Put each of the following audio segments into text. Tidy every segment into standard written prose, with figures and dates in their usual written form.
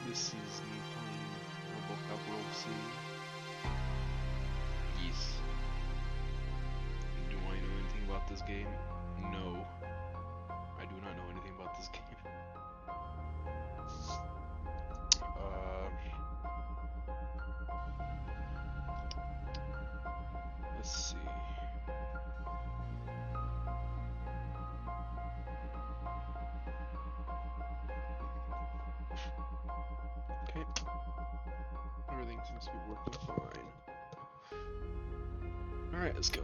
This is me playing RoboCop Rouge City. Yes. Do I know anything about this game? No. I do not know anything about this game. Let's see. Okay. Everything seems to be working fine. Alright, let's go.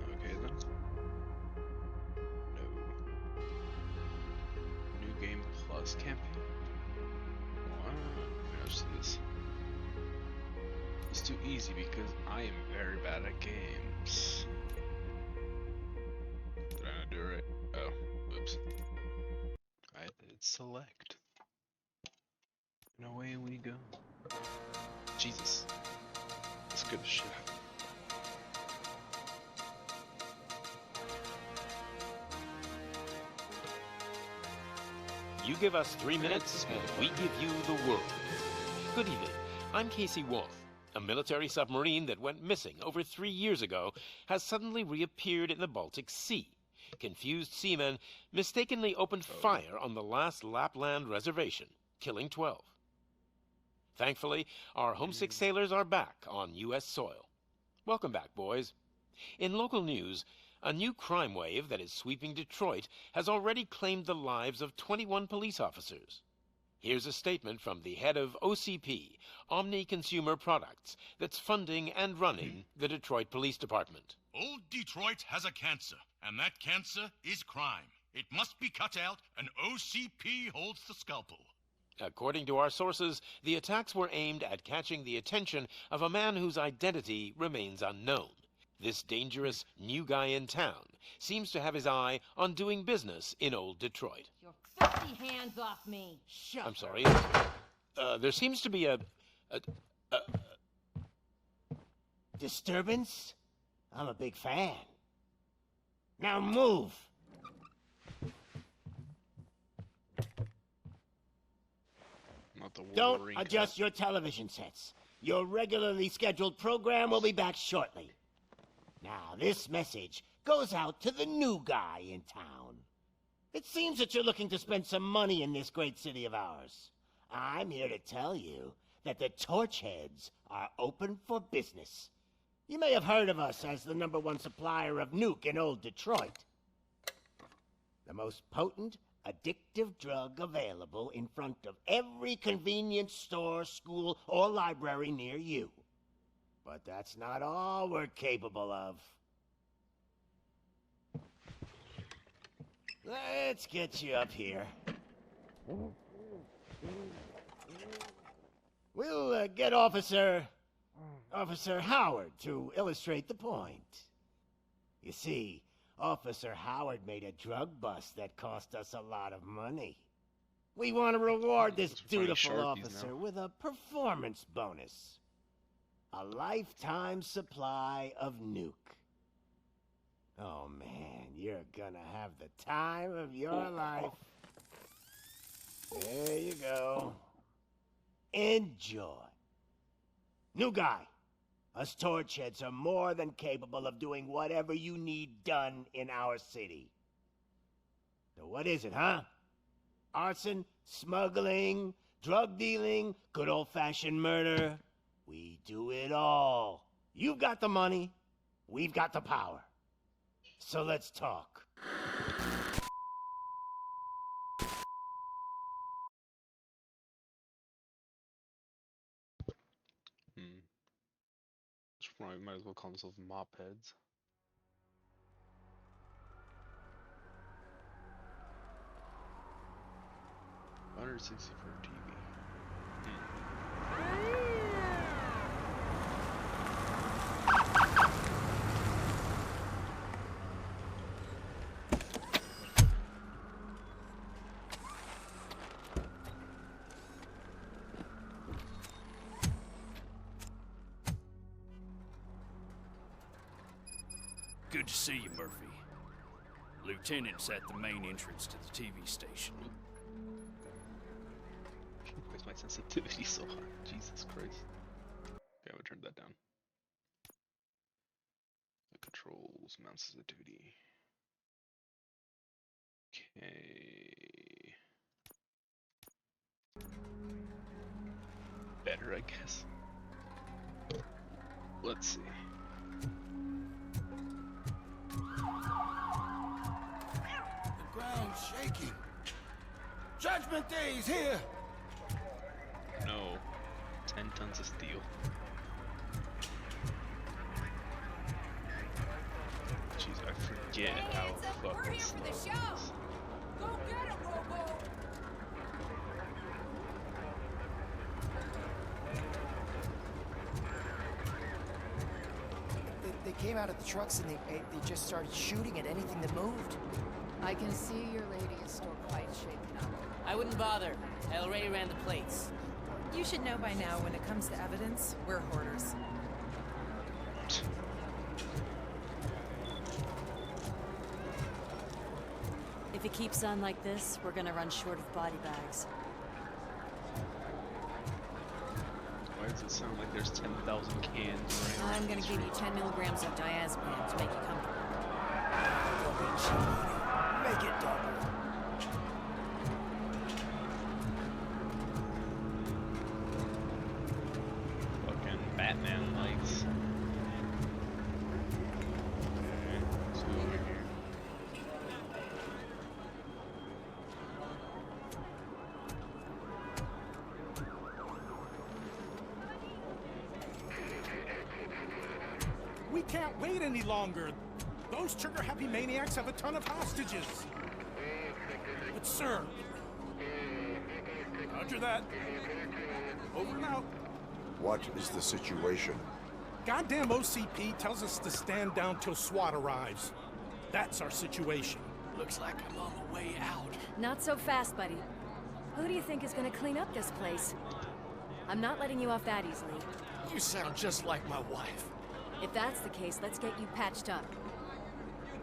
Okay then. No. New game plus campaign? What? Let's do this. It's too easy because I am very bad at games. Did I not do it right? Oh, oops. I did select. And away we go. Jesus. That's good as shit. You give us 3 minutes, and we give you the world. Good evening. I'm Casey Wong. A military submarine that went missing over 3 years ago has suddenly reappeared in the Baltic Sea. Confused seamen mistakenly opened fire on the last Lapland reservation, killing 12. Thankfully, our homesick sailors are back on U.S. soil. Welcome back, boys. In local news, a new crime wave that is sweeping Detroit has already claimed the lives of 21 police officers. Here's a statement from the head of OCP, Omni Consumer Products, that's funding and running the Detroit Police Department. Old Detroit has a cancer, and that cancer is crime. It must be cut out, and OCP holds the scalpel. According to our sources, the attacks were aimed at catching the attention of a man whose identity remains unknown. This dangerous new guy in town seems to have his eye on doing business in old Detroit. Your filthy hands off me! Shut I'm sorry. There seems to be a Disturbance? I'm a big fan. Now move! Not the Don't Wolverine adjust cut. your television sets. Your regularly scheduled program will be back shortly. Now, this message goes out to the new guy in town. It seems that you're looking to spend some money in this great city of ours. I'm here to tell you that the Torchheads are open for business. You may have heard of us as the #1 supplier of nuke in old Detroit. The most potent, addictive drug available in front of every convenience store, school, or library near you. But that's not all we're capable of. Let's get you up here. We'll get Officer Howard to illustrate the point. You see, Officer Howard made a drug bust that cost us a lot of money. We want to reward this dutiful officer with a performance bonus. A lifetime supply of nuke. Oh man, you're gonna have the time of your life. There you go. Enjoy. New guy, us Torchheads are more than capable of doing whatever you need done in our city. So what is it, huh? Arson, smuggling, drug dealing, good old-fashioned murder. We do it all. You've got the money, we've got the power. So let's talk. Might as well call themselves mop heads. $160 for a TV. Good to see you, Murphy. Lieutenant's at the main entrance to the TV station. Where's my sensitivity so high? Jesus Christ. Okay, I'm gonna turn that down. The controls, mouse sensitivity. Okay. Better, I guess. Let's see. The ground's shaking. Judgment Day's here! No. 10 tons of steel. Jeez, I forget how fucking slow it is. Go get it, Robo! They came out of the trucks and they just started shooting at anything that moved. I can see your lady is still quite shaken up. I wouldn't bother. I already ran the plates. You should know by now when it comes to evidence, we're hoarders. If it keeps on like this, we're gonna run short of body bags. Why does it sound like there's 10,000 cans right I'm gonna give you 10 milligrams of diazepam to make you comfortable. Make it double. Fucking Batman lights. Okay, let's go over here. We can't wait any longer. Those trigger-happy maniacs have a ton of hostages. But sir... Roger that. Over and out. What is the situation? Goddamn OCP tells us to stand down till SWAT arrives. That's our situation. Looks like I'm on the way out. Not so fast, buddy. Who do you think is gonna clean up this place? I'm not letting you off that easily. You sound just like my wife. If that's the case, let's get you patched up.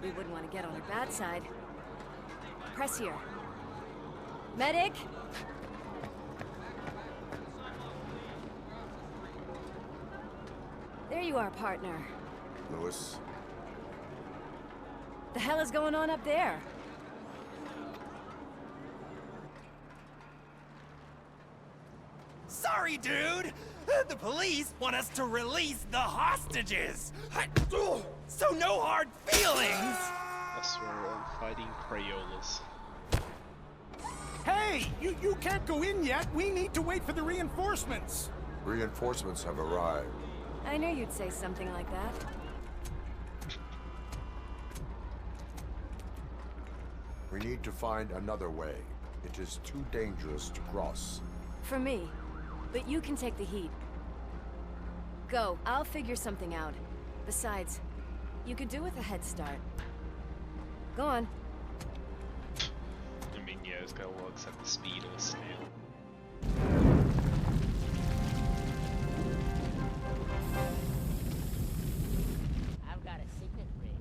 We wouldn't want to get on her bad side. Press here. Medic! There you are, partner. Lewis? The hell is going on up there? Sorry, dude! The police want us to release the hostages! So no hard feelings! I swear I'm fighting Crayolas. Hey! You can't go in yet! We need to wait for the reinforcements! Reinforcements have arrived. I knew you'd say something like that. We need to find another way. It is too dangerous to cross. For me. But you can take the heat. Go. I'll figure something out. Besides, you could do with a head start. Go on. I mean, yeah, this guy walks at the speed of a snail. I've got a signet ring.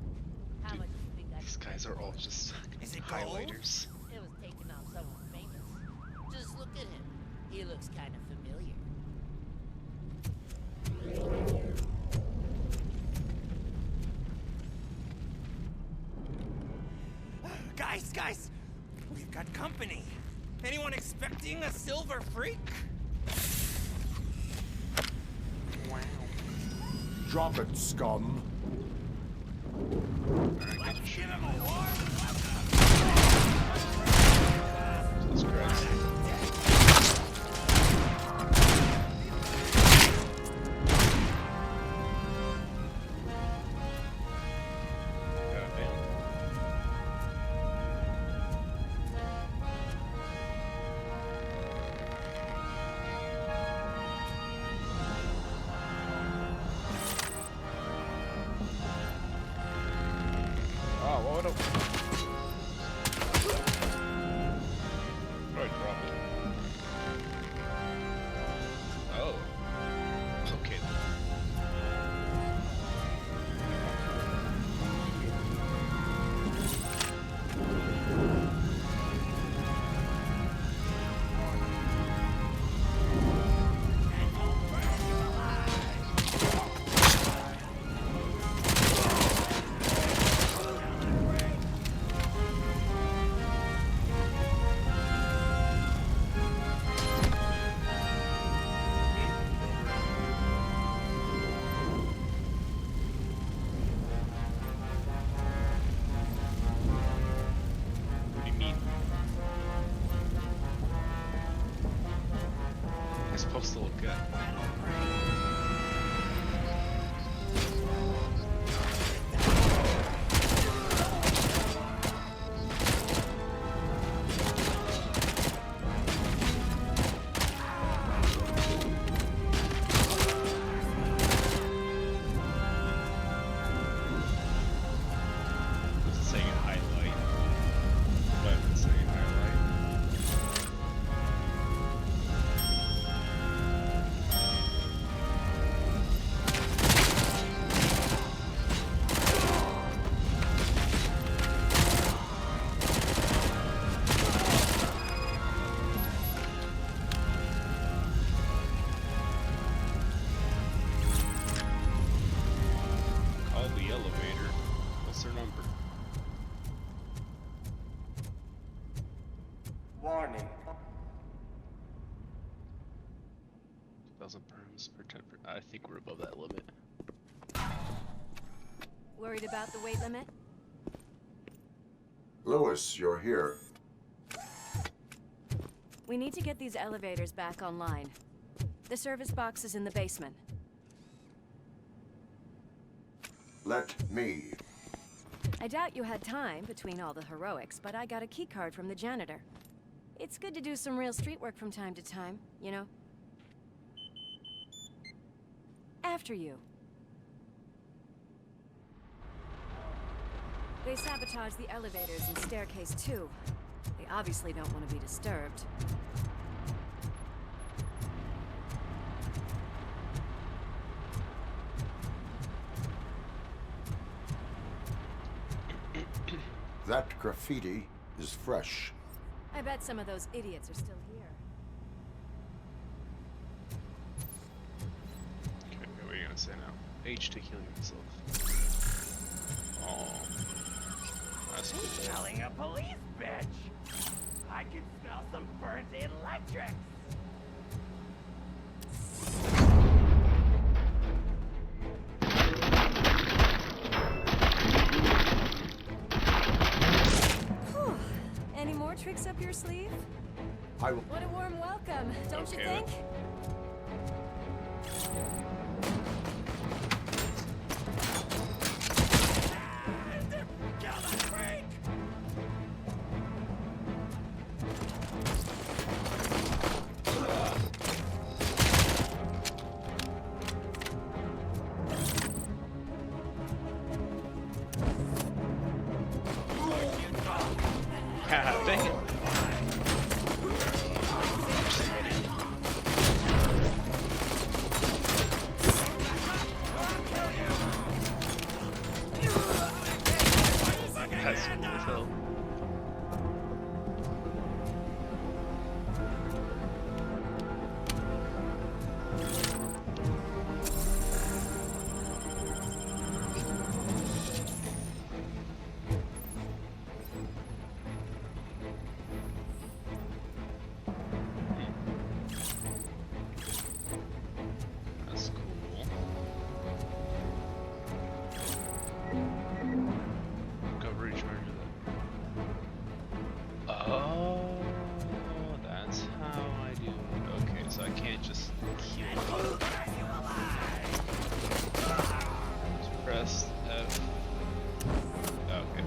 How much do you think I These can guys get are for all it? just Is it gold? highlighters. It was taken off someone famous. Just look at him. He looks kind of familiar. Guys! We've got company. Anyone expecting a silver freak? Drop it, scum. Let's give him a warm Jesus Christ. Goddamn. Oh, what a... supposed to look at? Warning. 2,000 perms per 10%. I think we're above that limit. Worried about the weight limit? Lewis, you're here. We need to get these elevators back online. The service box is in the basement. Let me. I doubt you had time between all the heroics, but I got a key card from the janitor. It's good to do some real street work from time to time, you know? After you. They sabotaged the elevators and staircase too. They obviously don't want to be disturbed. That graffiti is fresh. I bet some of those idiots are still here. Okay, what are you gonna say now? H to heal yourself. Oh, that's cool. Smelling a police bitch. I can smell some burnt electrics. Any more tricks up your sleeve? I will. What a warm welcome, don't you think? God dang it. That's cool as hell. That's cool. Recovery charge of that. Oh, that's how I do it. Okay, so I can't just heal. Just press F. Okay.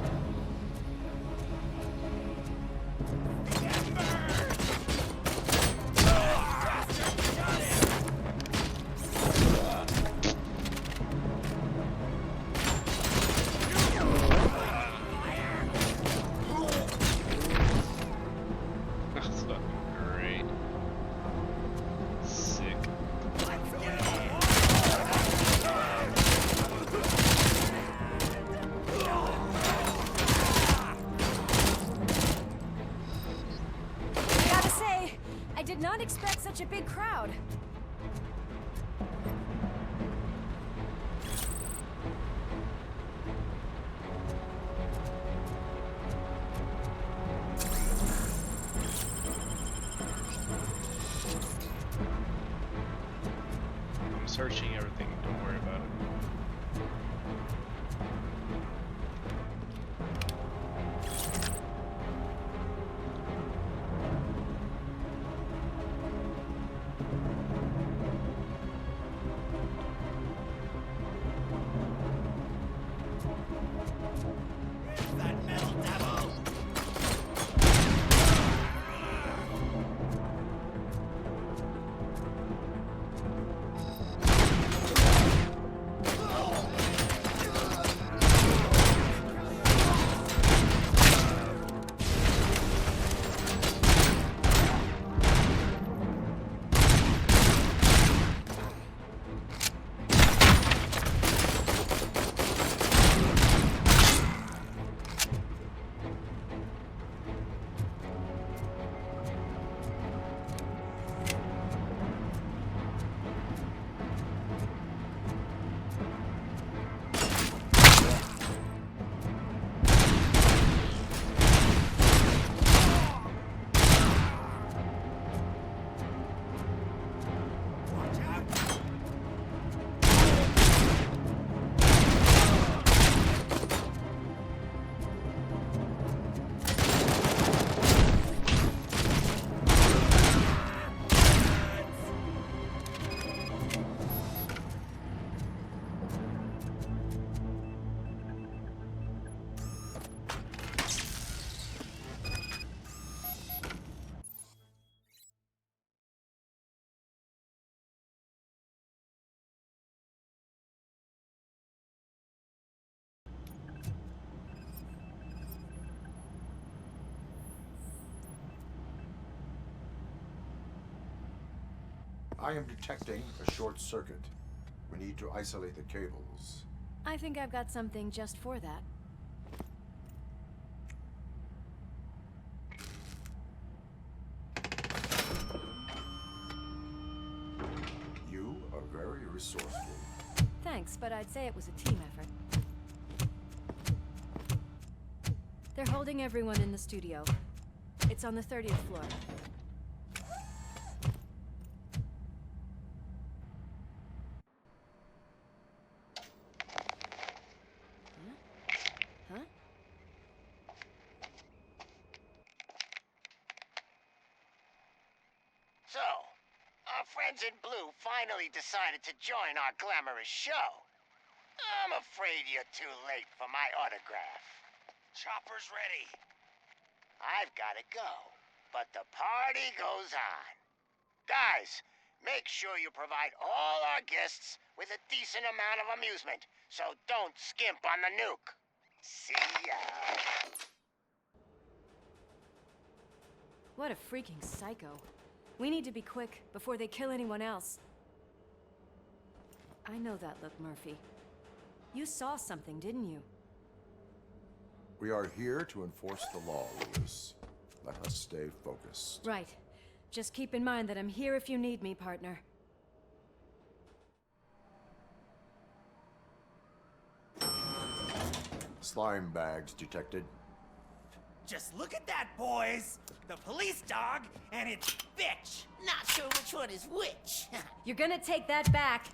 That's fucking great. Sick. I gotta say, I did not expect such a big crowd. I'm searching everything, don't worry about it. I am detecting a short circuit. We need to isolate the cables. I think I've got something just for that. You are very resourceful. Thanks, but I'd say it was a team effort. They're holding everyone in the studio. It's on the 30th floor. Huh? So, our friends in blue finally decided to join our glamorous show. I'm afraid you're too late for my autograph. Chopper's ready. I've got to go, but the party goes on. Guys, make sure you provide all our guests with a decent amount of amusement, so don't skimp on the nuke. See ya. What a freaking psycho. We need to be quick before they kill anyone else. I know that look, Murphy. You saw something, didn't you? We are here to enforce the law, Lewis. Let us stay focused. Right. Just keep in mind that I'm here if you need me, partner. Slime bags detected. Just look at that, boys! The police dog and its bitch! Not sure which one is which. You're gonna take that back.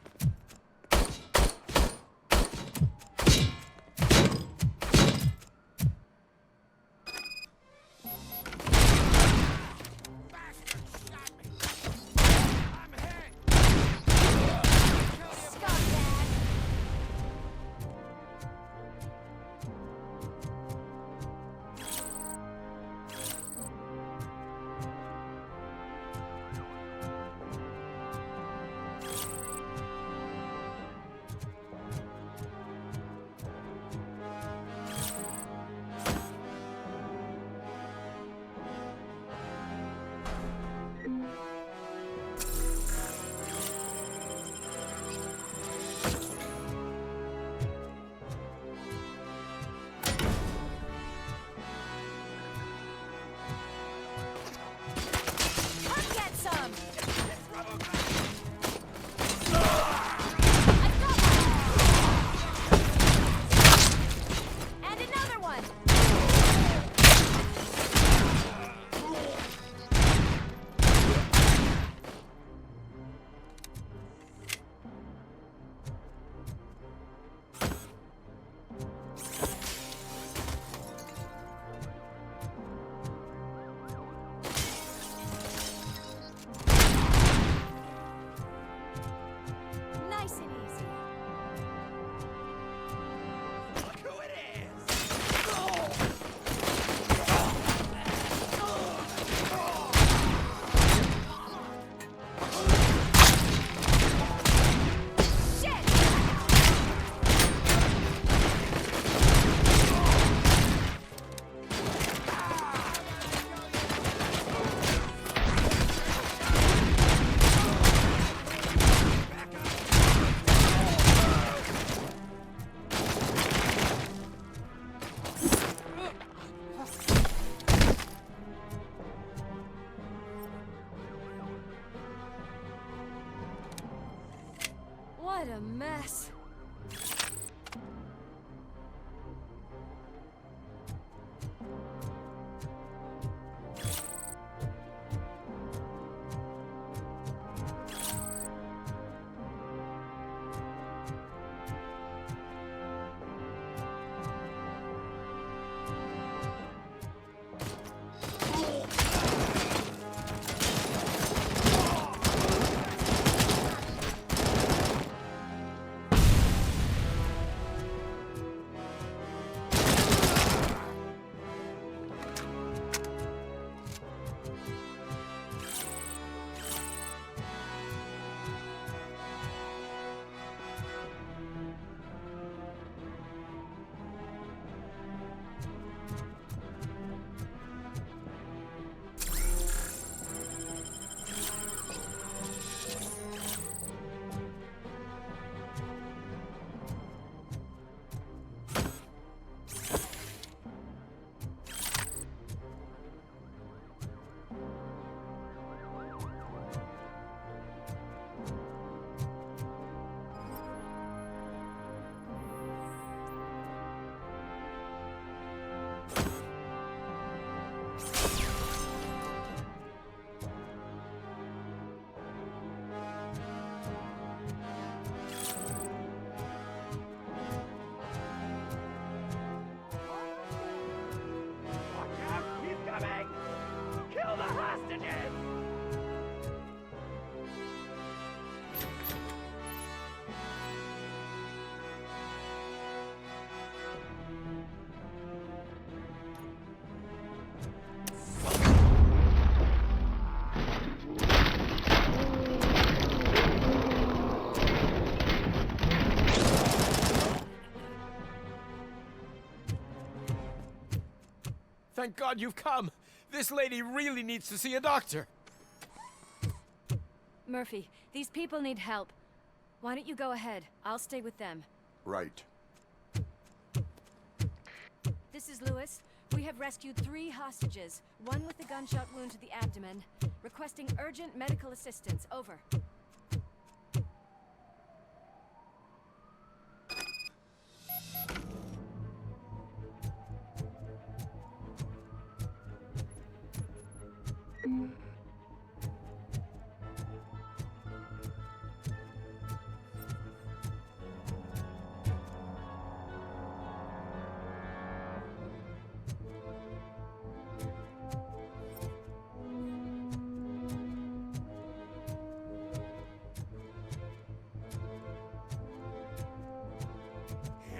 What a mess. Thank God you've come. This lady really needs to see a doctor. Murphy, these people need help. Why don't you go ahead? I'll stay with them. Right. This is Lewis. We have rescued 3 hostages, one with a gunshot wound to the abdomen. Requesting urgent medical assistance. Over.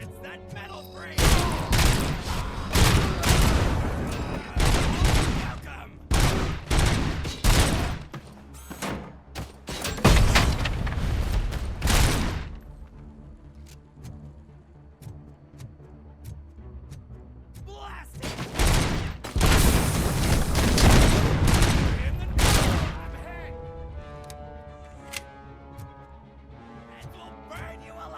It's that metal frame! Welcome! Blast it! In the name of head! And we'll burn you alive!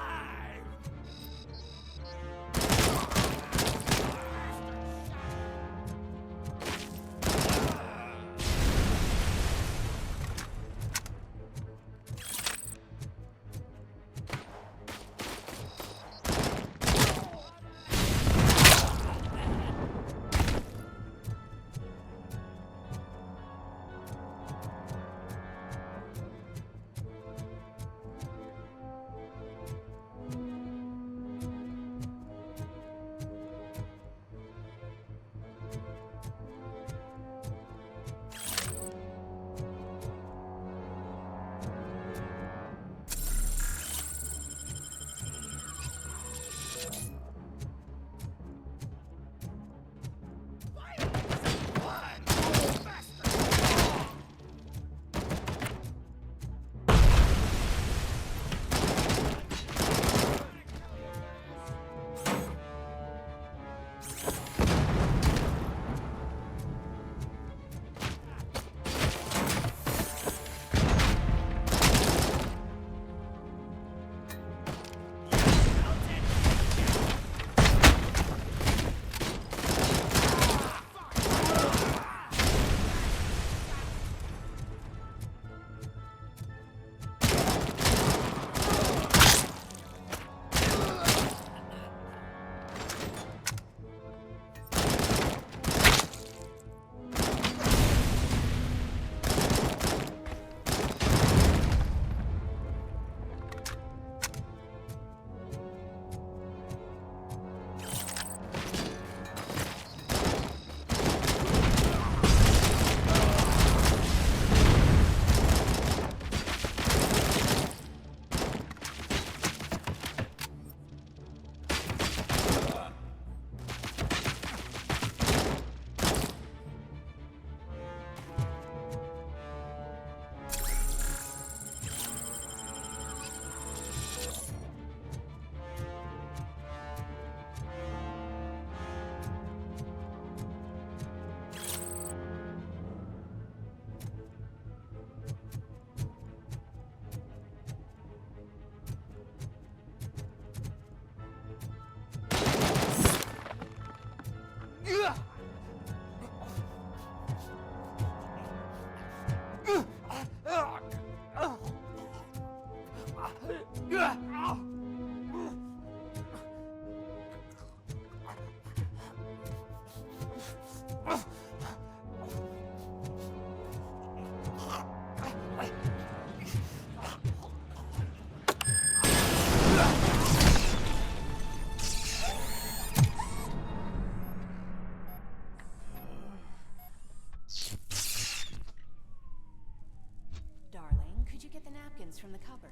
Darling, could you get the napkins from the cupboard?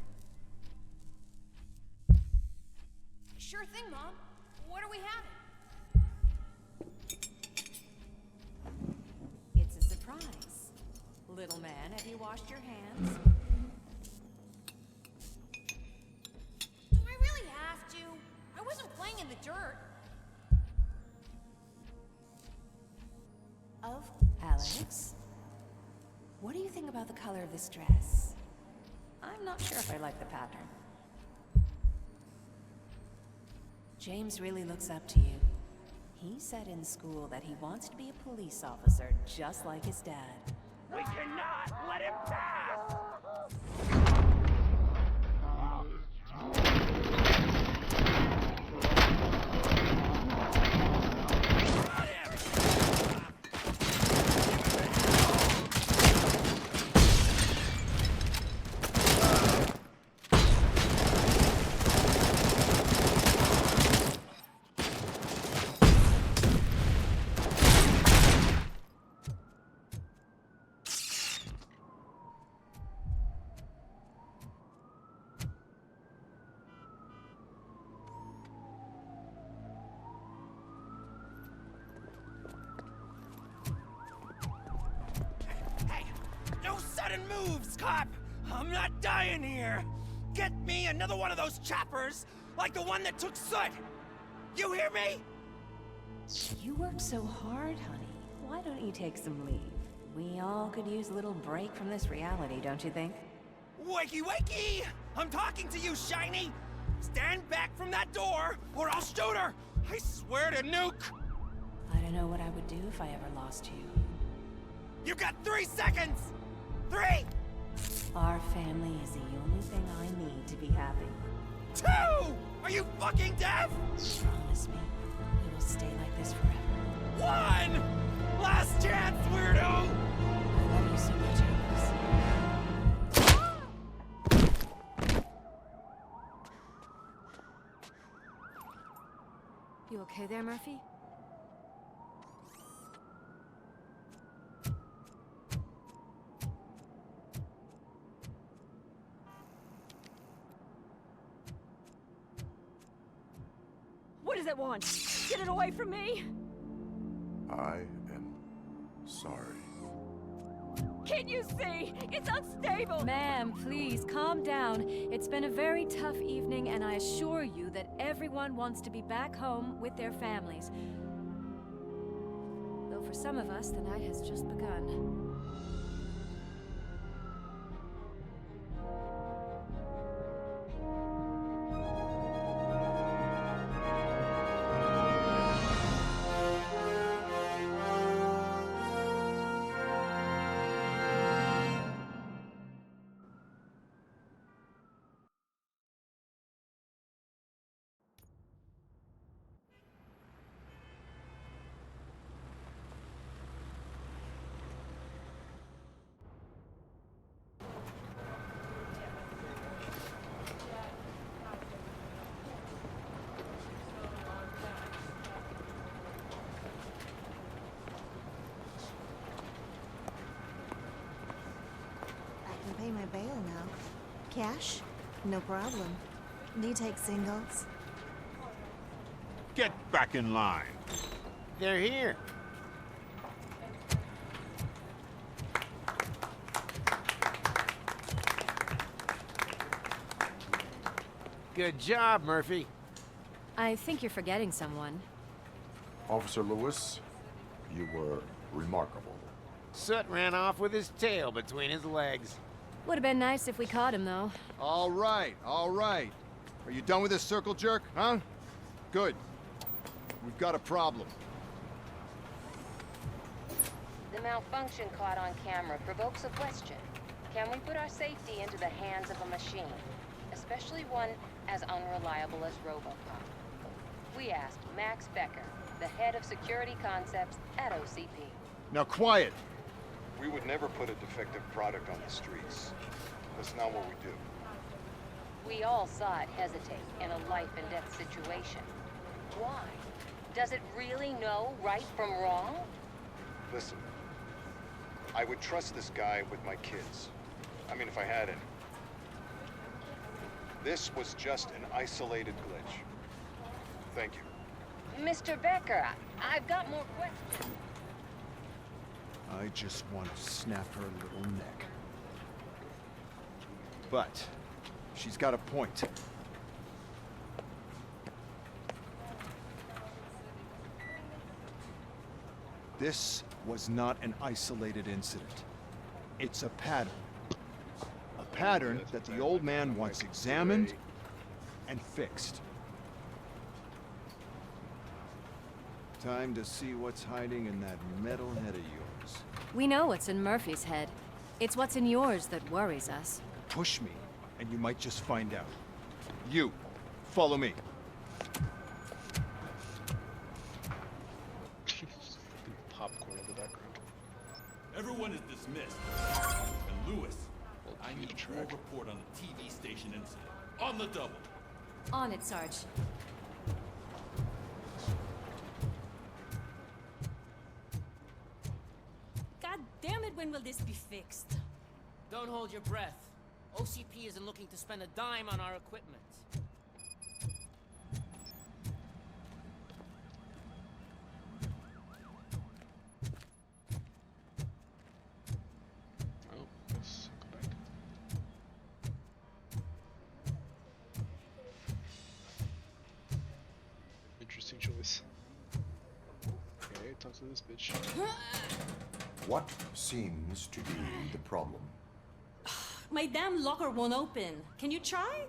Sure thing, Mom. What are we having? It's a surprise. Little man, have you washed your hands? Do I really have to? I wasn't playing in the dirt. Alex, what do you think about the color of this dress? I'm not sure if I like the pattern. James really looks up to you. He said in school that he wants to be a police officer just like his dad. We cannot let him pass! Sudden moves, cop! I'm not dying here! Get me another one of those choppers, like the one that took Soot! You hear me? You work so hard, honey. Why don't you take some leave? We all could use a little break from this reality, don't you think? Wakey, wakey! I'm talking to you, Shiny! Stand back from that door, or I'll shoot her! I swear to nuke! I don't know what I would do if I ever lost you. You got 3 seconds! 3! Our family is the only thing I need to be happy. 2! Are you fucking deaf? Promise me, we will stay like this forever. 1! Last chance, weirdo! I love you so much, Alex. You okay there, Murphy? What does it want? Get it away from me! I am sorry. Can't you see? It's unstable! Ma'am, please, calm down. It's been a very tough evening, and I assure you that everyone wants to be back home with their families. Though for some of us, the night has just begun. Pay my bail now. Cash? No problem. Do you take singles? Get back in line. They're here. Good job, Murphy. I think you're forgetting someone. Officer Lewis, you were remarkable. Soot ran off with his tail between his legs. Would have been nice if we caught him, though. All right, all right. Are you done with this circle jerk, huh? Good. We've got a problem. The malfunction caught on camera provokes a question. Can we put our safety into the hands of a machine? Especially one as unreliable as RoboCop. We asked Max Becker, the head of security concepts at OCP. Now quiet! We would never put a defective product on the streets. That's not what we do. We all saw it hesitate in a life-and-death situation. Why? Does it really know right from wrong? Listen, I would trust this guy with my kids. I mean, if I had any. This was just an isolated glitch. Thank you. Mr. Becker, I've got more questions. I just want to snap her little neck. But she's got a point. This was not an isolated incident. It's a pattern. A pattern that the old man wants examined and fixed. Time to see what's hiding in that metal head of yours. We know what's in Murphy's head. It's what's in yours that worries us. Push me, and you might just find out. You, follow me. Popcorn in the background. Everyone is dismissed. And Lewis, I need your report on the TV station incident. On the double. On it, Sarge. God damn it, when will this be fixed? Don't hold your breath. OCP isn't looking to spend a dime on our equipment. Oh, let's go back. Interesting choice. Okay, talk to this bitch. What seems to be the problem? My damn locker won't open. Can you try?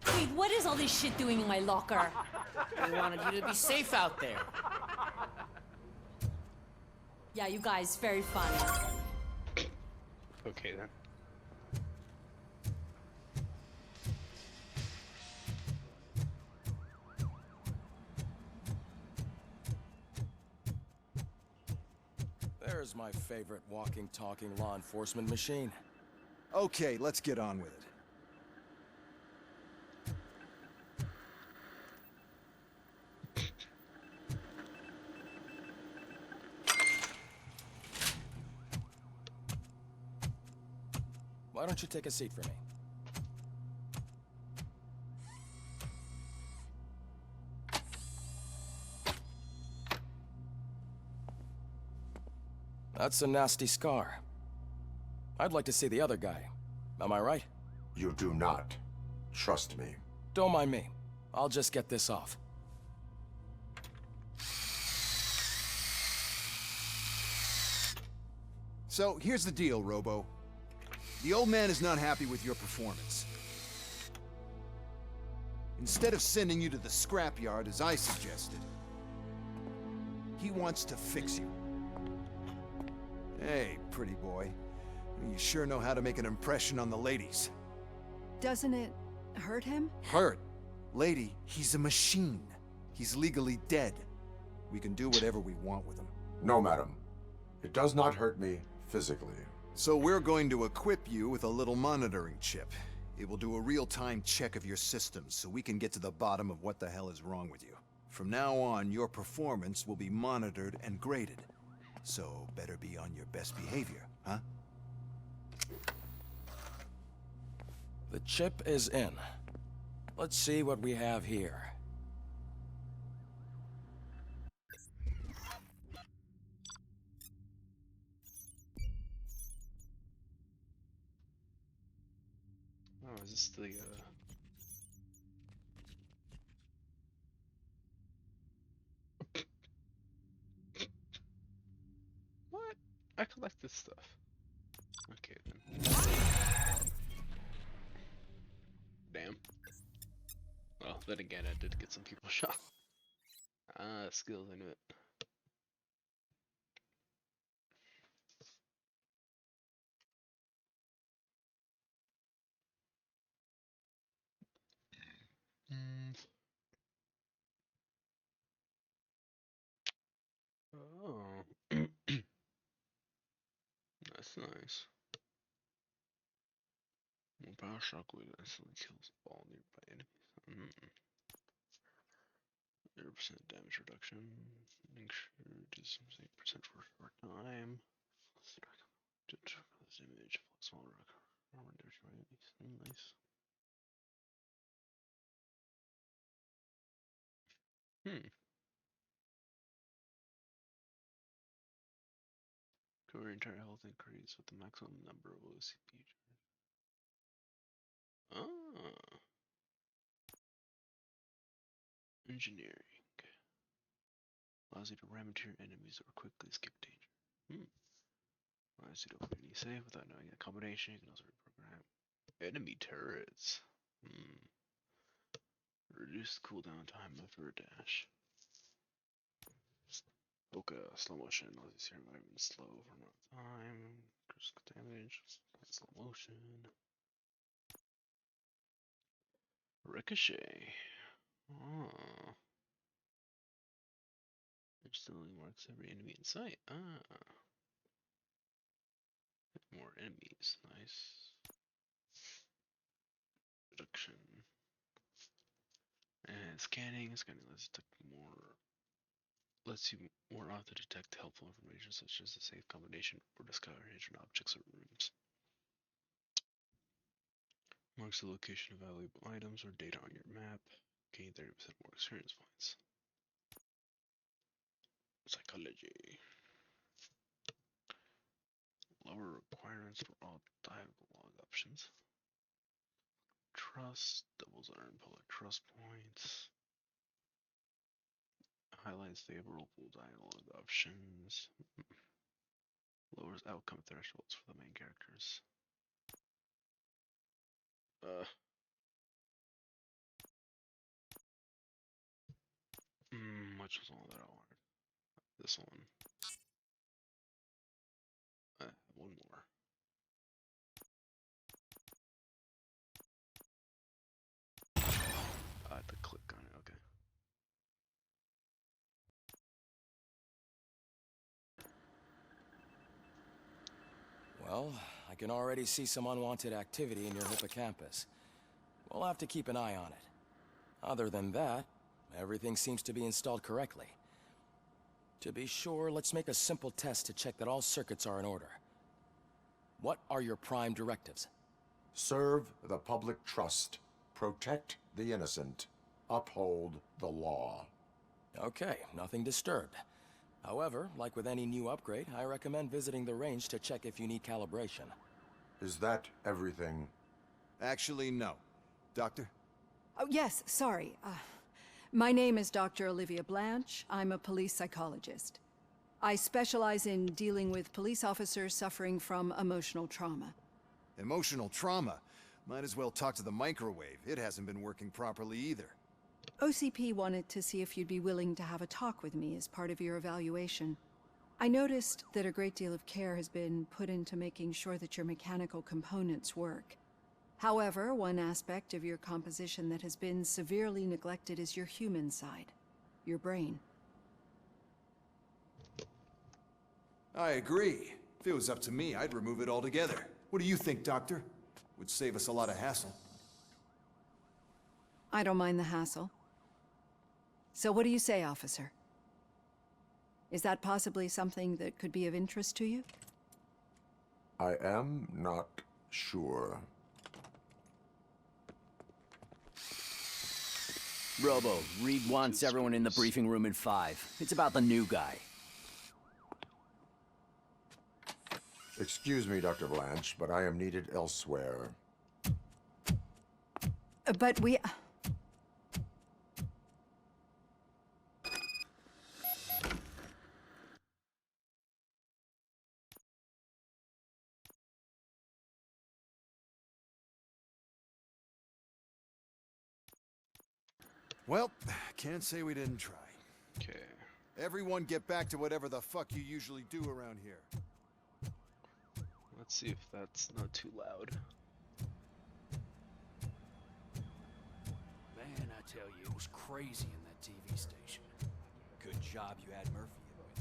Wait, what is all this shit doing in my locker? We wanted you to be safe out there. Yeah, you guys, very funny. Okay then. There's my favorite walking, talking law enforcement machine. Okay, let's get on with it. Why don't you take a seat for me? That's a nasty scar. I'd like to see the other guy. Am I right? You do not. Trust me. Don't mind me. I'll just get this off. So, here's the deal, Robo. The old man is not happy with your performance. Instead of sending you to the scrapyard, as I suggested, he wants to fix you. Hey, pretty boy. You sure know how to make an impression on the ladies. Doesn't it hurt him? Hurt? Lady, he's a machine. He's legally dead. We can do whatever we want with him. No, madam. It does not hurt me physically. So we're going to equip you with a little monitoring chip. It will do a real-time check of your systems so we can get to the bottom of what the hell is wrong with you. From now on, your performance will be monitored and graded. So better be on your best behavior, huh? The chip is in. Let's see what we have here. Oh, is this the What? I collect this stuff. Okay then. Damn. Well, then again, I did get some people shot. Ah, skills, I knew it. Oh. That's nice. Power shockwave instantly kills all nearby enemies. 0% damage reduction. Make sure it is 8% for a short time. Image, small rock. Nice. Cover entire health increase with the maximum number of OCP. Ah. Engineering. Allows you to ram into your enemies or quickly skip danger. Allows you to open any safe without knowing the combination. You can also reprogram enemy turrets. Reduce cooldown time after a dash. Bokeh, slow motion, allows you to see your environment slow for more time. Critical damage, slow motion. Ricochet. Oh. Instantly marks every enemy in sight. More enemies. Nice. Reduction. And scanning lets you more often detect helpful information such as a safe combination or discover hidden objects or rooms. Marks the location of valuable items or data on your map. Gain 30% more experience points. Psychology. Lower requirements for all dialogue options. Trust doubles earned public trust points. Highlights favorable dialogue options. Lowers outcome thresholds for the main characters. Which was all that I wanted? This one. One more. I have to click on it, okay. Well, I can already see some unwanted activity in your hippocampus. We'll have to keep an eye on it. Other than that, everything seems to be installed correctly. To be sure, let's make a simple test to check that all circuits are in order. What are your prime directives? Serve the public trust. Protect the innocent. Uphold the law. Okay, nothing disturbed. However, like with any new upgrade, I recommend visiting the range to check if you need calibration. Is that everything? Actually, no. Doctor? Oh, yes, sorry. My name is Dr. Olivia Blanche. I'm a police psychologist. I specialize in dealing with police officers suffering from emotional trauma. Emotional trauma? Might as well talk to the microwave. It hasn't been working properly either. OCP wanted to see if you'd be willing to have a talk with me as part of your evaluation. I noticed that a great deal of care has been put into making sure that your mechanical components work. However, one aspect of your composition that has been severely neglected is your human side, your brain. I agree. If it was up to me, I'd remove it altogether. What do you think, Doctor? Would save us a lot of hassle. I don't mind the hassle. So what do you say, officer? Is that possibly something that could be of interest to you? I am not sure. Robo, Reed wants everyone in the briefing room in 5. It's about the new guy. Excuse me, Dr. Blanche, but I am needed elsewhere. But we... Well, can't say we didn't try. Okay. Everyone get back to whatever the fuck you usually do around here. Let's see if that's not too loud. Man, I tell you, it was crazy in that TV station. Good job you had Murphy in with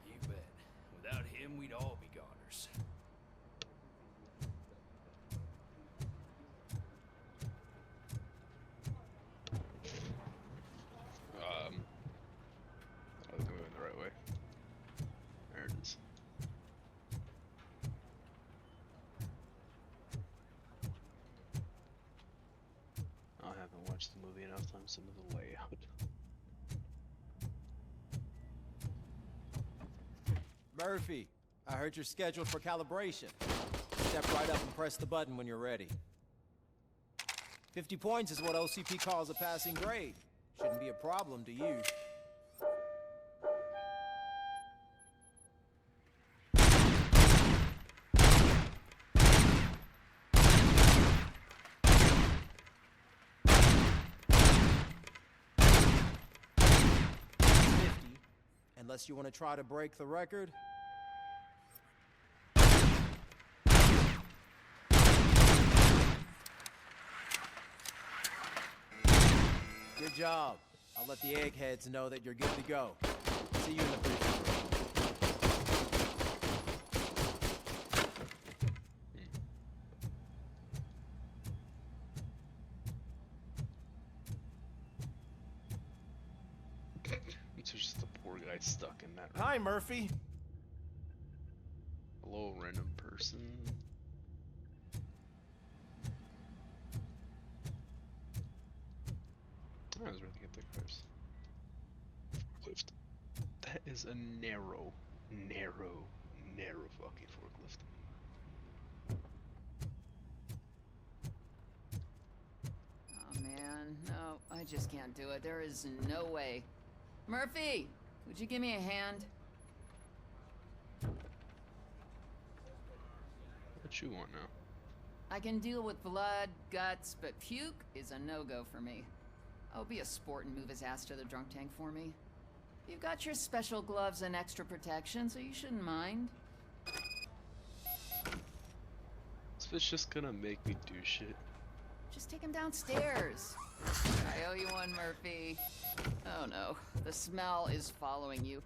you. You bet. Without him, we'd all be goners. I was going the right way. There it is. I haven't watched the movie enough times to know the layout. Murphy, I heard you're scheduled for calibration. Step right up and press the button when you're ready. 50 points is what OCP calls a passing grade. Shouldn't be a problem to you. Unless you want to try to break the record. Good job. I'll let the eggheads know that you're good to go. See you in the briefing room. It's just the poor guy stuck in that room. Hi, Murphy. Hello, random person. I was ready to get the cars. Forklift. That is a narrow fucking forklift. Oh man, no, I just can't do it. There is no way. Murphy, would you give me a hand? What you want now? I can deal with blood, guts, but puke is a no-go for me. Oh, be a sport and move his ass to the drunk tank for me. You've got your special gloves and extra protection, so you shouldn't mind. This bitch just gonna make me do shit. Just take him downstairs. I owe you one, Murphy. Oh no, the smell is following you.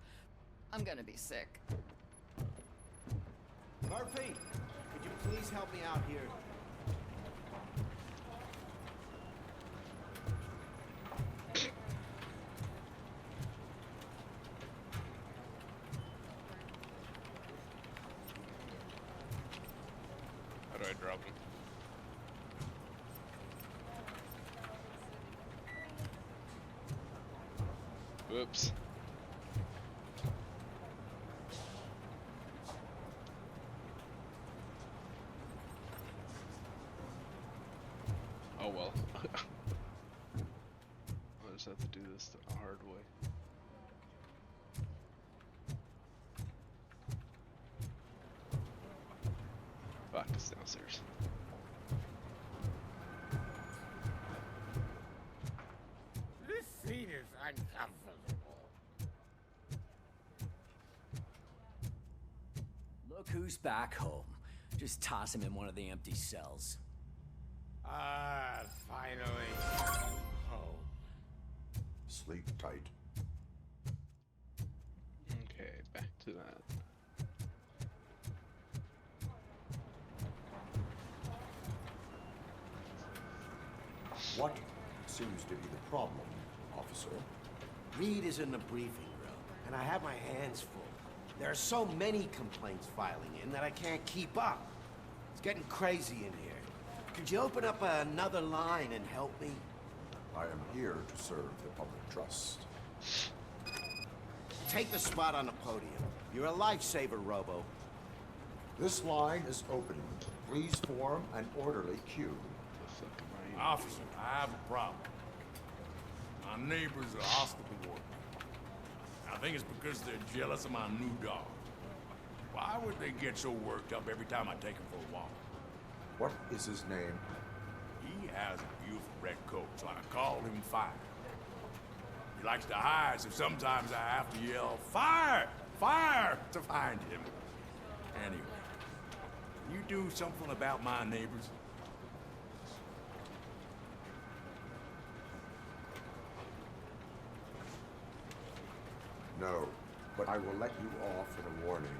I'm gonna be sick. Murphy, could you please help me out here? How do I drop him? Whoops. Oh well. I'll just have to do this the hard way. Fuck, it's downstairs. This seat is uncomfortable. Look who's back home. Just toss him in one of the empty cells. Ah, finally. Home. Sleep tight. Okay, back to that. What seems to be the problem, officer? Reed is in the briefing room, and I have my hands full. There are so many complaints filing in that I can't keep up. It's getting crazy in here. Could you open up another line and help me? I am here to serve the public trust. Take the spot on the podium. You're a lifesaver, Robo. This line is open. Please form an orderly queue. Officer, I have a problem. My neighbors are hostile toward me. I think it's because they're jealous of my new dog. Why would they get so worked up every time I take him for a walk? What is his name? He has a beautiful red coat, so I call him Fire. He likes to hide, so sometimes I have to yell, "Fire! Fire!" to find him. Anyway, can you do something about my neighbors? No, but I will let you off with a warning.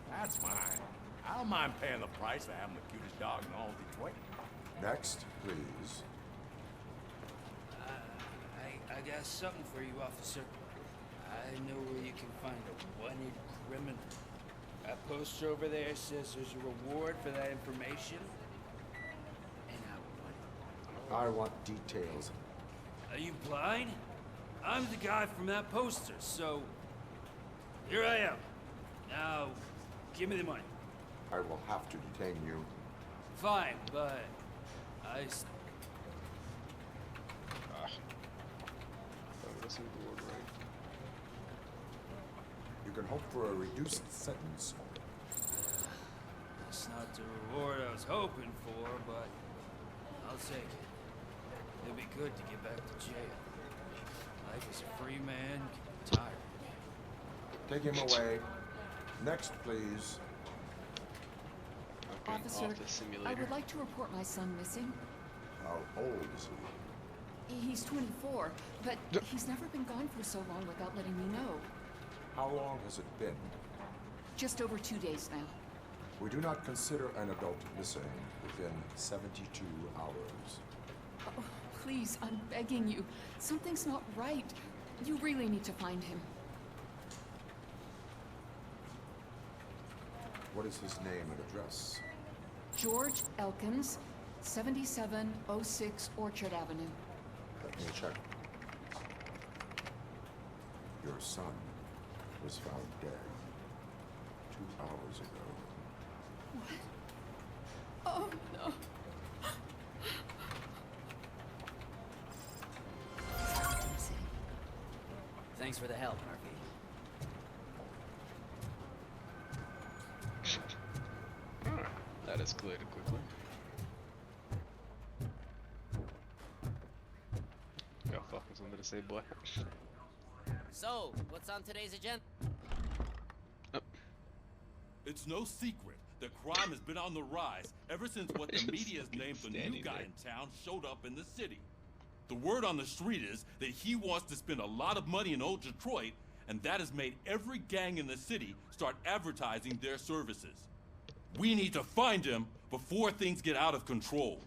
That's fine. I don't mind paying the price for having the cutest dog in all of Detroit. Next, please. I got something for you, officer. I know where you can find a wanted criminal. That poster over there says there's a reward for that information. And I want details. Are you blind? I'm the guy from that poster, so here I am. Now, give me the money. I will have to detain you. Fine, but listening to the word right. You can hope for a reduced sentence. That's not the reward I was hoping for, but I'll take it. It'll be good to get back to jail. Life as a free man can be tiring. Take him away. Next, please. Officer, Office I simulator. would like to report my son missing. How old is he? He's 24, but he's never been gone for so long without letting me know. How long has it been? Just over 2 days now. We do not consider an adult missing within 72 hours. Oh, please, I'm begging you. Something's not right. You really need to find him. What is his name and address? George Elkins, 7706 Orchard Avenue. Let me check. Your son was found dead 2 hours ago. What? Oh, no. Thanks for the help, Murphy. That escalated quickly. Got fucking something to say, boy. So, what's on today's agenda? It's no secret that crime has been on the rise ever since what the media's named the new guy in town showed up in the city. The word on the street is that he wants to spend a lot of money in old Detroit, and that has made every gang in the city start advertising their services. We need to find him before things get out of control.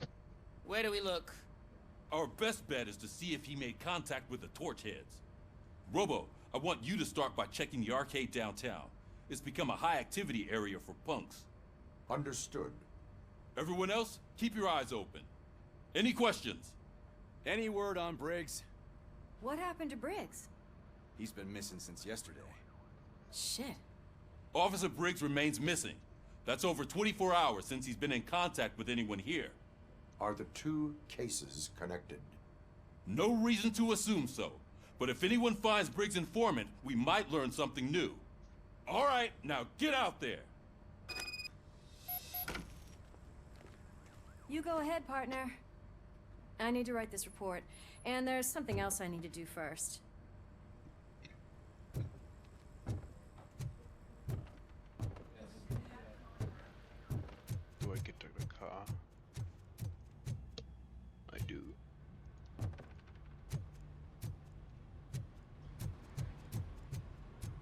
Where do we look? Our best bet is to see if he made contact with the torch heads. Robo, I want you to start by checking the arcade downtown. It's become a high-activity area for punks. Understood. Everyone else, keep your eyes open. Any questions? Any word on Briggs? What happened to Briggs? He's been missing since yesterday. Shit. Officer Briggs remains missing. That's over 24 hours since he's been in contact with anyone here. Are the two cases connected? No reason to assume so. But if anyone finds Briggs' informant, we might learn something new. All right, now get out there. You go ahead, partner. I need to write this report, and there's something else I need to do first. Do I get to the car? I do.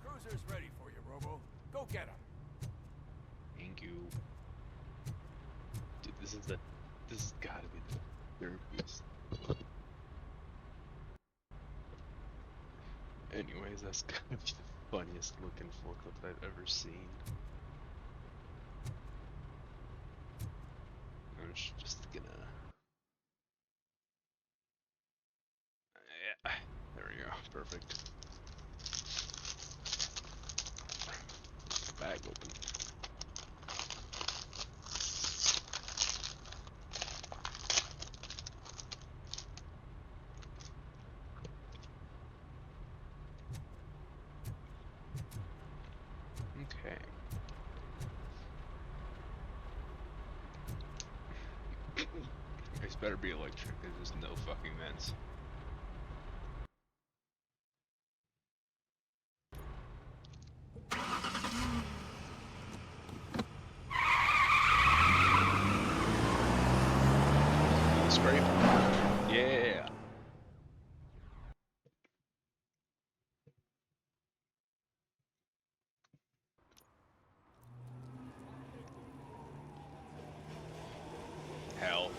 Cruiser's ready for you, Robo. Go get him. Thank you. Dude, this has gotta be the third piece. Anyways, that's gotta be the funniest looking forklift I've ever seen. I'm just gonna... Yeah, there we go, perfect. Bag open. Okay. This better be electric, there's just no fucking vents. Scrape. Yeah. Hell.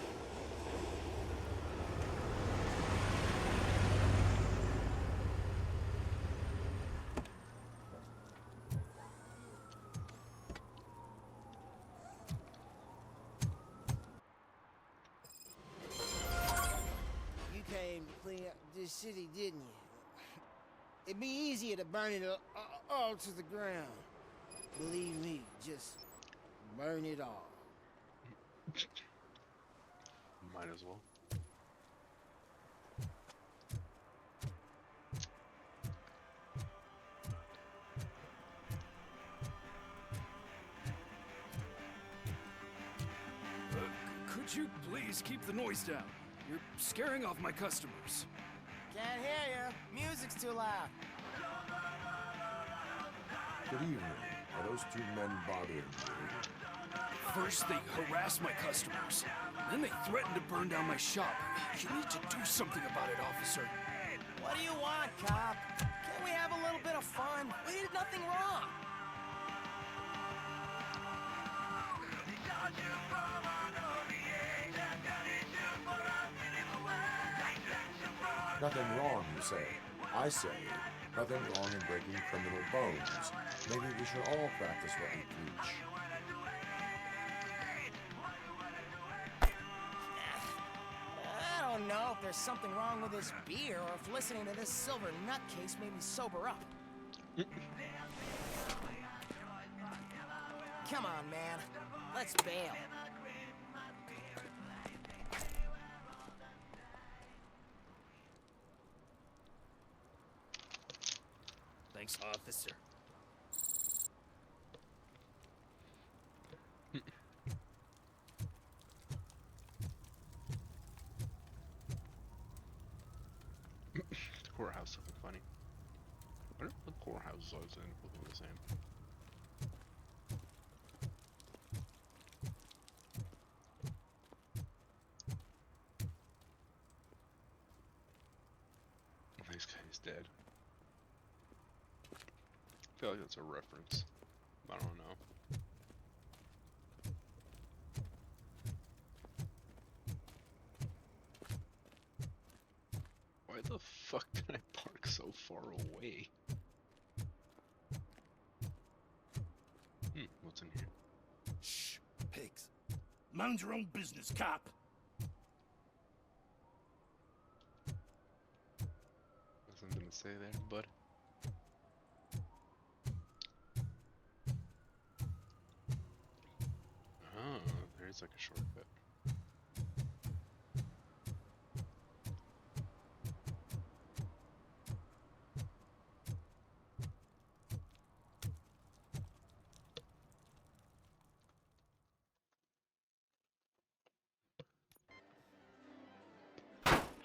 You came to clean up this city, didn't you? It'd be easier to burn it all to the ground. Believe me, just burn it all. Might as well. Could you please keep the noise down? You're scaring off my customers. Can't hear you. Music's too loud. Good evening. Are those two men bothering you? First, they harass my customers. Then they threaten to burn down my shop. You need to do something about it, officer. What do you want, cop? Can't we have a little bit of fun? We did nothing wrong. Nothing wrong, you say. I say, nothing wrong in breaking criminal bones. Maybe we should all practice what we preach. I don't know if there's something wrong with this beer or if listening to this silver nutcase made me sober up. Come on, man. Let's bail. Thanks, officer. The courthouse looking funny. What are the courthouses always looking the same? This guy's dead. I feel like that's a reference. I don't know. Why the fuck did I park so far away? What's in here? Shh, pigs. Mind your own business, cop. Nothing to say there, bud. Oh, there's like a shortcut.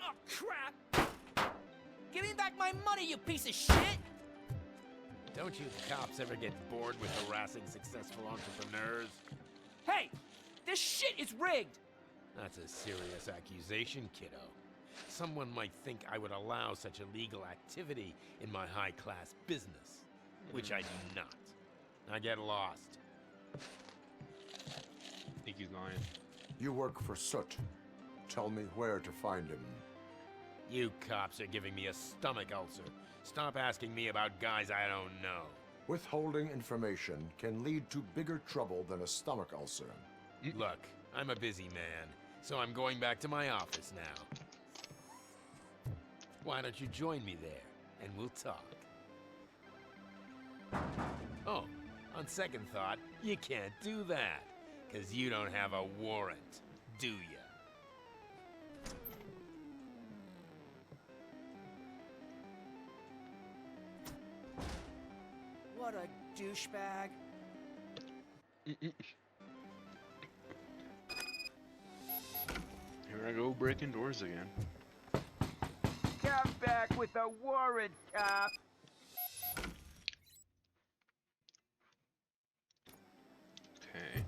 Oh, crap! Give me back my money, you piece of shit! Don't you cops ever get bored with harassing successful entrepreneurs? Hey! This shit is rigged! That's a serious accusation, kiddo. Someone might think I would allow such illegal activity in my high-class business, which I do not. Now get lost. I think he's lying. You work for Soot. Tell me where to find him. You cops are giving me a stomach ulcer. Stop asking me about guys I don't know. Withholding information can lead to bigger trouble than a stomach ulcer. Look, I'm a busy man, so I'm going back to my office now. Why don't you join me there, and we'll talk. Oh, on second thought, you can't do that, 'cause you don't have a warrant, do ya? What a douchebag. Here I go breaking doors again. Come back with a warrant, cop. Okay.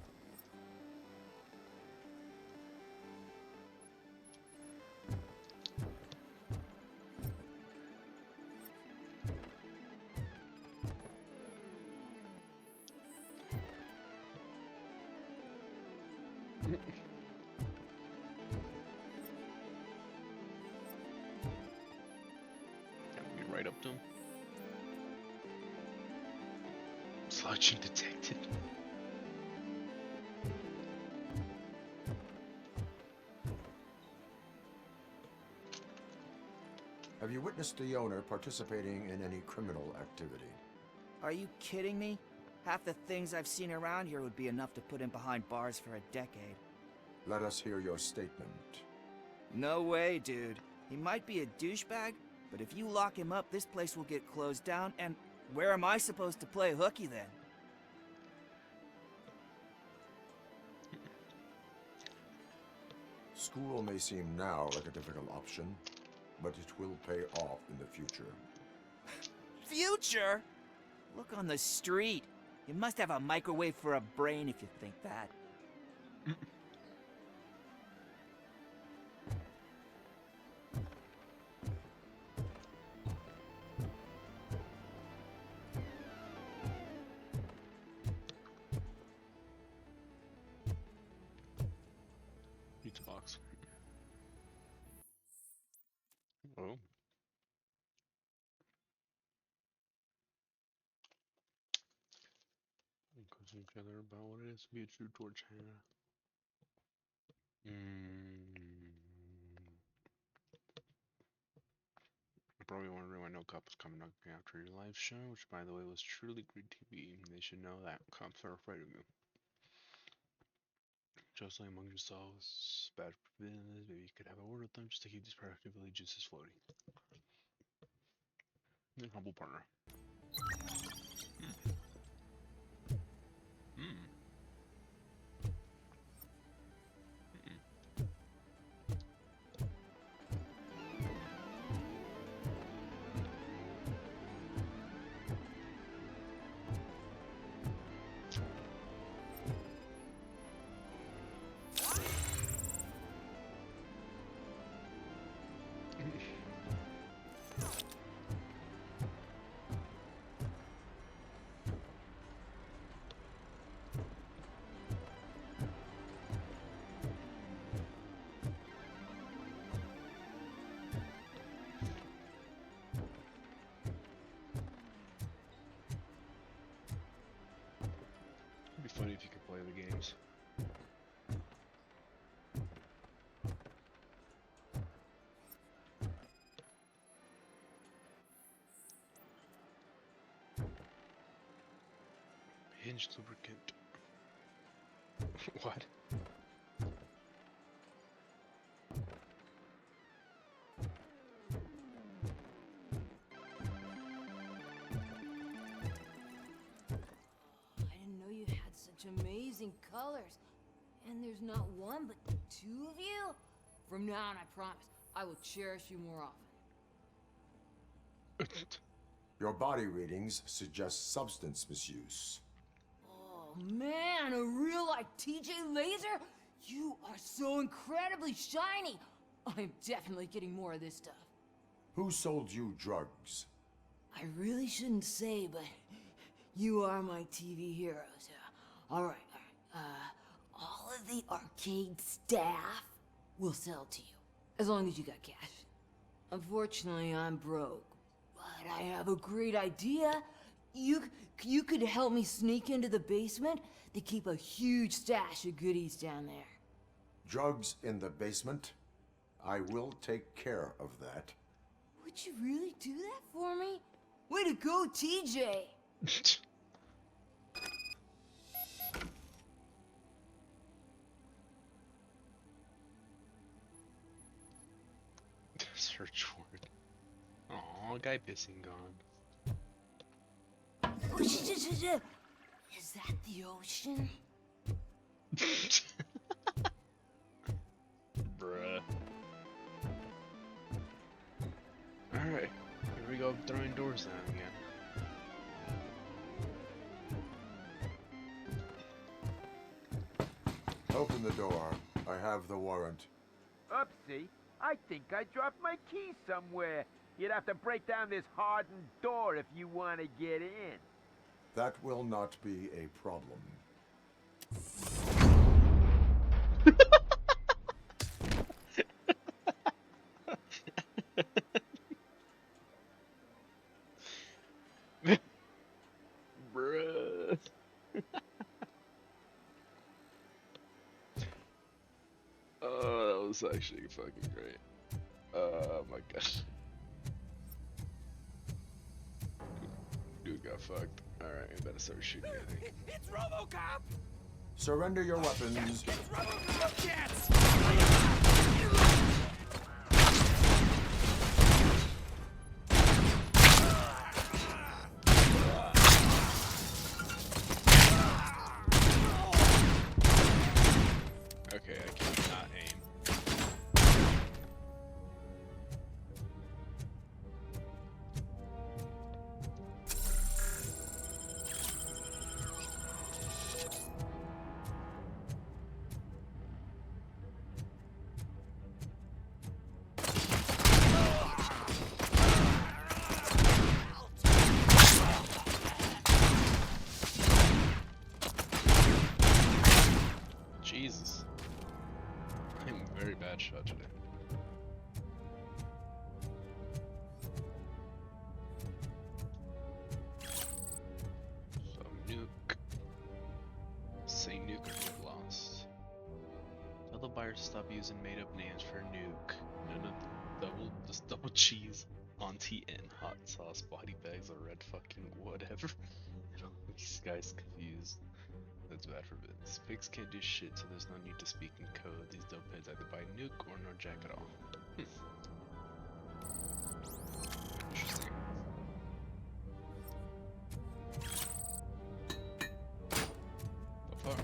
Get right up to him. Slouching detected. Have you witnessed the owner participating in any criminal activity? Are you kidding me? Half the things I've seen around here would be enough to put him behind bars for a decade. Let us hear your statement. No way, dude. He might be a douchebag, but if you lock him up, this place will get closed down, and where am I supposed to play hooky then? School may seem now like a difficult option, but it will pay off in the future. Future? Look on the street. You must have a microwave for a brain if you think that. Pizza box. Oh. Quiz each other about what it is to be a true torch Hannah. You're probably wondering why no cop was coming up after your live show, which by the way was truly great TV. They should know that cops are afraid of you. Justly among yourselves, bad business, maybe you could have a word with them just to keep these productively juices floating. Your humble partner. It'd be funny if you could play the games. Hinge lubricant. What? I didn't know you had such amazing colors. And there's not one, but two of you? From now on, I promise, I will cherish you more often. Your body readings suggest substance misuse. Oh man, a real like TJ Laser? You are so incredibly shiny. I'm definitely getting more of this stuff. Who sold you drugs? I really shouldn't say, but you are my TV heroes. All right. All of the arcade staff will sell to you, as long as you got cash. Unfortunately, I'm broke, but I have a great idea. You could help me sneak into the basement. They keep a huge stash of goodies down there. Drugs in the basement? I will take care of that. Would you really do that for me? Way to go, TJ! Search for it. Aw, guy pissing gone. Is that the ocean? Bruh. Alright, here we go, throwing doors down again. Open the door. I have the warrant. Oopsie. I think I dropped my key somewhere. You'd have to break down this hardened door if you want to get in. That will not be a problem. Bruh. Oh, that was actually fucking great. Oh my gosh. Dude got fucked. Alright, we better start shooting, I think. It's RoboCop! Surrender your weapons. It's RoboCop, cats! Okay, I cannot aim. inspired to stop using made-up names for nuke. None of just double cheese on TN, hot sauce, body bags, or red fucking whatever. These guys confused. That's bad for business. Pigs can't do shit, so there's no need to speak in code. These dopeheads either buy nuke or no jack at all. Interesting. So far.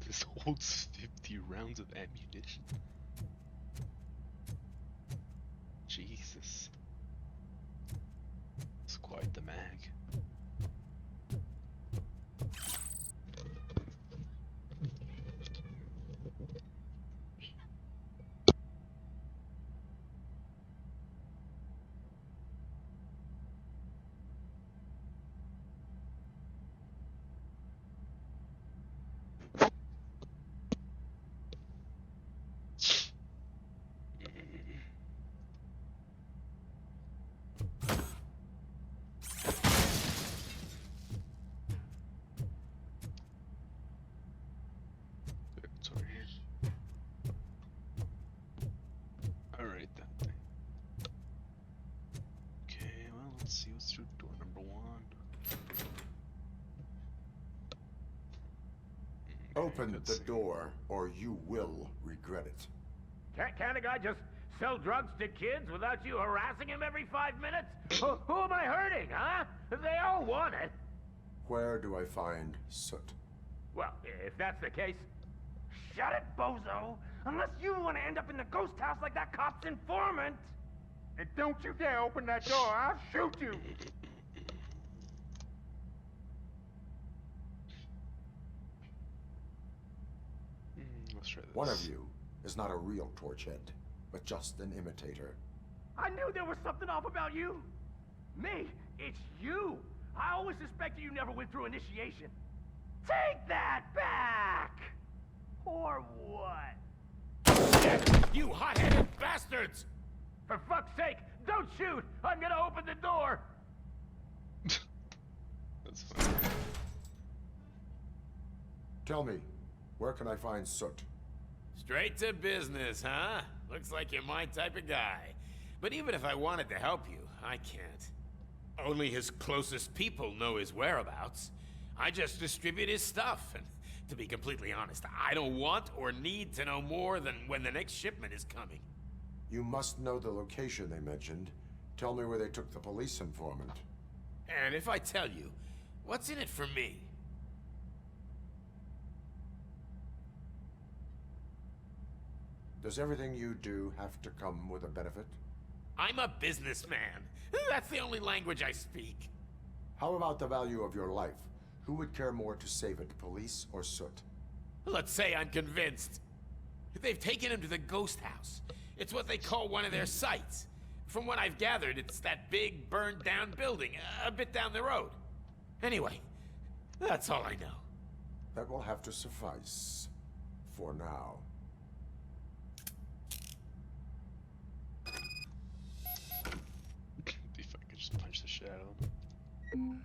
This holds 50 rounds of ammunition. Jesus. It's quite the mag. Alright then. Okay, well, let's see what's through door number 1. Open the door, or you will regret it. Can't a guy just sell drugs to kids without you harassing him every 5 minutes? Who am I hurting, huh? They all want it. Where do I find Soot? Well, if that's the case... Shut it, bozo! Unless you want to end up in the ghost house like that cop's informant! And don't you dare open that door, I'll shoot you! Let's try this. One of you is not a real Torchhead, but just an imitator. I knew there was something off about you! Me? It's you! I always suspected you never went through initiation. Take that back! Or what? You hot-headed bastards! For fuck's sake, don't shoot! I'm gonna open the door! That's fine. Tell me, where can I find Soot? Straight to business, huh? Looks like you're my type of guy. But even if I wanted to help you, I can't. Only his closest people know his whereabouts. I just distribute his stuff, and to be completely honest, I don't want or need to know more than when the next shipment is coming. You must know the location they mentioned. Tell me where they took the police informant. And if I tell you, what's in it for me? Does everything you do have to come with a benefit? I'm a businessman. That's the only language I speak. How about the value of your life? Who would care more to save it, police or Soot? Let's say I'm convinced. They've taken him to the ghost house. It's what they call one of their sites. From what I've gathered, it's that big, burned-down building, a bit down the road. Anyway, that's all I know. That will have to suffice. For now. If I could just punch the shit out of him.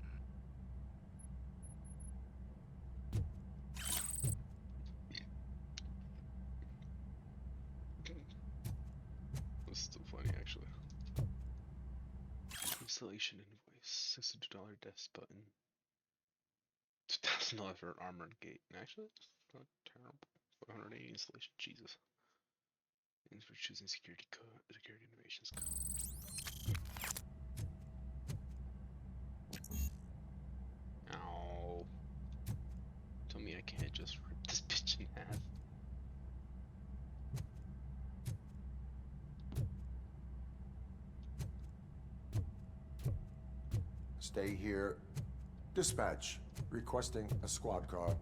That's still funny, actually. Installation invoice, $62 desk button, $2,000 for an armored gate. Actually, it's not terrible. 180 installation. Jesus. Thanks for choosing security innovations code. Ow. Tell me I can't just rip this bitch in half. Stay here. Dispatch. Requesting a squad car.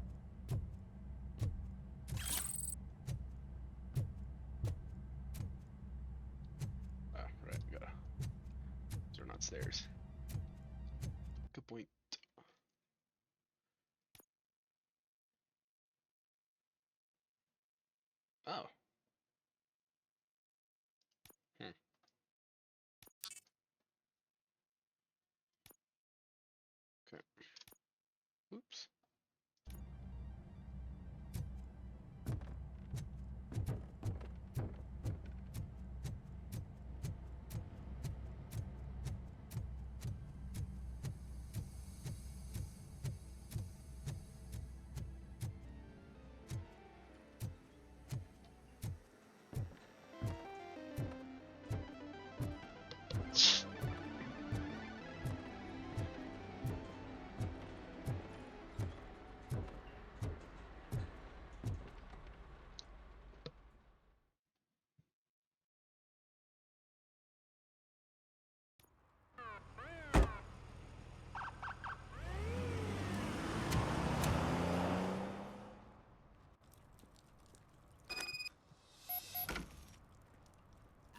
Ah, right, gotta turn on stairs. Good point. Oh. Hmm. Okay. Oops.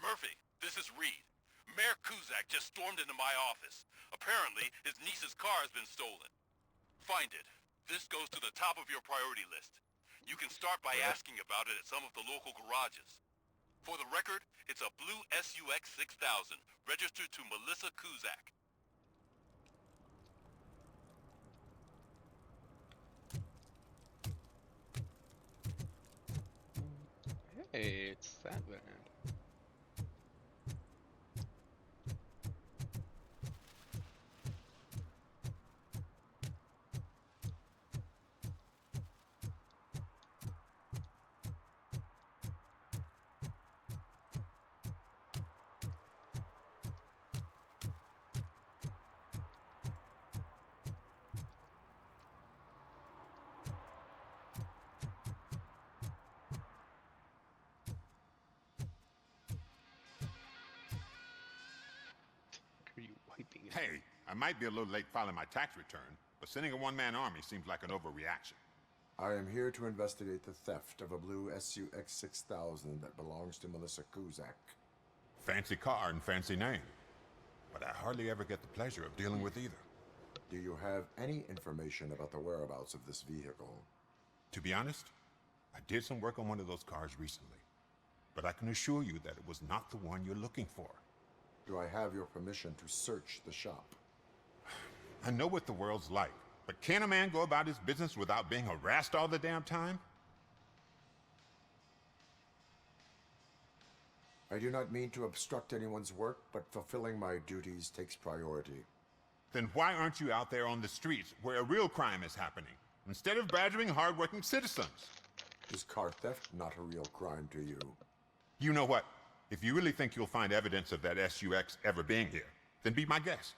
Murphy, this is Reed. Mayor Kuzak just stormed into my office. Apparently, his niece's car has been stolen. Find it. This goes to the top of your priority list. You can start by asking about it at some of the local garages. For the record, it's a blue SUX 6000, registered to Melissa Kuzak. Hey, it's that van. Are you wiping it? Hey, I might be a little late filing my tax return, but sending a one-man army seems like an overreaction. I am here to investigate the theft of a blue SUX 6000 that belongs to Melissa Kuzak. Fancy car and fancy name, but I hardly ever get the pleasure of dealing with either. Do you have any information about the whereabouts of this vehicle? To be honest, I did some work on one of those cars recently, but I can assure you that it was not the one you're looking for. Do I have your permission to search the shop? I know what the world's like, but can a man go about his business without being harassed all the damn time? I do not mean to obstruct anyone's work, but fulfilling my duties takes priority. Then why aren't you out there on the streets where a real crime is happening, instead of badgering hardworking citizens? Is car theft not a real crime to you? You know what? If you really think you'll find evidence of that SUX ever being here, then be my guest.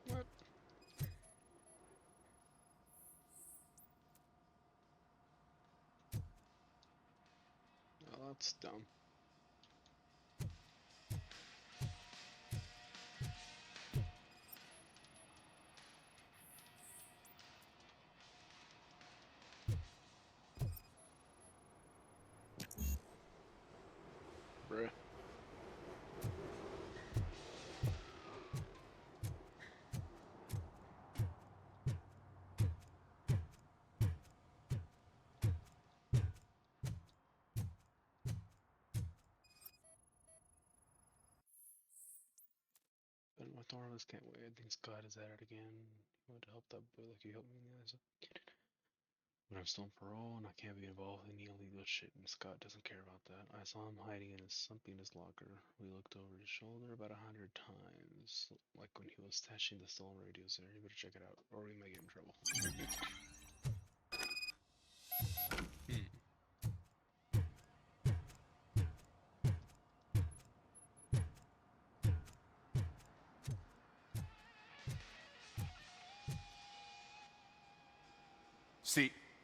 What? Oh, that's dumb. Bruh. But my Thorless can't wait. I think Scott is at it again. He wanted to help that boy like he helped me in the other. When I'm still on parole and I can't be involved in any illegal shit, and Scott doesn't care about that. I saw him hiding in something in his locker. We looked over his shoulder about 100 times, like when he was stashing the stolen radios there. You better check it out, or we may get in trouble. Hmm.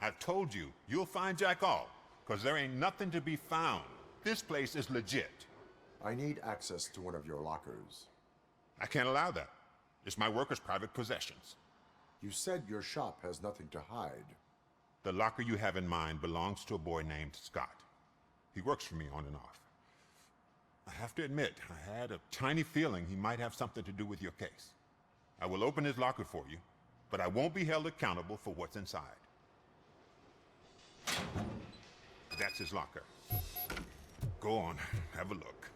I've told you, you'll find Jack all, because there ain't nothing to be found. This place is legit. I need access to one of your lockers. I can't allow that. It's my workers' private possessions. You said your shop has nothing to hide. The locker you have in mind belongs to a boy named Scott. He works for me on and off. I have to admit, I had a tiny feeling he might have something to do with your case. I will open his locker for you, but I won't be held accountable for what's inside. That's his locker. Go on, have a look.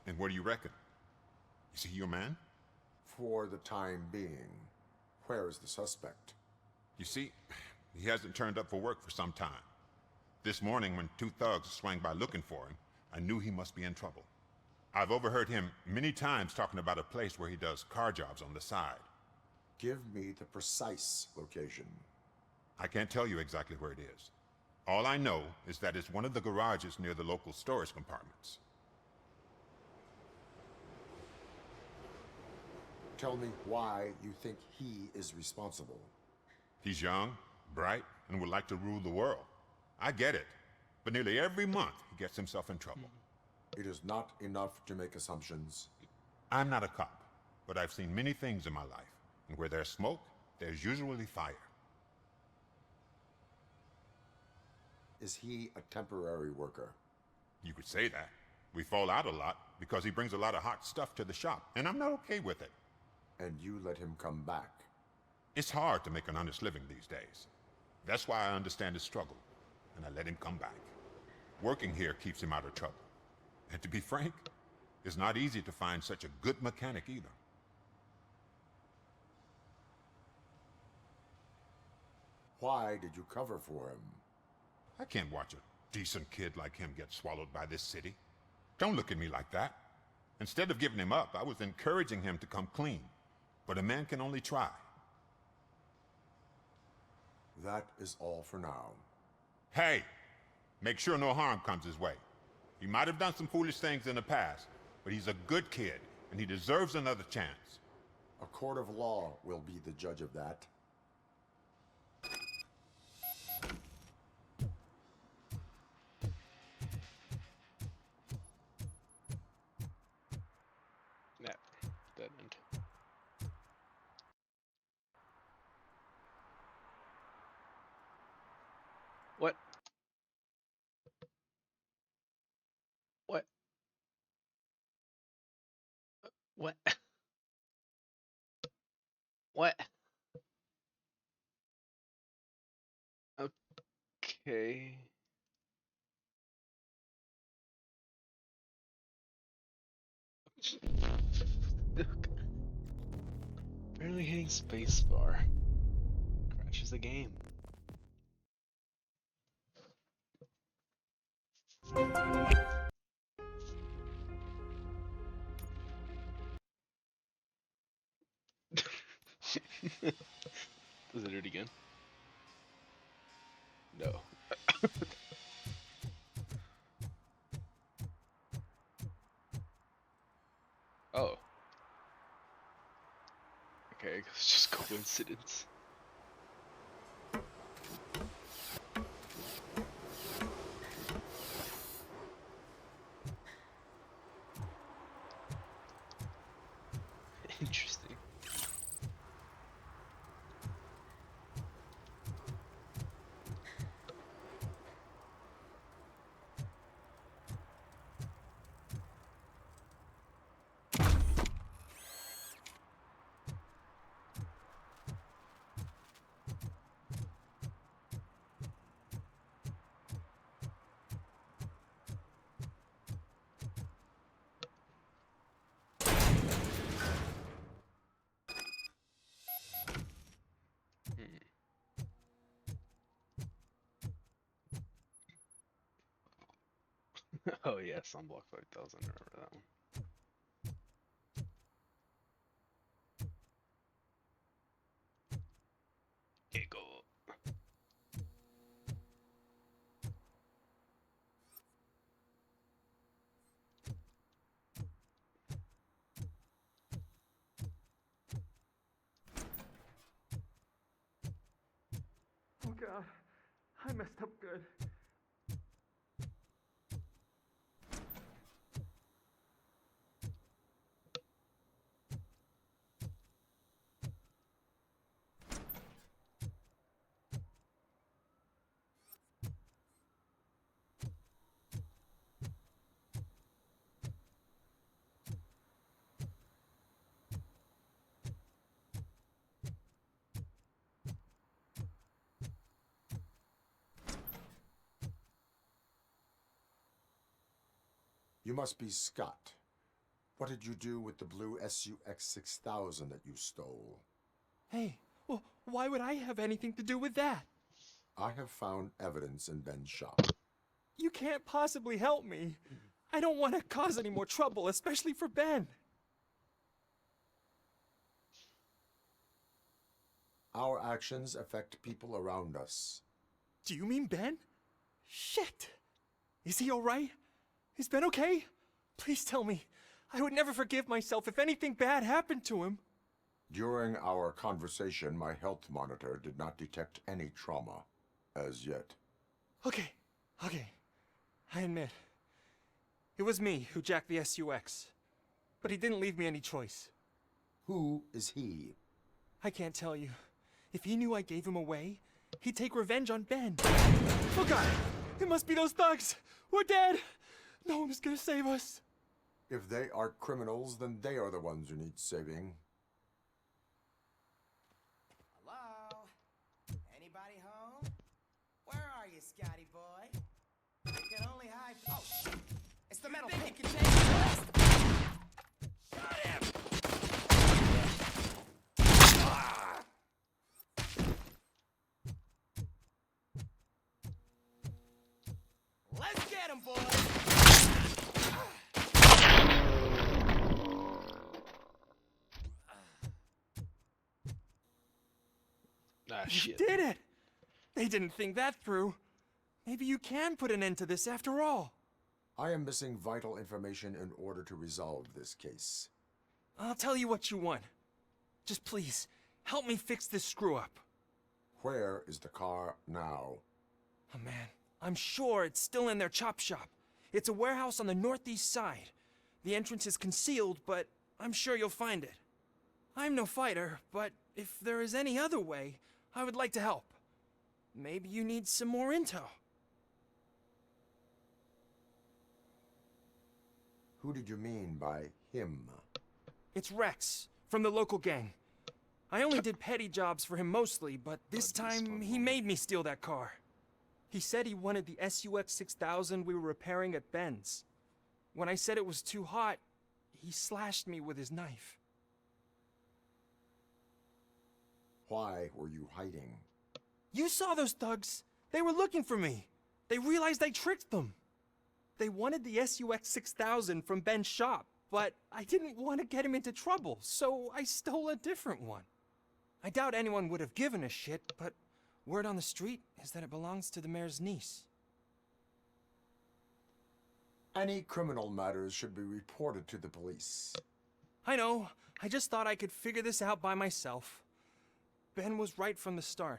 And what do you reckon? Is he your man? For the time being. Where is the suspect? You see, he hasn't turned up for work for some time. This morning, when two thugs swang by looking for him, I knew he must be in trouble. I've overheard him many times talking about a place where he does car jobs on the side. Give me the precise location. I can't tell you exactly where it is. All I know is that it's one of the garages near the local storage compartments. Tell me why you think he is responsible. He's young, bright, and would like to rule the world. I get it, but nearly every month he gets himself in trouble. It is not enough to make assumptions. I'm not a cop, but I've seen many things in my life, and where there's smoke, there's usually fire. Is he a temporary worker? You could say that. We fall out a lot because he brings a lot of hot stuff to the shop, and I'm not okay with it. And you let him come back? It's hard to make an honest living these days. That's why I understand his struggle, and I let him come back. Working here keeps him out of trouble. And to be frank, it's not easy to find such a good mechanic either. Why did you cover for him? I can't watch a decent kid like him get swallowed by this city. Don't look at me like that. Instead of giving him up, I was encouraging him to come clean. But a man can only try. That is all for now. Hey, make sure no harm comes his way. He might have done some foolish things in the past, but he's a good kid, and he deserves another chance. A court of law will be the judge of that. Nah, dead end. What? What? What? What? Okay. Barely hitting spacebar. Crashes the game. Does it do it again? No. Oh. Okay, it's just coincidence. Interesting. Oh yeah, Sunblock 5000, I remember that one. Giggle. Oh God, I messed up good. You must be Scott. What did you do with the blue SUX 6000 that you stole? Hey, well, why would I have anything to do with that? I have found evidence in Ben's shop. You can't possibly help me. I don't want to cause any more trouble, especially for Ben. Our actions affect people around us. Do you mean Ben? Shit! Is he alright? Is Ben okay? Please tell me. I would never forgive myself if anything bad happened to him. During our conversation, my health monitor did not detect any trauma as yet. Okay. I admit. It was me who jacked the SUX. But he didn't leave me any choice. Who is he? I can't tell you. If he knew I gave him away, he'd take revenge on Ben. Oh God! It must be those thugs! We're dead! No one is gonna save us. If they are criminals, then they are the ones who need saving. Hello? Anybody home? Where are you, Scotty boy? I can only hide. Oh, it's the metal pig. Shut him! Let's get him, boys! Ah, You shit. did it! They didn't think that through. Maybe you can put an end to this after all. I am missing vital information in order to resolve this case. I'll tell you what you want. Just please, help me fix this screw-up. Where is the car now? Oh man, I'm sure it's still in their chop shop. It's a warehouse on the northeast side. The entrance is concealed, but I'm sure you'll find it. I'm no fighter, but if there is any other way, I would like to help. Maybe you need some more intel. Who did you mean by him? It's Rex, from the local gang. I only did petty jobs for him mostly, but this time he made me steal that car. He said he wanted the SUX 6000 we were repairing at Ben's. When I said it was too hot, he slashed me with his knife. Why were you hiding? You saw those thugs. They were looking for me. They realized I tricked them. They wanted the SUX 6000 from Ben's shop, but I didn't want to get him into trouble, so I stole a different one. I doubt anyone would have given a shit, but word on the street is that it belongs to the mayor's niece. Any criminal matters should be reported to the police. I know. I just thought I could figure this out by myself. Ben was right from the start.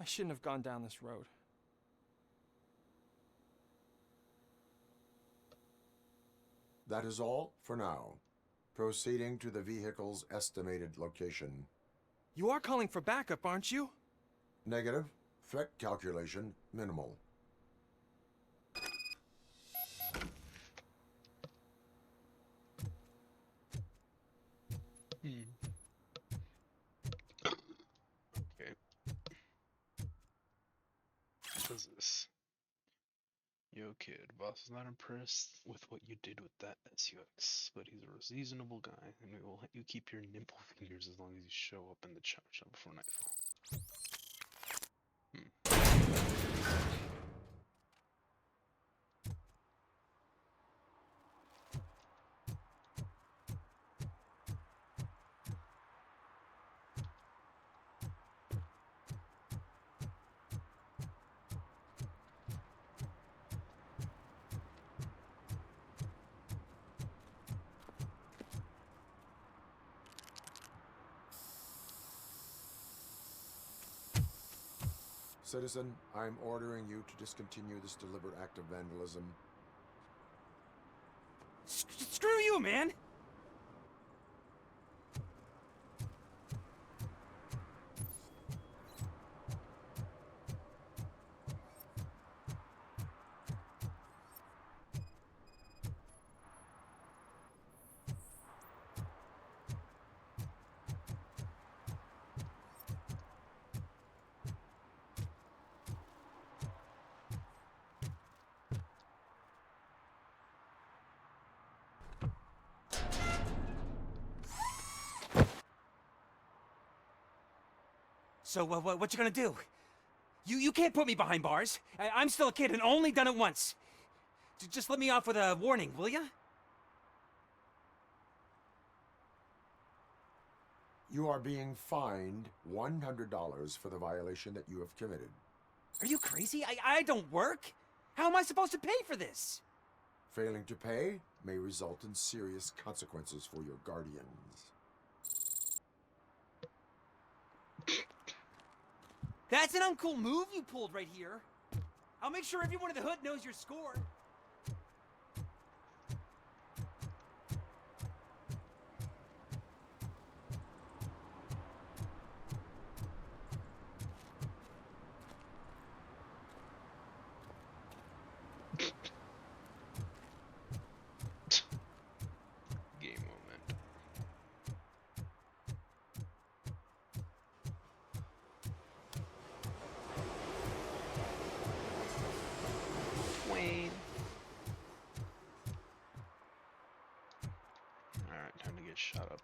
I shouldn't have gone down this road. That is all for now. Proceeding to the vehicle's estimated location. You are calling for backup, aren't you? Negative. Threat calculation minimal. Okay. What is this? Yo, kid, boss is not impressed with what you did with that SUX, but he's a reasonable guy, and we will let you keep your nimble fingers as long as you show up in the chop shop before nightfall. Citizen, I'm ordering you to discontinue this deliberate act of vandalism. Screw you, man! So, what you gonna do? You can't put me behind bars. I'm still a kid and only done it once. Just let me off with a warning, will ya? You are being fined $100 for the violation that you have committed. Are you crazy? I don't work. How am I supposed to pay for this? Failing to pay may result in serious consequences for your guardians. That's an uncool move you pulled right here. I'll make sure everyone in the hood knows your score. Game moment. Wayne. Alright, time to get shot up.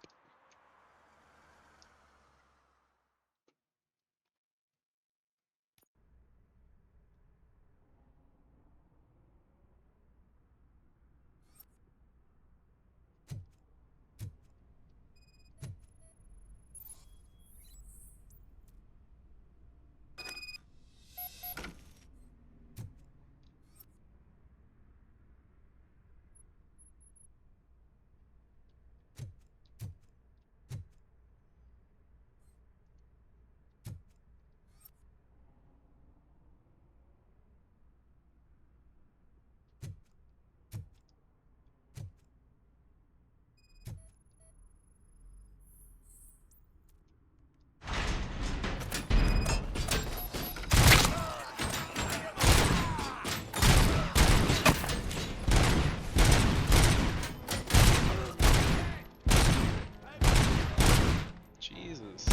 Jesus.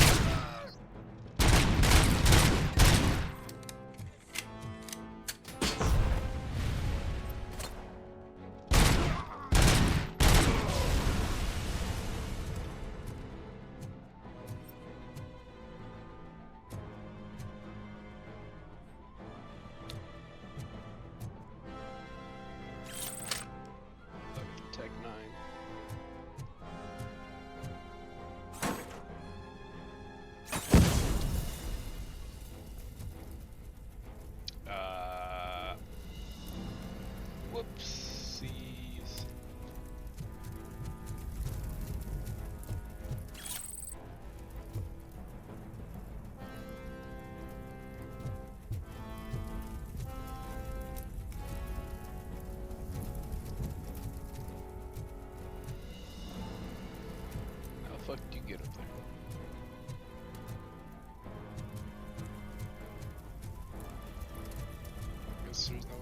Tech 9. Whoopsies. How the fuck do you get up there? Guess there's no way.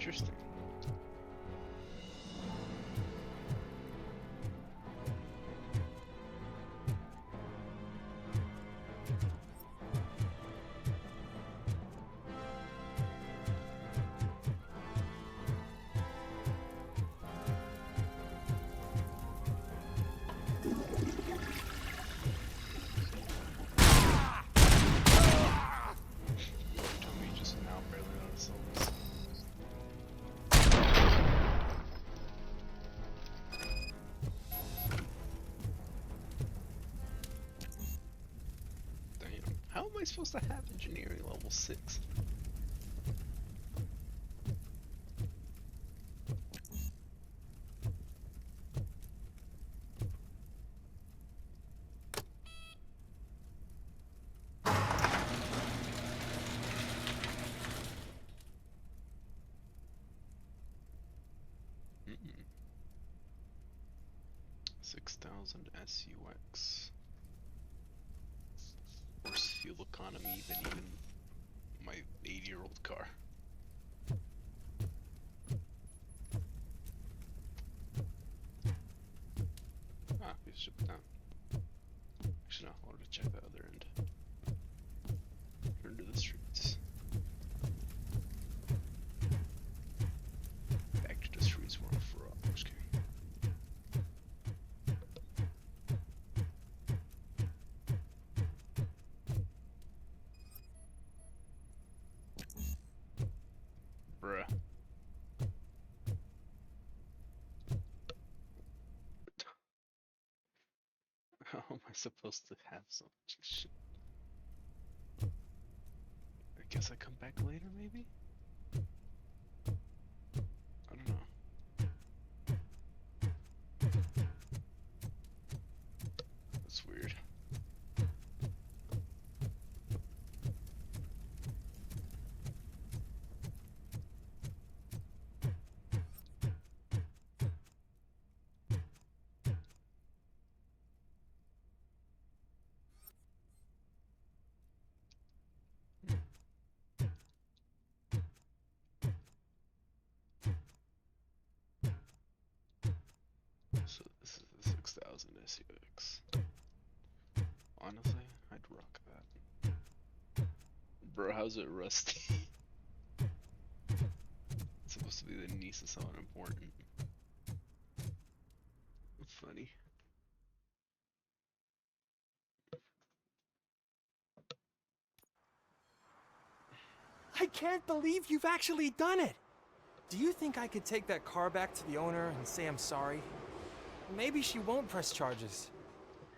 Interesting. Tommy just now barely noticed all this. Damn. How am I supposed to have engineering level 6? Mm-mm. 6,000 SUX. Worse fuel economy than even my 80-year-old car. Ah, we ship it down. Actually, no, I wanted to check the other end. Turn to the streets. Back to the streets where I'm from. Just kidding. Bruh. How am I supposed to have so much shit? I guess I come back later, maybe? I don't know. That's weird. So this is the 6,000 SUX. Honestly, I'd rock that. Bro, how's it rusty? It's supposed to be the niece of someone important. Funny. I can't believe you've actually done it! Do you think I could take that car back to the owner and say I'm sorry? Maybe she won't press charges.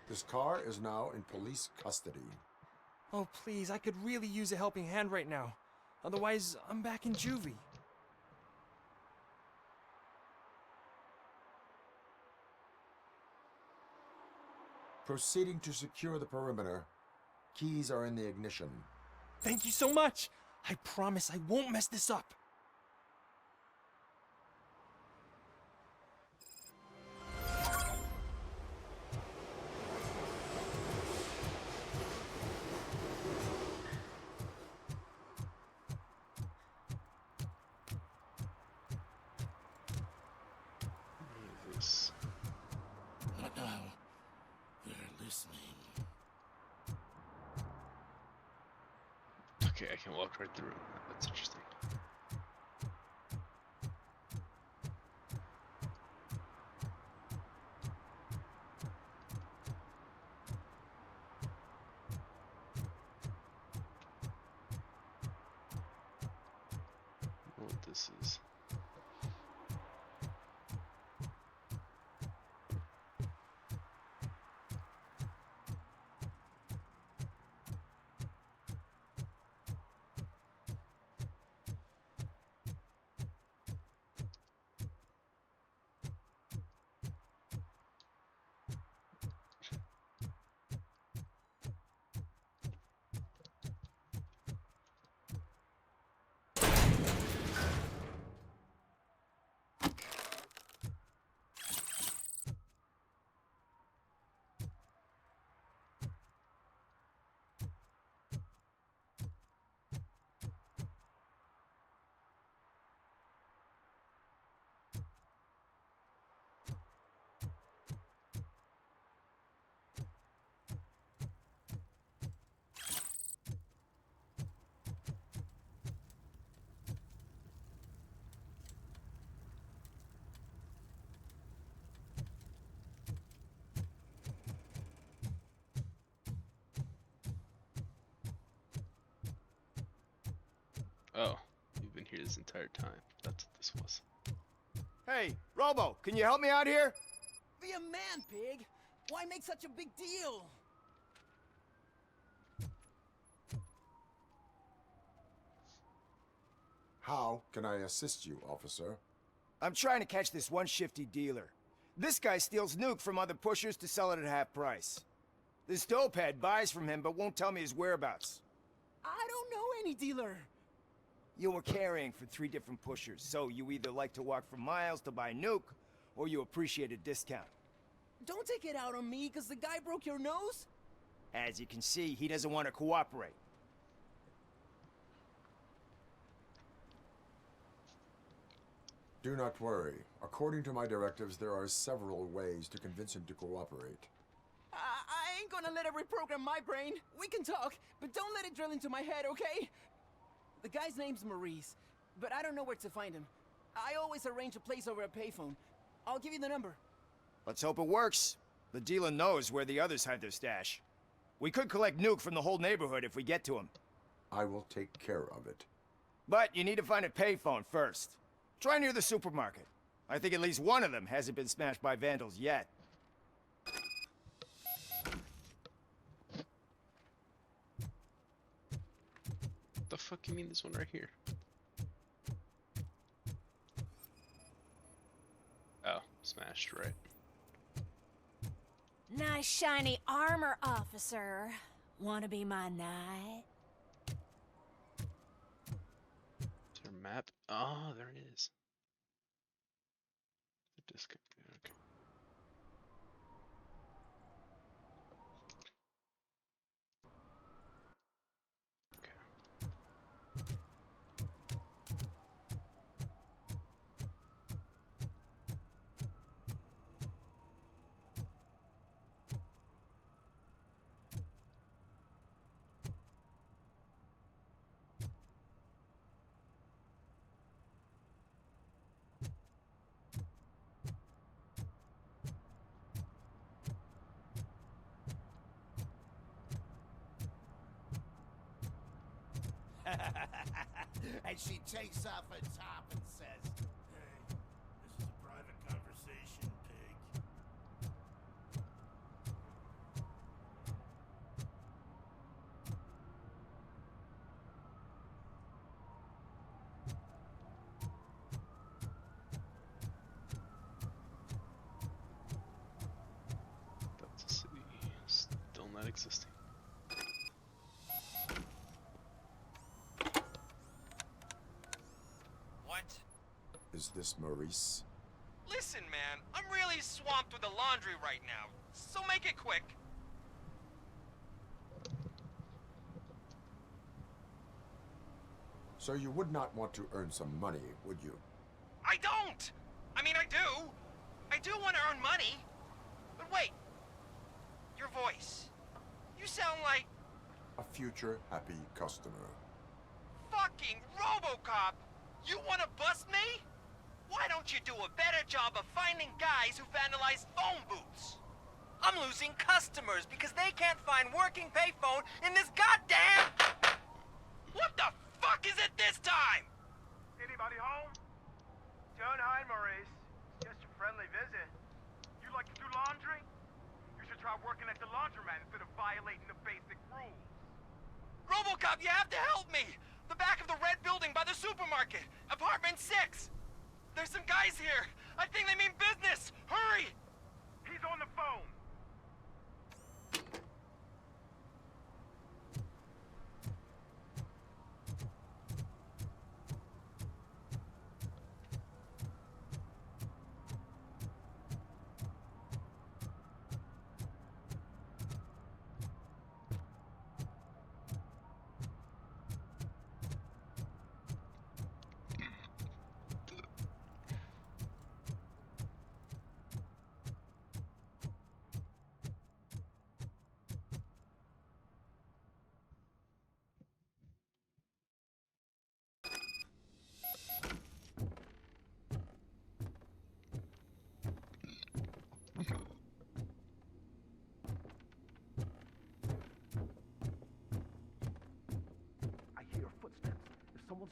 This car is now in police custody. Oh, please, I could really use a helping hand right now. Otherwise, I'm back in juvie. Proceeding to secure the perimeter. Keys are in the ignition. Thank you so much! I promise I won't mess this up. This. But now, they're listening. Okay, I can walk right through it. That's interesting. I don't know what this is. Oh, you've been here this entire time. That's what this was. Hey, Robo, can you help me out here? Be a man, pig. Why make such a big deal? How can I assist you, officer? I'm trying to catch this one shifty dealer. This guy steals nuke from other pushers to sell it at half price. This dopehead buys from him but won't tell me his whereabouts. I don't know any dealer. You were carrying for 3 different pushers, so you either like to walk for miles to buy nuke, or you appreciate a discount. Don't take it out on me, because the guy broke your nose? As you can see, he doesn't want to cooperate. Do not worry. According to my directives, there are several ways to convince him to cooperate. I ain't gonna let it reprogram my brain. We can talk, but don't let it drill into my head, okay? The guy's name's Maurice, but I don't know where to find him. I always arrange a place over a payphone. I'll give you the number. Let's hope it works. The dealer knows where the others hide their stash. We could collect nuke from the whole neighborhood if we get to him. I will take care of it. But you need to find a payphone first. Try near the supermarket. I think at least one of them hasn't been smashed by vandals yet. The fuck you mean this one right here? Oh, smashed, right. Nice shiny armor, officer. Wanna be my knight? Is there a map? Oh, there it is. The disc. Okay. And she takes off her top and says, Hey, this is a private conversation, pig. That's a city still not existing. What? Is this Maurice? Listen, man, I'm really swamped with the laundry right now, so make it quick. So you would not want to earn some money, would you? I don't! I mean, I do. I do want to earn money. But wait. Your voice. You sound like... A future happy customer. fucking RoboCop! You want to bust me? Why don't you do a better job of finding guys who vandalize phone booths? I'm losing customers because they can't find working payphone in this goddamn... What the fuck is it this time? Anybody home? Don't hide, Maurice. Just a friendly visit. You like to do laundry? You should try working at the laundromat instead of violating the basic rules. RoboCop, you have to help me! The back of the red building by the supermarket. Apartment 6. There's some guys here. I think they mean business. Hurry! He's on the phone.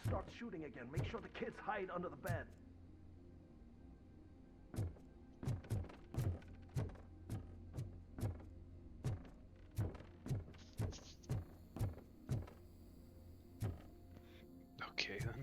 starts shooting again, make sure the kids hide under the bed. Okay then.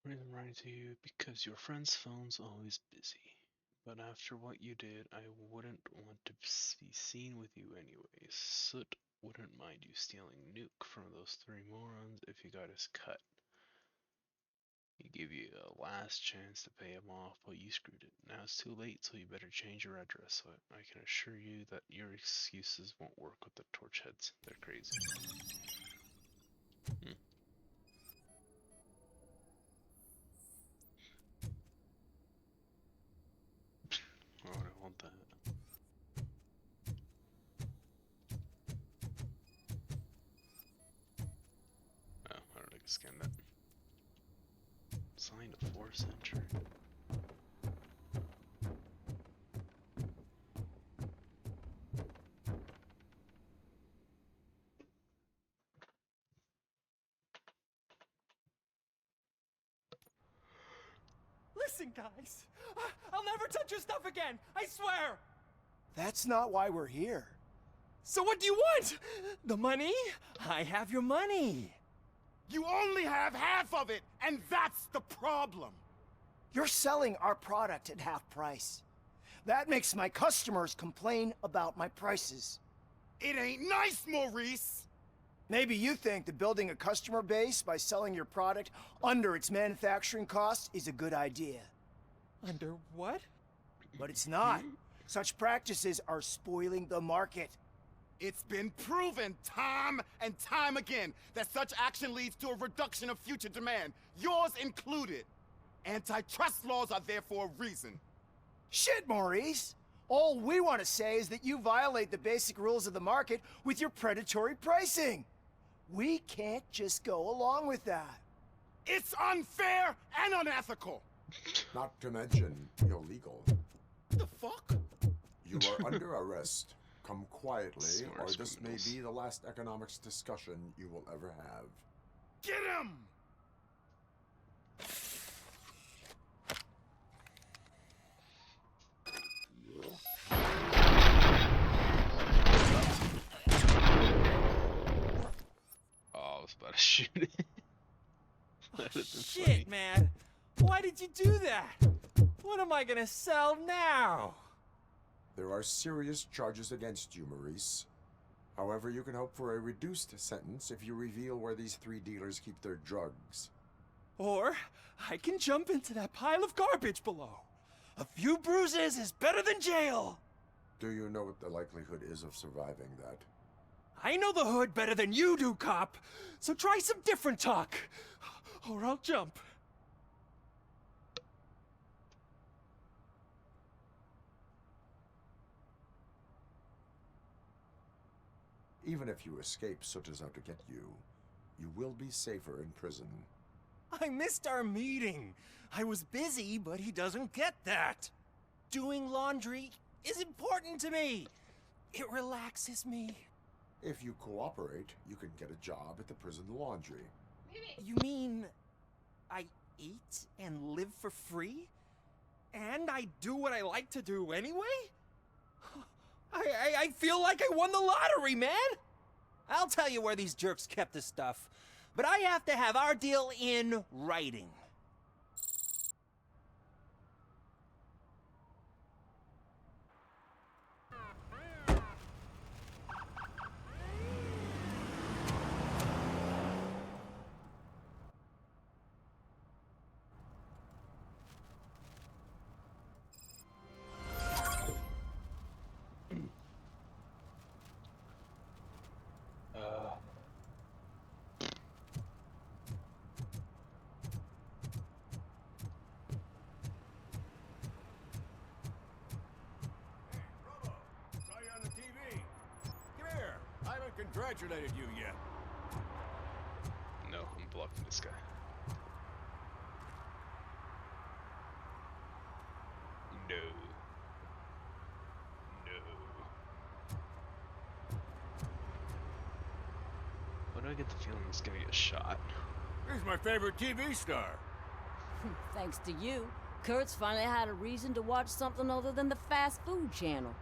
Reason I'm writing to you because your friend's phone's always busy. But after what you did, I wouldn't want to be seen with you anyway. Soot wouldn't mind you stealing Nuke from those three morons if you got his cut. He gave you a last chance to pay him off, but you screwed it. Now it's too late, so you better change your address. So I can assure you that your excuses won't work with the Torchheads. They're crazy. Why would I want that? Oh, I don't think I scanned that. Sign of Force Entry. Listen, guys. I'll never touch your stuff again. I swear. That's not why we're here. So what do you want? The money? I have your money. You only have half of it, and that's the problem. You're selling our product at half price. That makes my customers complain about my prices. It ain't nice, Maurice. Maybe you think that building a customer base by selling your product under its manufacturing cost is a good idea. Under what? But it's not. Such practices are spoiling the market. It's been proven time and time again that such action leads to a reduction of future demand, yours included. Antitrust laws are there for a reason. Shit, Maurice! All we want to say is that you violate the basic rules of the market with your predatory pricing. We can't just go along with that. It's unfair and unethical. Not to mention illegal. The fuck? You are under arrest. Come quietly, or Source this criminals. may be the last economics discussion you will ever have. Get him! Oh, I was about to shoot it. That'd have been Shit, funny. man. Why did you do that? What am I gonna sell now? There are serious charges against you, Maurice. However, you can hope for a reduced sentence if you reveal where these three dealers keep their drugs. Or I can jump into that pile of garbage below. A few bruises is better than jail. Do you know what the likelihood is of surviving that? I know the hood better than you do, cop. So try some different talk, or I'll jump. Even if you escape Soot is out to get you, you will be safer in prison. I missed our meeting. I was busy, but he doesn't get that. Doing laundry is important to me. It relaxes me. If you cooperate, you can get a job at the prison laundry. You mean I eat and live for free? And I do what I like to do anyway? I feel like I won the lottery, man! I'll tell you where these jerks kept the stuff, but I have to have our deal in writing. congratulated you yet. No, I'm blocking this guy. No. No. Why do I get the feeling he's gonna get shot? He's my favorite TV star. Thanks to you, Kurt's finally had a reason to watch something other than the fast food channel.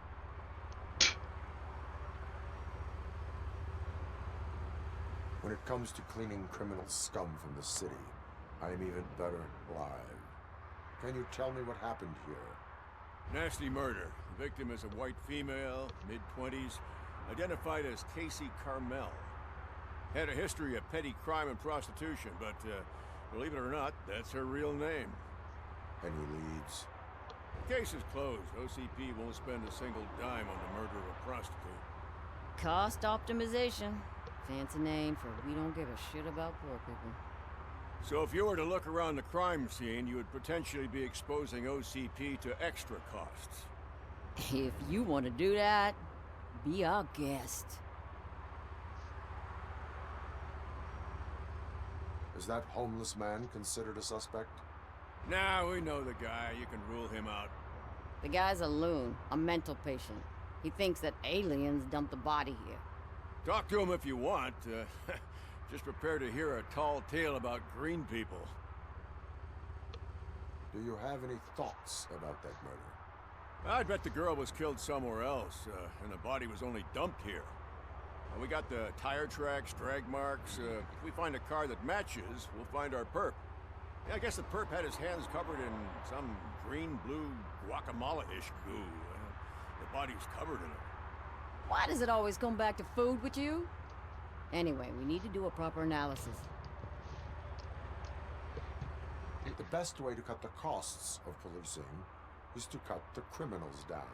When it comes to cleaning criminal scum from the city, I'm even better live. Can you tell me what happened here? Nasty murder. The victim is a white female, mid-20s, identified as Casey Carmel. Had a history of petty crime and prostitution, but believe it or not, that's her real name. Any leads? The case is closed. OCP won't spend a single dime on the murder of a prostitute. Cost optimization. Fancy name for we don't give a shit about poor people. So if you were to look around the crime scene, you would potentially be exposing OCP to extra costs. If you want to do that, be our guest. Is that homeless man considered a suspect? Nah, we know the guy. You can rule him out. The guy's a loon, a mental patient. He thinks that aliens dumped the body here. Talk to him if you want. Just prepare to hear a tall tale about green people. Do you have any thoughts about that murder? I bet the girl was killed somewhere else, and the body was only dumped here. We got the tire tracks, drag marks. If we find a car that matches, we'll find our perp. Yeah, I guess the perp had his hands covered in some green-blue guacamole-ish goo. The body's covered in it. Why does it always come back to food with you? Anyway, we need to do a proper analysis. The best way to cut the costs of policing is to cut the criminals down.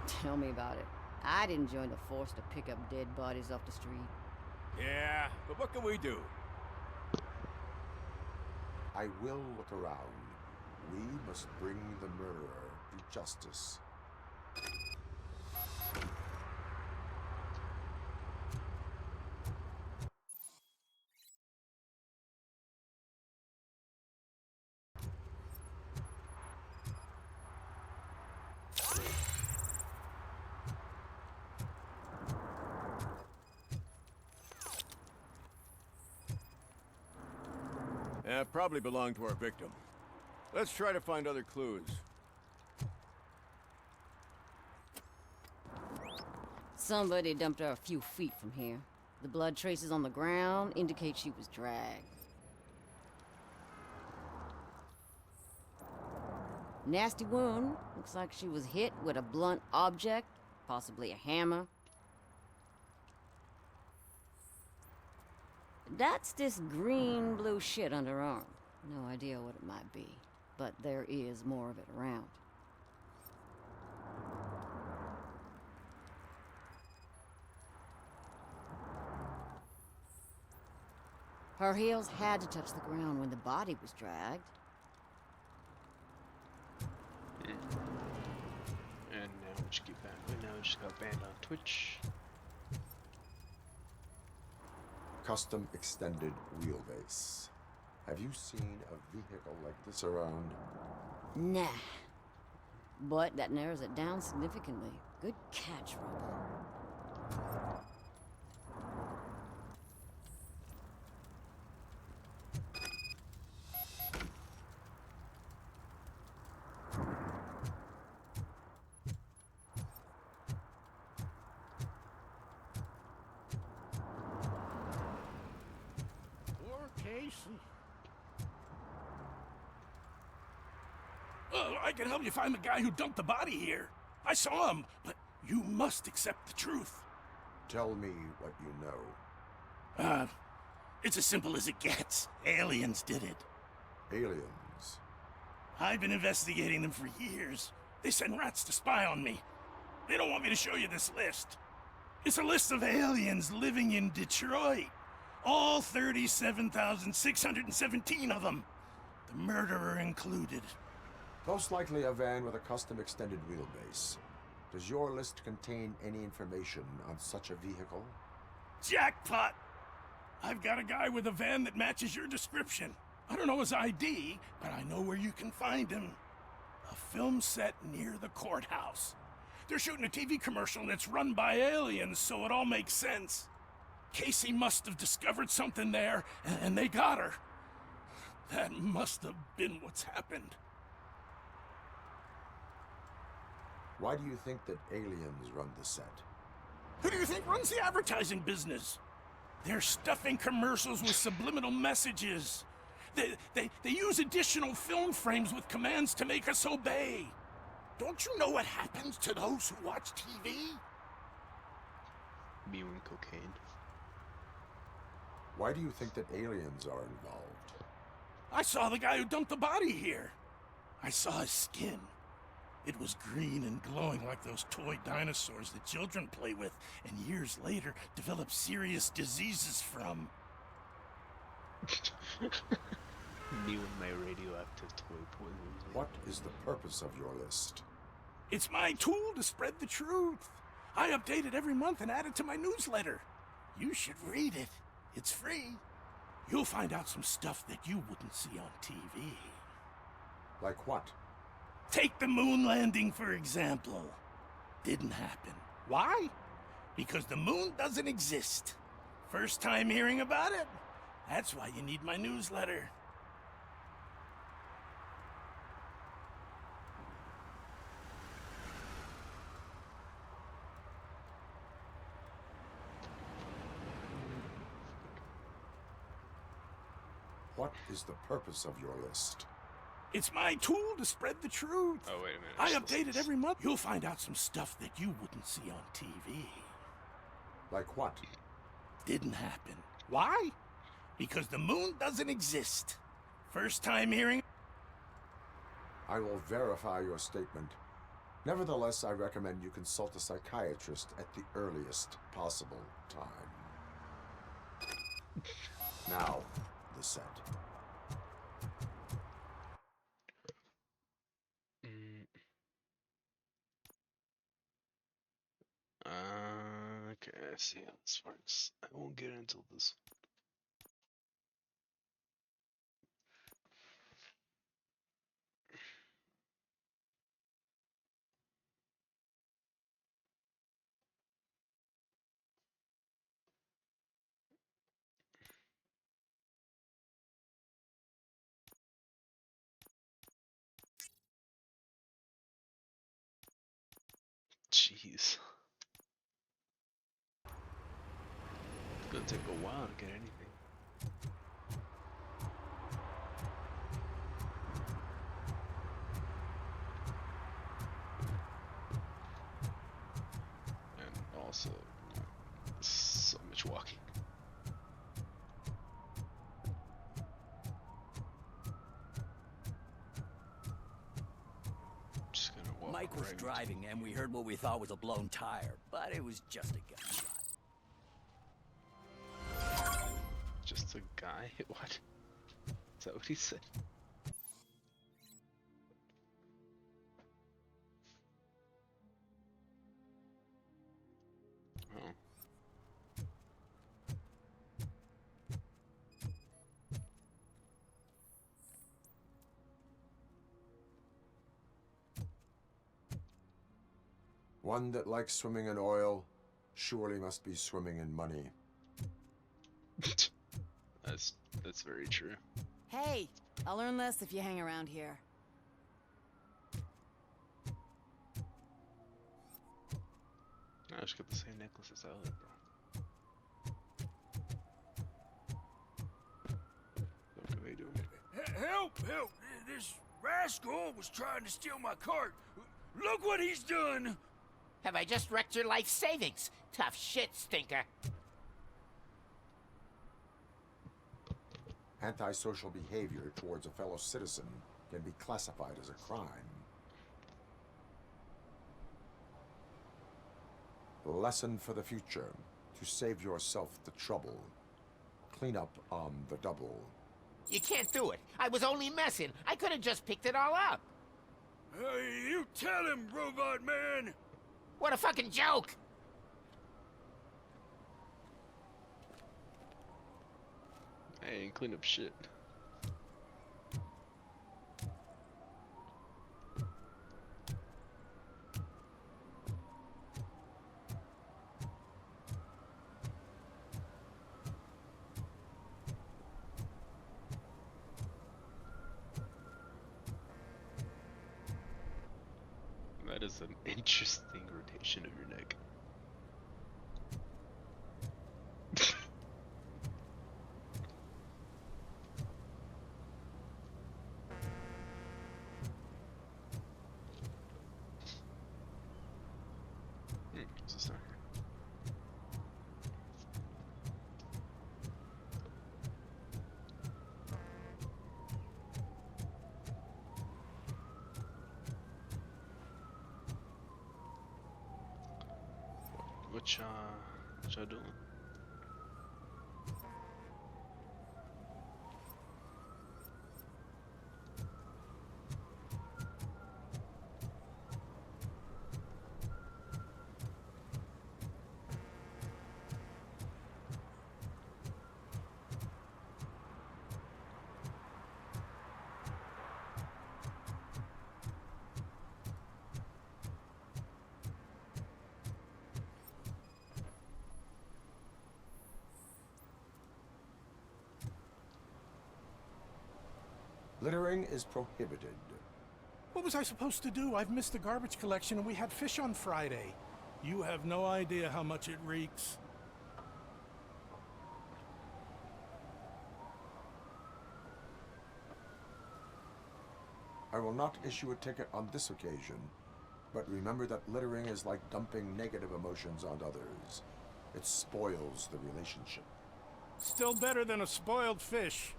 Tell me about it. I'd join the force to pick up dead bodies off the street. Yeah, but what can we do? I will look around. We must bring the murderer to justice. Probably belonged to our victim. Let's try to find other clues. Somebody dumped her a few feet from here. The blood traces on the ground indicate she was dragged. Nasty wound. Looks like she was hit with a blunt object, possibly a hammer. That's this green-blue shit on her arm. No idea what it might be, but there is more of it around. Her heels had to touch the ground when the body was dragged. And now we just get banned. Now we just got banned on Twitch. Custom extended wheelbase. Have you seen a vehicle like this around? Nah. But that narrows it down significantly. Good catch, Robo. I can help you find the guy who dumped the body here. I saw him, but you must accept the truth. Tell me what you know. It's as simple as it gets. Aliens did it. Aliens? I've been investigating them for years. They send rats to spy on me. They don't want me to show you this list. It's a list of aliens living in Detroit. All 37,617 of them. The murderer included. Most likely a van with a custom extended wheelbase. Does your list contain any information on such a vehicle? Jackpot! I've got a guy with a van that matches your description. I don't know his ID, but I know where you can find him. A film set near the courthouse. They're shooting a TV commercial and it's run by aliens, so it all makes sense. Casey must have discovered something there, and they got her. That must have been what's happened. Why do you think that aliens run the set? Who do you think runs the advertising business? They're stuffing commercials with subliminal messages. They use additional film frames with commands to make us obey. Don't you know what happens to those who watch TV? Mewing cocaine. Why do you think that aliens are involved? I saw the guy who dumped the body here. I saw his skin. It was green and glowing like those toy dinosaurs that children play with and years later develop serious diseases from. Me and my radioactive toy poison. What is the purpose of your list? It's my tool to spread the truth. I update it every month and add it to my newsletter. You should read it. It's free. You'll find out some stuff that you wouldn't see on TV. Like what? Take the moon landing, for example. Didn't happen. Why? Because the moon doesn't exist. First time hearing about it? That's why you need my newsletter. What is the purpose of your list? It's my tool to spread the truth. Oh, wait a minute. I update it every month. You'll find out some stuff that you wouldn't see on TV. Like what? Didn't happen. Why? Because the moon doesn't exist. First time hearing... I will verify your statement. Nevertheless, I recommend you consult a psychiatrist at the earliest possible time. Now, the set. Okay, I see how this works. I won't get into this. Jeez. It's gonna take a while to get anything. And also, so much walking. Just gonna walk Mike was right driving and we heard what we thought was a blown tire, but it was just a gunshot. Just a guy? What? Is that what he said? Oh. One that likes swimming in oil surely must be swimming in money. That's very true. Hey, I'll earn less if you hang around here. I just got the same necklace as I had, bro. What are they doing? Help! Help! This rascal was trying to steal my cart. Look what he's done! Have I just wrecked your life savings? Tough shit, stinker. Antisocial behavior towards a fellow citizen can be classified as a crime. Lesson for the future: to save yourself the trouble. Clean up on the double. You can't do it. I was only messing. I could have just picked it all up. Hey, you tell him, Robot Man! What a fucking joke! Hey, clean up shit. That is an interesting rotation of your neck. What's this down here? What y'all doing? Littering is prohibited. What was I supposed to do? I've missed the garbage collection and we had fish on Friday. You have no idea how much it reeks. I will not issue a ticket on this occasion, but remember that littering is like dumping negative emotions on others. It spoils the relationship. Still better than a spoiled fish.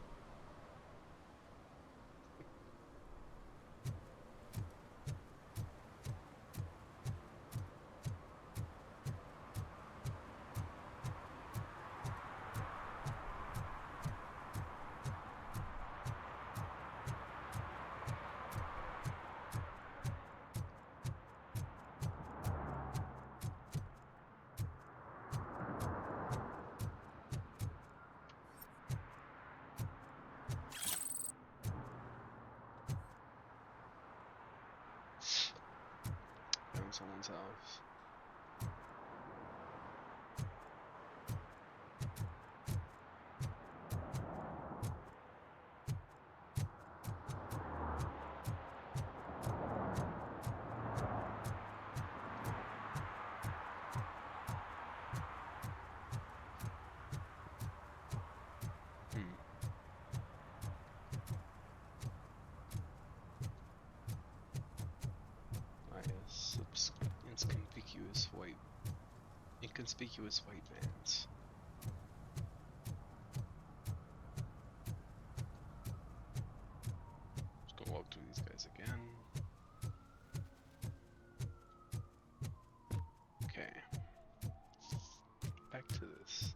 Someone's house. Inconspicuous white vans. Let's go walk through these guys again. Okay. Back to this.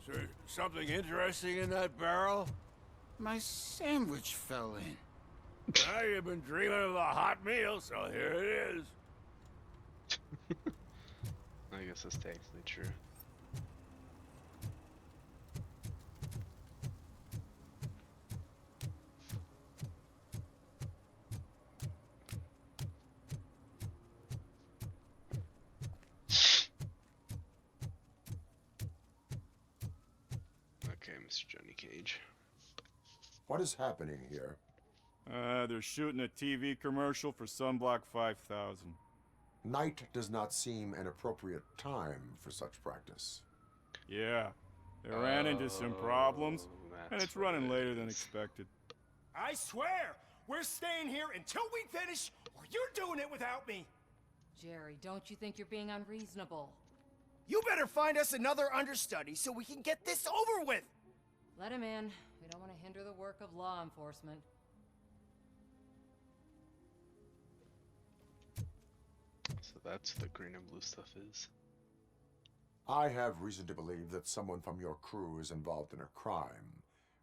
Is there something interesting in that barrel? My sandwich fell in. Well, you've been dreaming of a hot meal, so here it is. I guess that's technically true. Okay, Mr. Johnny Cage. What is happening here? They're shooting a TV commercial for Sunblock 5000. Night does not seem an appropriate time for such practice. Yeah, they ran into some problems, and it's running later than expected. I swear, we're staying here until we finish, or you're doing it without me. Jerry, don't you think you're being unreasonable? You better find us another understudy so we can get this over with. Let him in. We don't want to hinder the work of law enforcement. So that's what the green and blue stuff is. I have reason to believe that someone from your crew is involved in a crime.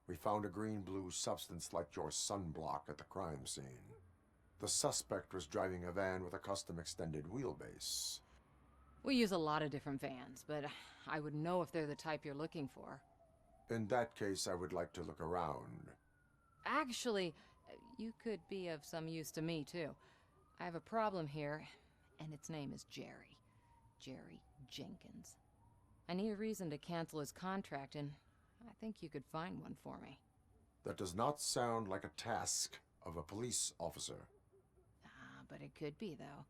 We found a green-blue substance like your sunblock at the crime scene. The suspect was driving a van with a custom extended wheelbase. We use a lot of different vans, but I wouldn't know if they're the type you're looking for. In that case, I would like to look around. Actually, you could be of some use to me, too. I have a problem here, and its name is Jerry. Jerry Jenkins. I need a reason to cancel his contract, and I think you could find one for me. That does not sound like a task of a police officer. But it could be, though.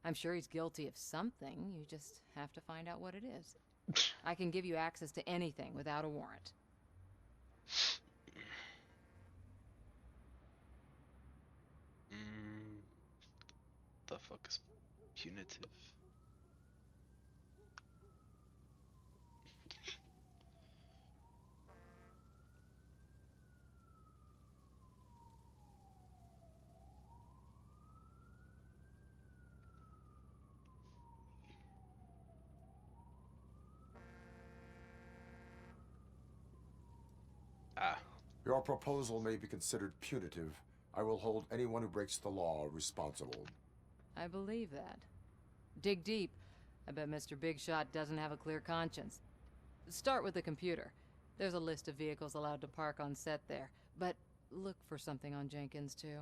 I'm sure he's guilty of something. You just have to find out what it is. I can give you access to anything without a warrant. The fuck is punitive? Your proposal may be considered punitive. I will hold anyone who breaks the law responsible. I believe that. Dig deep. I bet Mr. Big Shot doesn't have a clear conscience. Start with the computer. There's a list of vehicles allowed to park on set there, but look for something on Jenkins, too.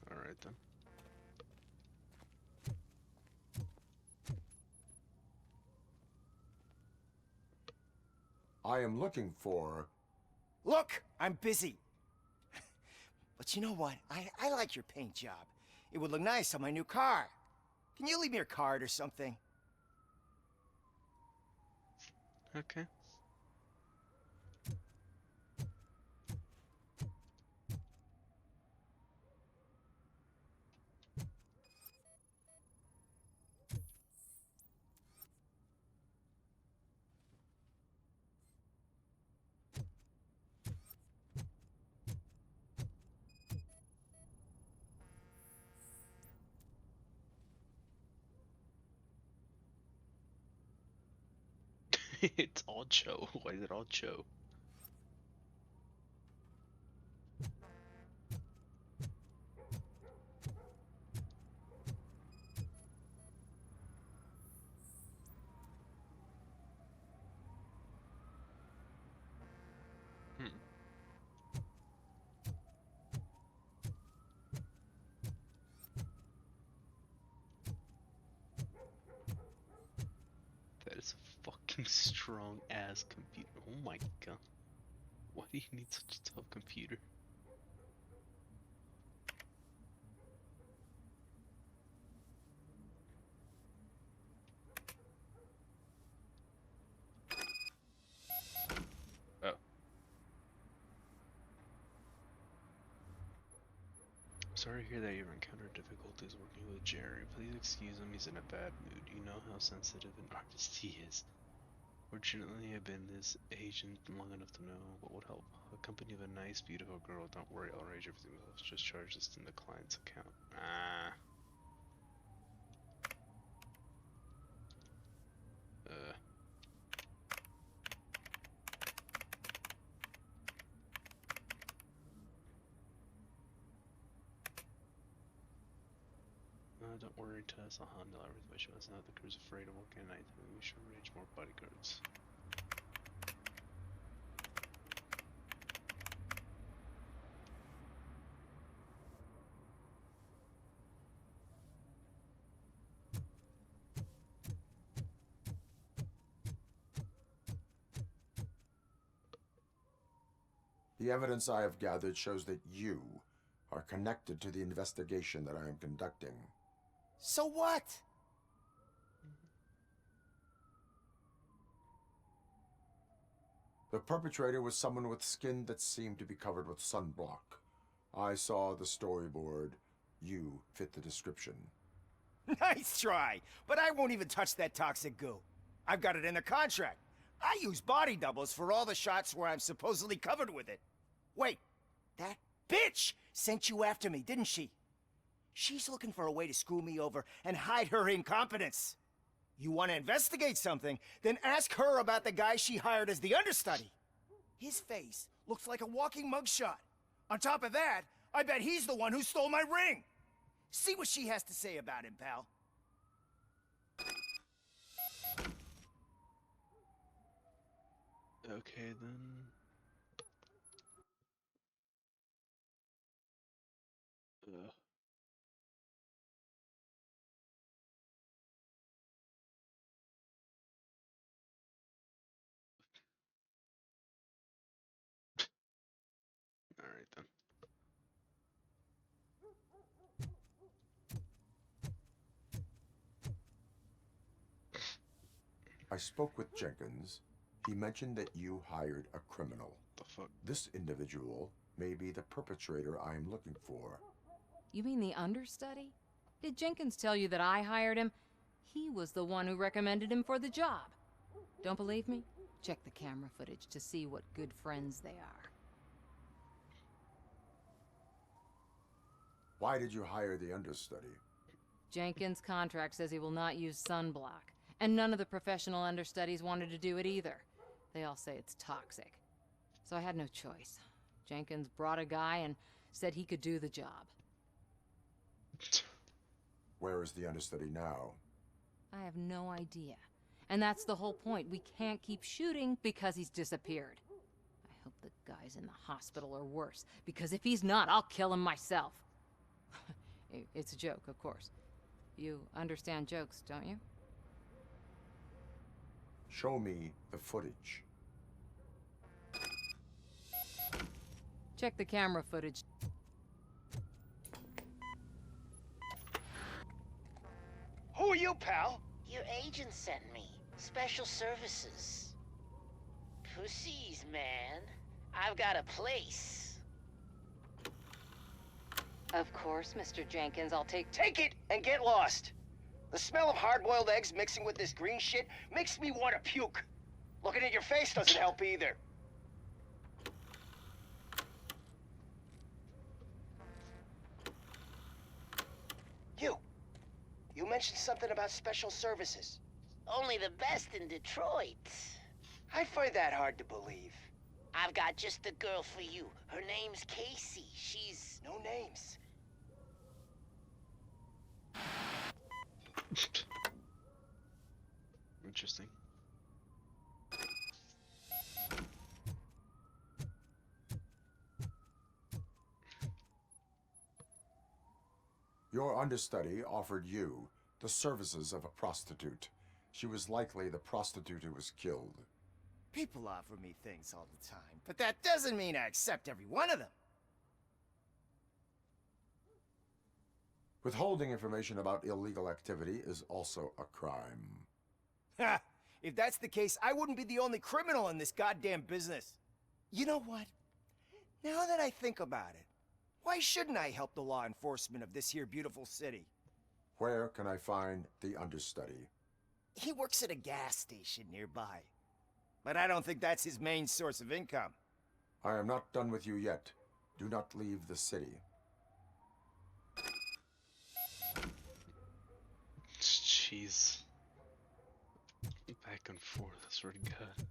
Alright then. I am looking for... Look, I'm busy. But you know what? I like your paint job. It would look nice on my new car. Can you leave me your card or something? Okay. It's all Joe. Why is it all Joe? That is a fucking strong ass computer. Oh my god. Why do you need such a tough computer? Oh. Sorry to hear that you've encountered difficulties working with Jerry. Please excuse him, he's in a bad mood. You know how sensitive an artist he is. Fortunately, I've been this agent long enough to know what would help. A company of a nice, beautiful girl. Don't worry, I'll arrange everything with us. Just charge this in the client's account. Don't worry, Tess. I'll handle everything, but she must know the crew's afraid of working at night. We should arrange more bodyguards. The evidence I have gathered shows that you are connected to the investigation that I am conducting. So what? The perpetrator was someone with skin that seemed to be covered with sunblock. I saw the storyboard. You fit the description. Nice try, but I won't even touch that toxic goo. I've got it in the contract. I use body doubles for all the shots where I'm supposedly covered with it. Wait, that bitch sent you after me, didn't she? She's looking for a way to screw me over and hide her incompetence. You want to investigate something, then ask her about the guy she hired as the understudy. His face looks like a walking mugshot. On top of that, I bet he's the one who stole my ring. See what she has to say about him, pal. Okay, then. Ugh. All right, then. I spoke with Jenkins. He mentioned that you hired a criminal. The fuck? This individual may be the perpetrator I am looking for. You mean the understudy? Did Jenkins tell you that I hired him? He was the one who recommended him for the job. Don't believe me? Check the camera footage to see what good friends they are. Why did you hire the understudy? Jenkins' contract says he will not use sunblock, and none of the professional understudies wanted to do it either. They all say it's toxic. So I had no choice. Jenkins brought a guy and said he could do the job. Where is the understudy now? I have no idea. And that's the whole point. We can't keep shooting because he's disappeared. I hope the guy's in the hospital or worse, because if he's not, I'll kill him myself. It's a joke, of course. You understand jokes, don't you? Show me the footage. Check the camera footage. Who are you, pal? Your agent sent me. Special services. Pussies, man. I've got a place. Of course, Mr. Jenkins, I'll take Take it and get lost. The smell of hard-boiled eggs mixing with this green shit makes me want to puke. Looking at your face doesn't help either. You mentioned something about special services. Only the best in Detroit. I find that hard to believe. I've got just the girl for you. Her name's Casey. She's... No names. Interesting. Your understudy offered you the services of a prostitute. She was likely the prostitute who was killed. People offer me things all the time, but that doesn't mean I accept every one of them. Withholding information about illegal activity is also a crime. Ha! If that's the case, I wouldn't be the only criminal in this goddamn business. You know what? Now that I think about it, why shouldn't I help the law enforcement of this here beautiful city? Where can I find the understudy? He works at a gas station nearby. But I don't think that's his main source of income. I am not done with you yet. Do not leave the city. Jeez. Back and forth, I swear to God.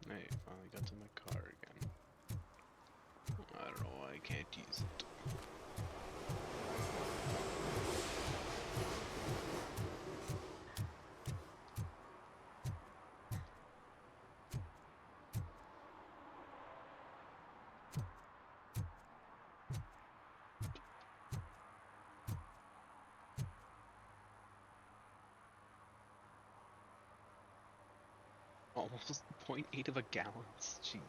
Hey, finally got to my car again. I don't know why I can't use it. Almost 0.8 of a gallon. Jeez.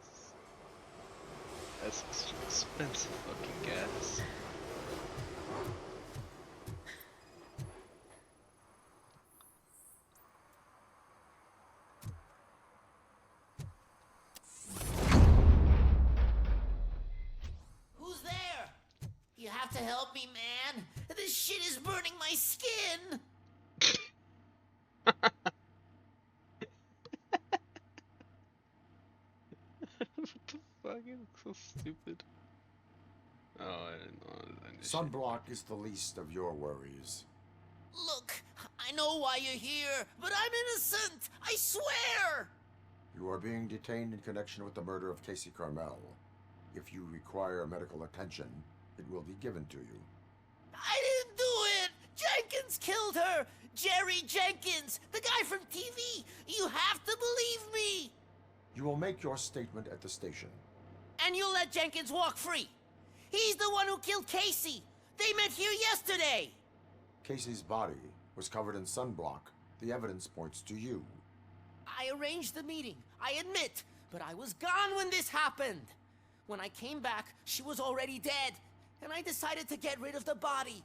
That's expensive fucking gas. Who's there? You have to help me, man. This shit is burning my skin. So stupid. Oh, I didn't know that. Sunblock is the least of your worries. Look, I know why you're here, but I'm innocent! I swear! You are being detained in connection with the murder of Casey Carmel. If you require medical attention, it will be given to you. I didn't do it! Jenkins killed her! Jerry Jenkins, the guy from TV! You have to believe me! You will make your statement at the station. And you'll let Jenkins walk free! He's the one who killed Casey! They met here yesterday! Casey's body was covered in sunblock. The evidence points to you. I arranged the meeting, I admit, but I was gone when this happened. When I came back, she was already dead, and I decided to get rid of the body.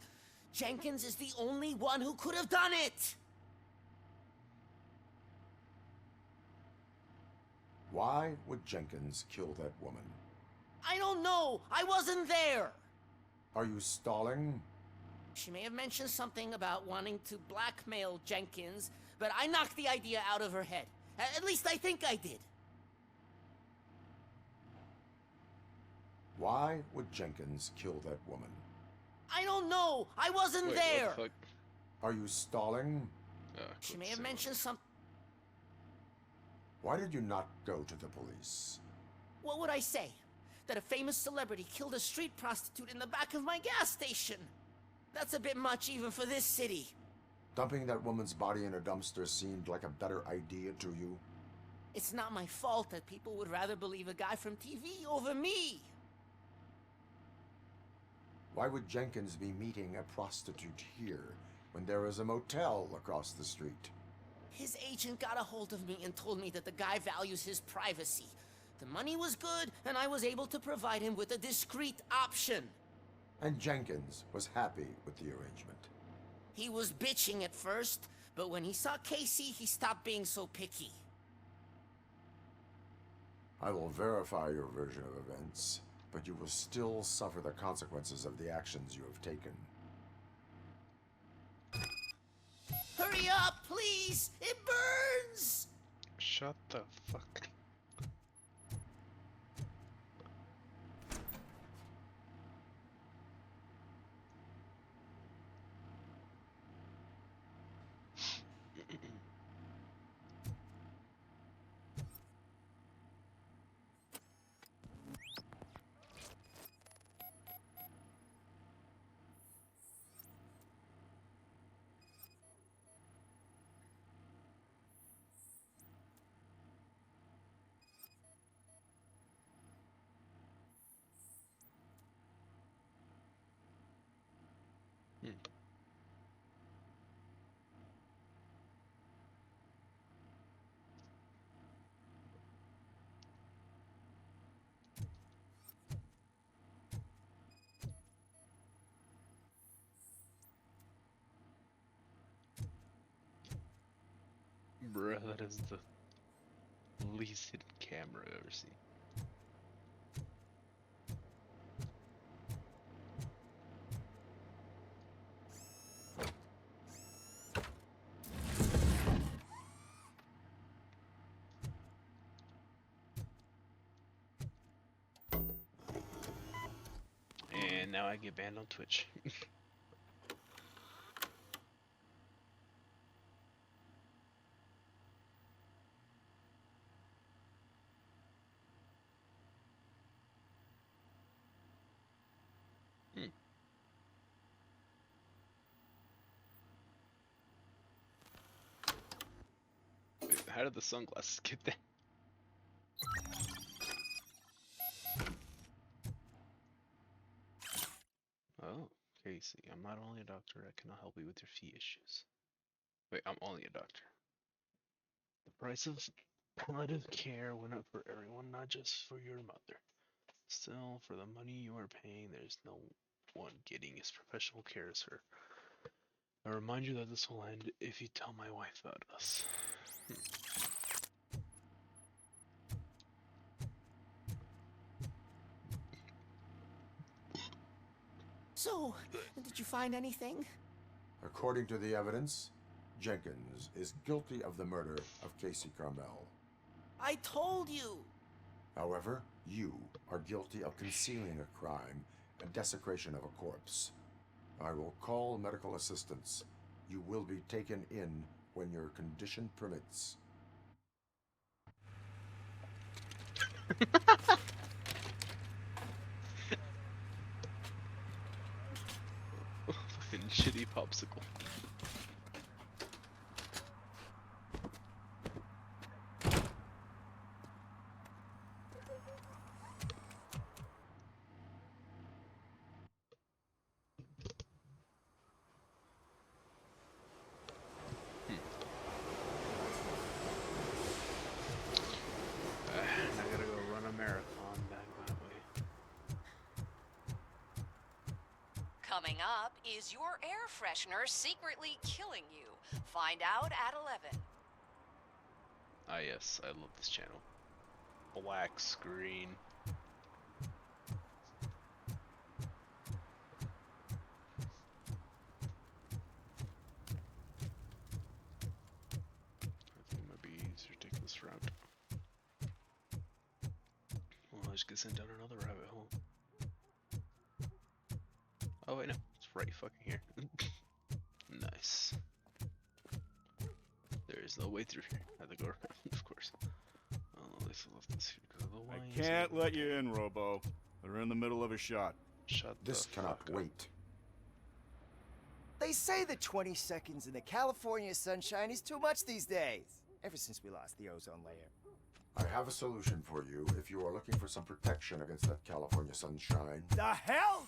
Jenkins is the only one who could have done it! Why would Jenkins kill that woman? I don't know! I wasn't there! Are you stalling? She may have mentioned something about wanting to blackmail Jenkins, but I knocked the idea out of her head. At least I think I did. Why would Jenkins kill that woman? I don't know! I wasn't there! What the fuck? Are you stalling? She may have mentioned some... Why did you not go to the police? What would I say? That a famous celebrity killed a street prostitute in the back of my gas station? That's a bit much even for this city. Dumping that woman's body in a dumpster seemed like a better idea to you? It's not my fault that people would rather believe a guy from TV over me. Why would Jenkins be meeting a prostitute here when there is a motel across the street? His agent got a hold of me and told me that the guy values his privacy. The money was good, and I was able to provide him with a discreet option. And Jenkins was happy with the arrangement. He was bitching at first, but when he saw Casey, he stopped being so picky. I will verify your version of events, but you will still suffer the consequences of the actions you have taken. Hurry up, please! It burns! Shut the fuck. Bruh, that is the least hidden camera I've ever seen. And now I get banned on Twitch. Wait, how did the sunglasses get there? Oh, Casey, I'm not only a doctor, I cannot help you with your fee issues. Wait, I'm only a doctor. The price of palliative care went up for everyone, not just for your mother. Still, for the money you are paying, there's no one getting as professional care as her. I remind you that this will end if you tell my wife about us. So, did you find anything? According to the evidence, Jenkins is guilty of the murder of Casey Carmel. I told you! However, You are guilty of concealing a crime and desecration of a corpse. I will call medical assistance. You will be taken in when your condition permits. Fucking shitty popsicle. I gotta go run a marathon back that way. Coming up, is your air freshener secretly killing you? Find out at 11. Ah yes, I love this channel. Black screen. I think it might be easier to take this route. Well, I just get sent down another rabbit hole. Oh wait, no, it's right fucking here. Nice. There is no way through here. I have to go around, of course. Oh, at least I left this here because otherwise. I can't let you in, Robo. They're in the middle of a shot. Shut This cannot wait. They say the 20 seconds in the California sunshine is too much these days, ever since we lost the ozone layer. I have a solution for you if you are looking for some protection against that California sunshine. The hell?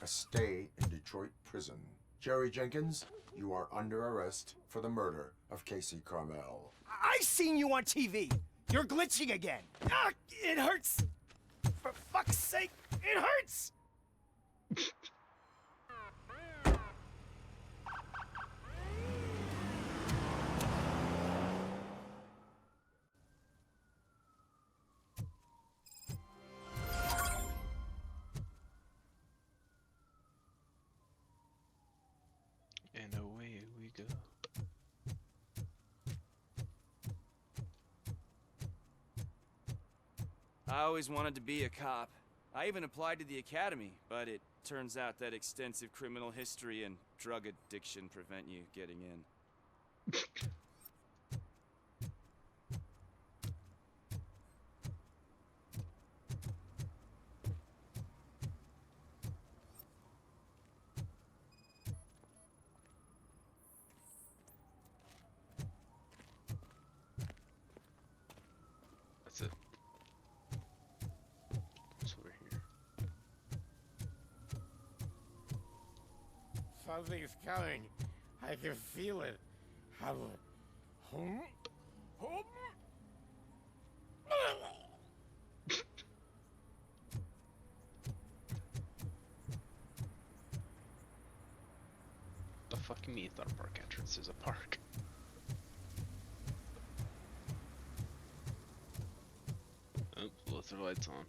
A stay in Detroit prison. Jerry Jenkins, you are under arrest for the murder of Casey Carmel. I seen you on TV. You're glitching again. Ah, it hurts. For fuck's sake, it hurts. And away we go. I always wanted to be a cop. I even applied to the academy, but it turns out that extensive criminal history and drug addiction prevent you getting in. That's it. What's over here? Something's coming. I can feel it. The fuck you mean it's not a park entrance? There's a park. Oh, left their lights on.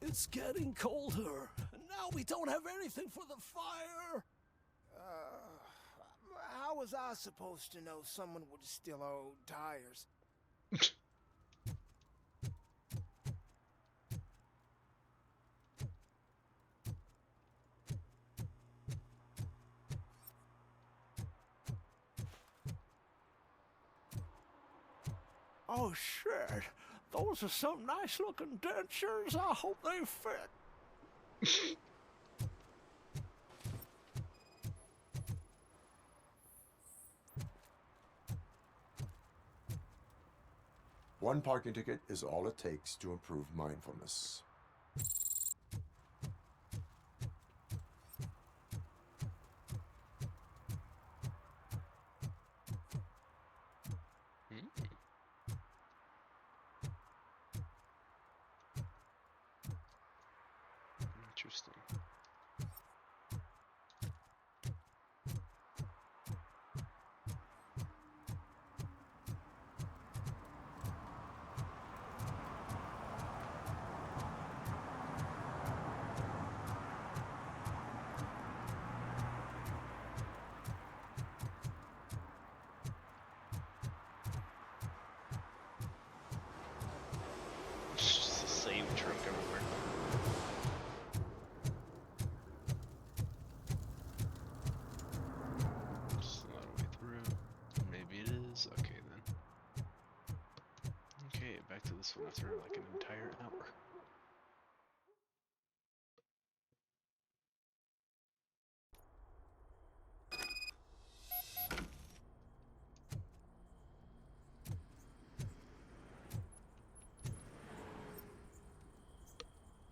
It's getting colder, and now we don't have anything for the fire. How was I supposed to know someone would steal our old tires? Oh, shit. Those are some nice-looking dentures. I hope they fit. One parking ticket is all it takes to improve mindfulness. Interesting. It's just the same truck everywhere. Just a lot of way through. Maybe it is. Okay then. Okay, back to this one after like an entire hour.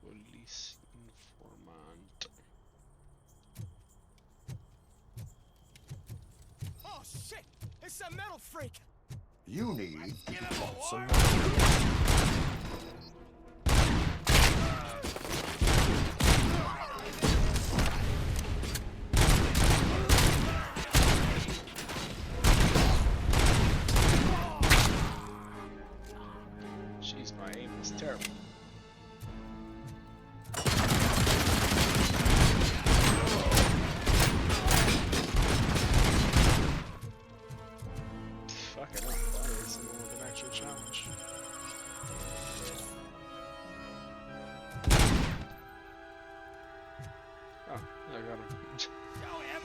Police informant. Oh shit! It's a metal freak! You need some. Jeez, my aim is terrible. Fuck, I don't fire someone with an actual challenge. Oh, I got him. Show him!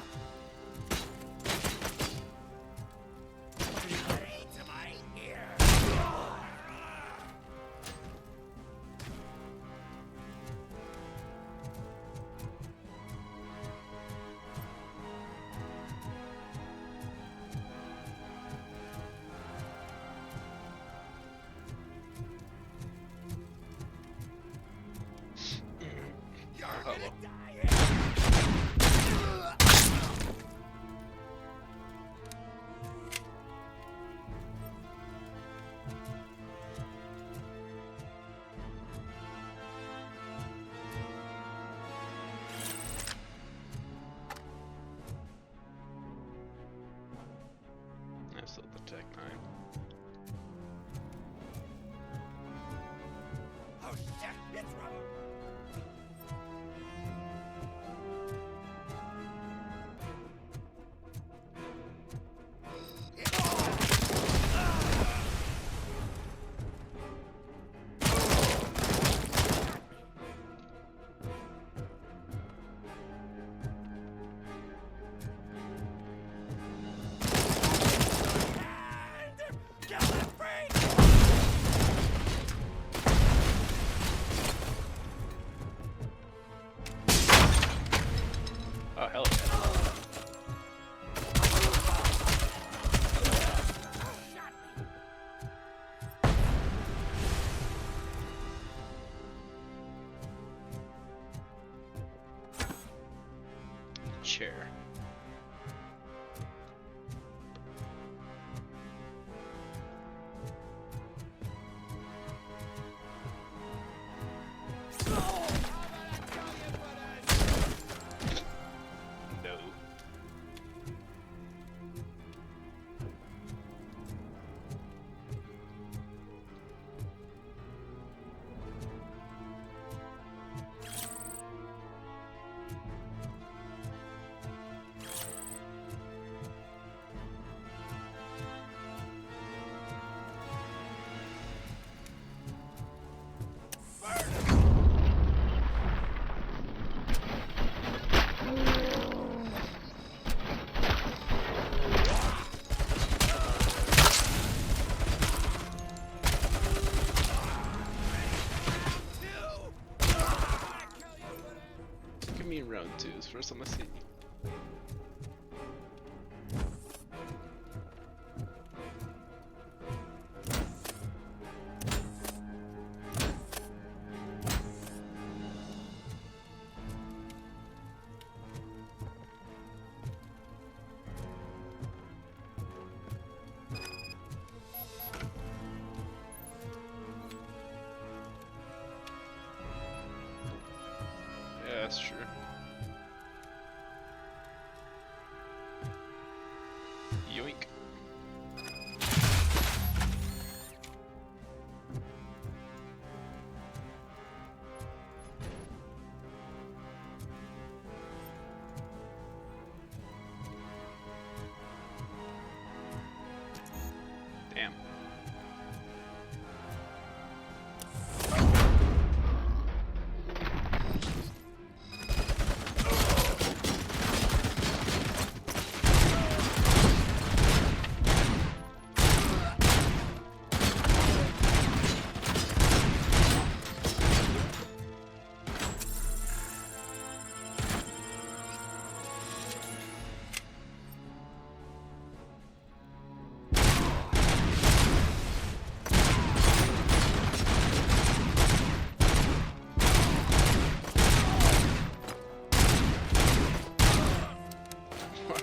To my ear! Hello. I still have the Tech 9. Oh shit! It's Robo! Kill that freak! Oh, hell yeah. Chair. No. Give me round 2 is first time I see you.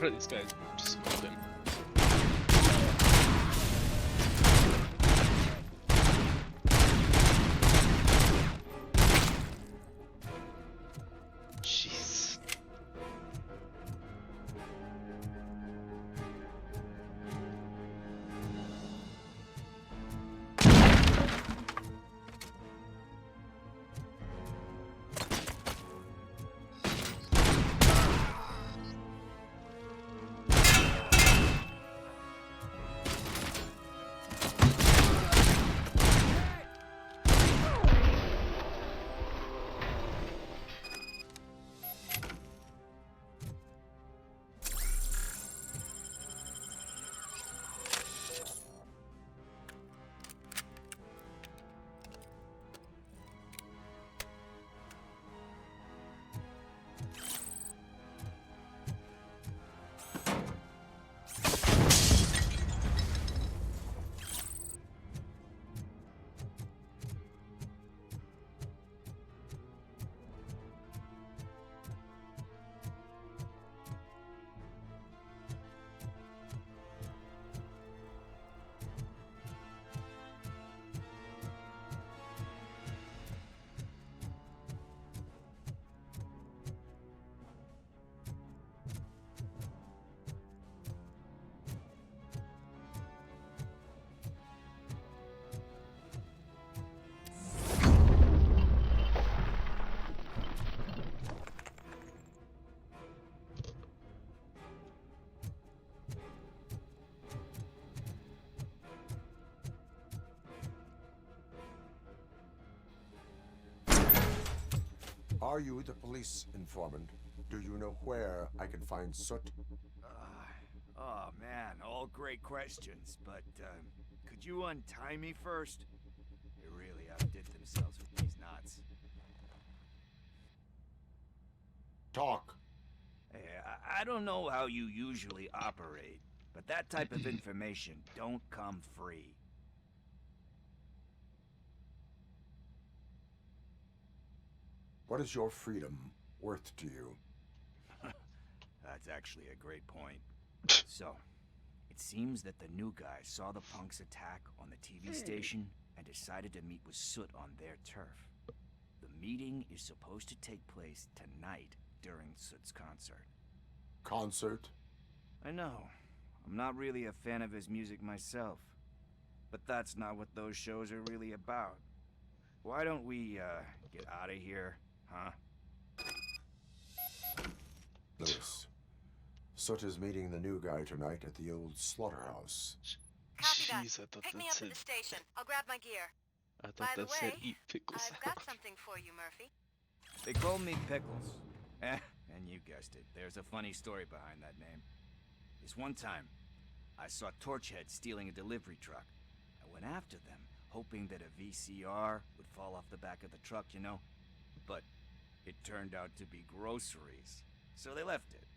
are these guys just open? Jeez. Are you the police informant? Do you know where I can find Soot? Oh man, all great questions, but could you untie me first? They really outdid themselves with these knots. Talk. Hey, I don't know how you usually operate, but that type of information don't come free. What is your freedom worth to you? That's actually a great point. So, it seems that the new guy saw the punks attack on the TV station and decided to meet with Soot on their turf. The meeting is supposed to take place tonight during Soot's concert. Concert? I know. I'm not really a fan of his music myself. But that's not what those shows are really about. Why don't we, get out of here, huh? Lewis, Soot is meeting the new guy tonight at the old slaughterhouse. Copy that. Jeez, I thought Pick that me up said, at the station. I'll grab my gear. I By thought the that said way, eat pickles. I've got something for you, Murphy. They call me Pickles. And you guessed it, there's a funny story behind that name. This one time, I saw Torchhead stealing a delivery truck. I went after them, hoping that a VCR would fall off the back of the truck, you know? But it turned out to be groceries, so they left it.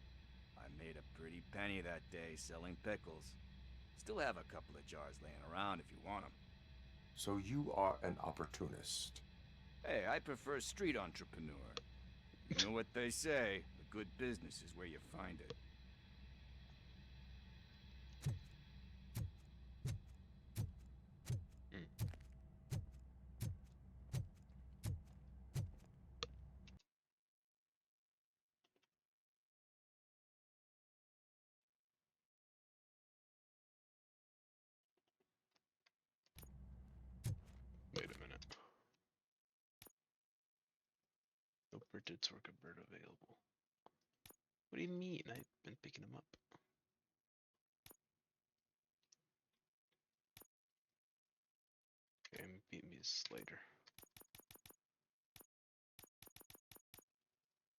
I made a pretty penny that day selling pickles. Still have a couple of jars laying around if you want them. So you are an opportunist. Hey, I prefer street entrepreneur. You know what they say, a good business is where you find it. Wait a minute. No printed Sorka bird available. What do you mean? I've been picking them up. Okay, beat me this later.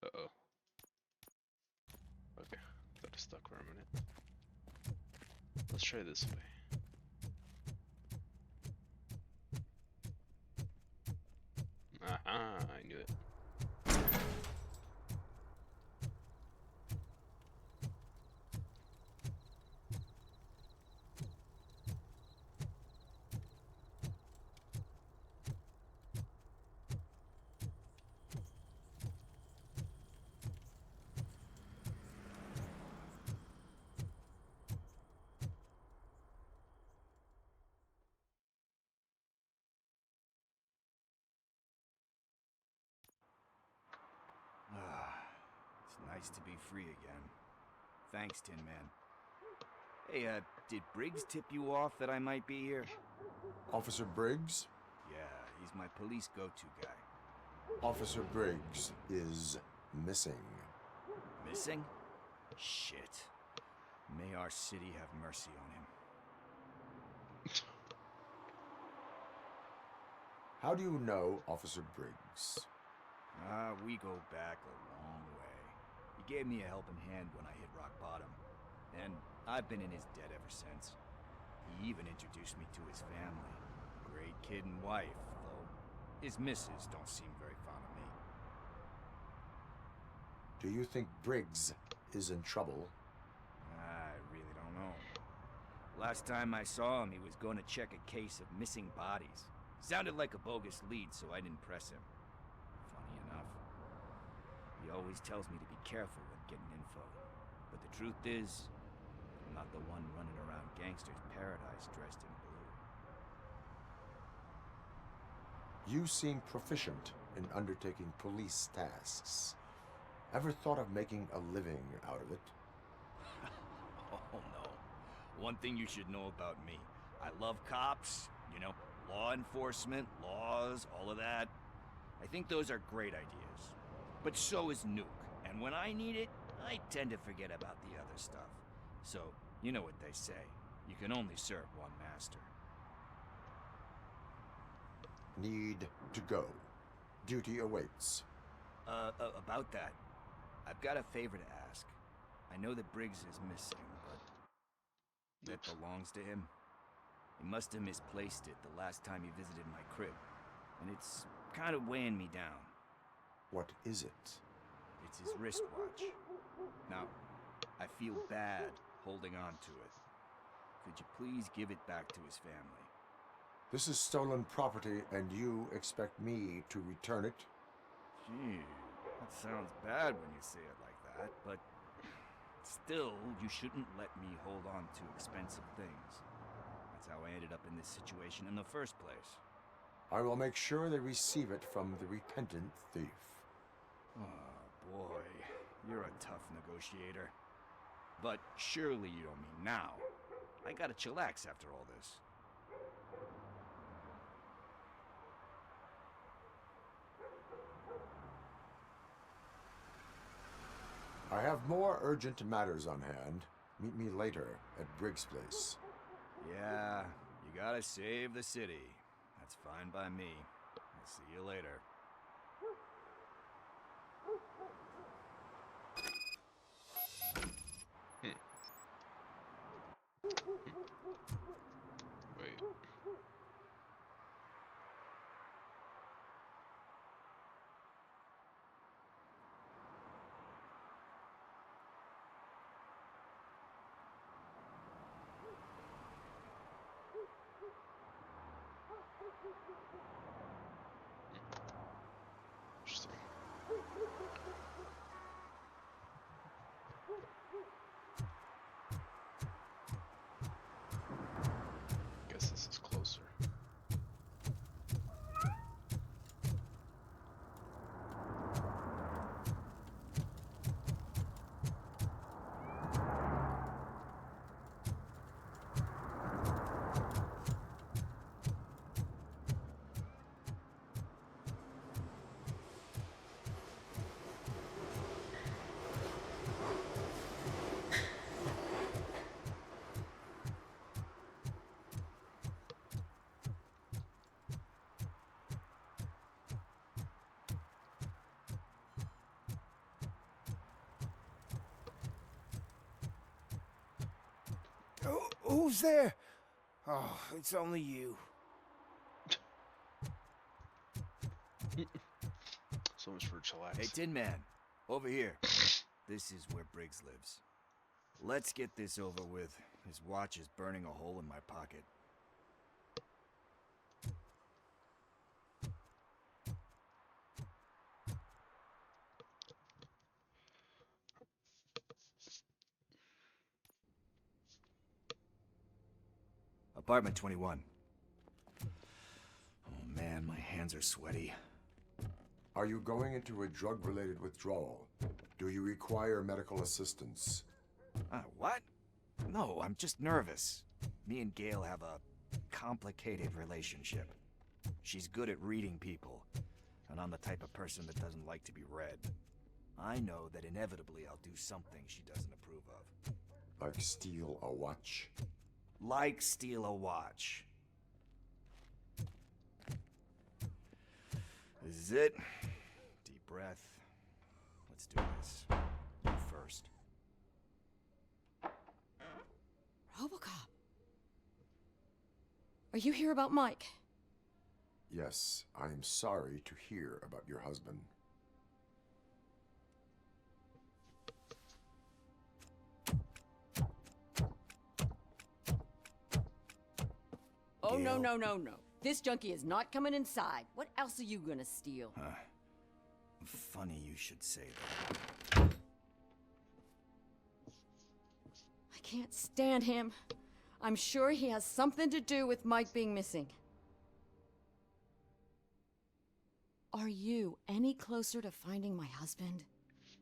Uh-oh. Okay, got stuck for a minute. Let's try this way. Aha, I knew it. Nice to be free again. Thanks, Tin Man. Hey, did Briggs tip you off that I might be here? Officer Briggs? Yeah, he's my police go-to guy. Officer Briggs is missing. Missing? Shit. May our city have mercy on him. How do you know Officer Briggs? We go back a long way. He gave me a helping hand when I hit rock bottom. And I've been in his debt ever since. He even introduced me to his family. Great kid and wife, though his missus don't seem very fond of me. Do you think Briggs is in trouble? I really don't know. Last time I saw him, he was going to check a case of missing bodies. Sounded like a bogus lead, so I didn't press him. Funny enough. He always tells me to be careful when getting info. But the truth is, I'm not the one running around Gangster's Paradise dressed in blue. You seem proficient in undertaking police tasks. Ever thought of making a living out of it? Oh no. One thing you should know about me. I love cops, you know, law enforcement, laws, all of that. I think those are great ideas. But so is Nuke. And when I need it, I tend to forget about the other stuff. So, you know what they say. You can only serve one master. Need to go. Duty awaits. About that, I've got a favor to ask. I know that Briggs is missing, but that belongs to him. He must have misplaced it the last time he visited my crib, and it's kind of weighing me down. What is it? It's his wristwatch. Now, I feel bad holding on to it. Could you please give it back to his family? This is stolen property, and you expect me to return it? Gee, that sounds bad when you say it like that, but still, you shouldn't let me hold on to expensive things. That's how I ended up in this situation in the first place. I will make sure they receive it from the repentant thief. Oh, boy. You're a tough negotiator. But surely you don't mean now. I gotta chillax after all this. I have more urgent matters on hand. Meet me later at Briggs' place. Yeah, you gotta save the city. That's fine by me. I'll see you later. Wait. Interesting. Guess this is closer. Who's there? Oh, it's only you. So much for chillax. Hey, Tin Man, over here. This is where Briggs lives. Let's get this over with. His watch is burning a hole in my pocket. Apartment 21. Oh man, my hands are sweaty. Are you going into a drug-related withdrawal? Do you require medical assistance? What? No, I'm just nervous. Me and Gail have a complicated relationship. She's good at reading people, and I'm the type of person that doesn't like to be read. I know that inevitably I'll do something she doesn't approve of. Like steal a watch? Like steal a watch. This is it. Deep breath. Let's do this. You first. RoboCop. Are you here about Mike? Yes, I am sorry to hear about your husband. Oh, no, Gail. no, no, no. This junkie is not coming inside. What else are you gonna steal? Funny you should say that. I can't stand him. I'm sure he has something to do with Mike being missing. Are you any closer to finding my husband?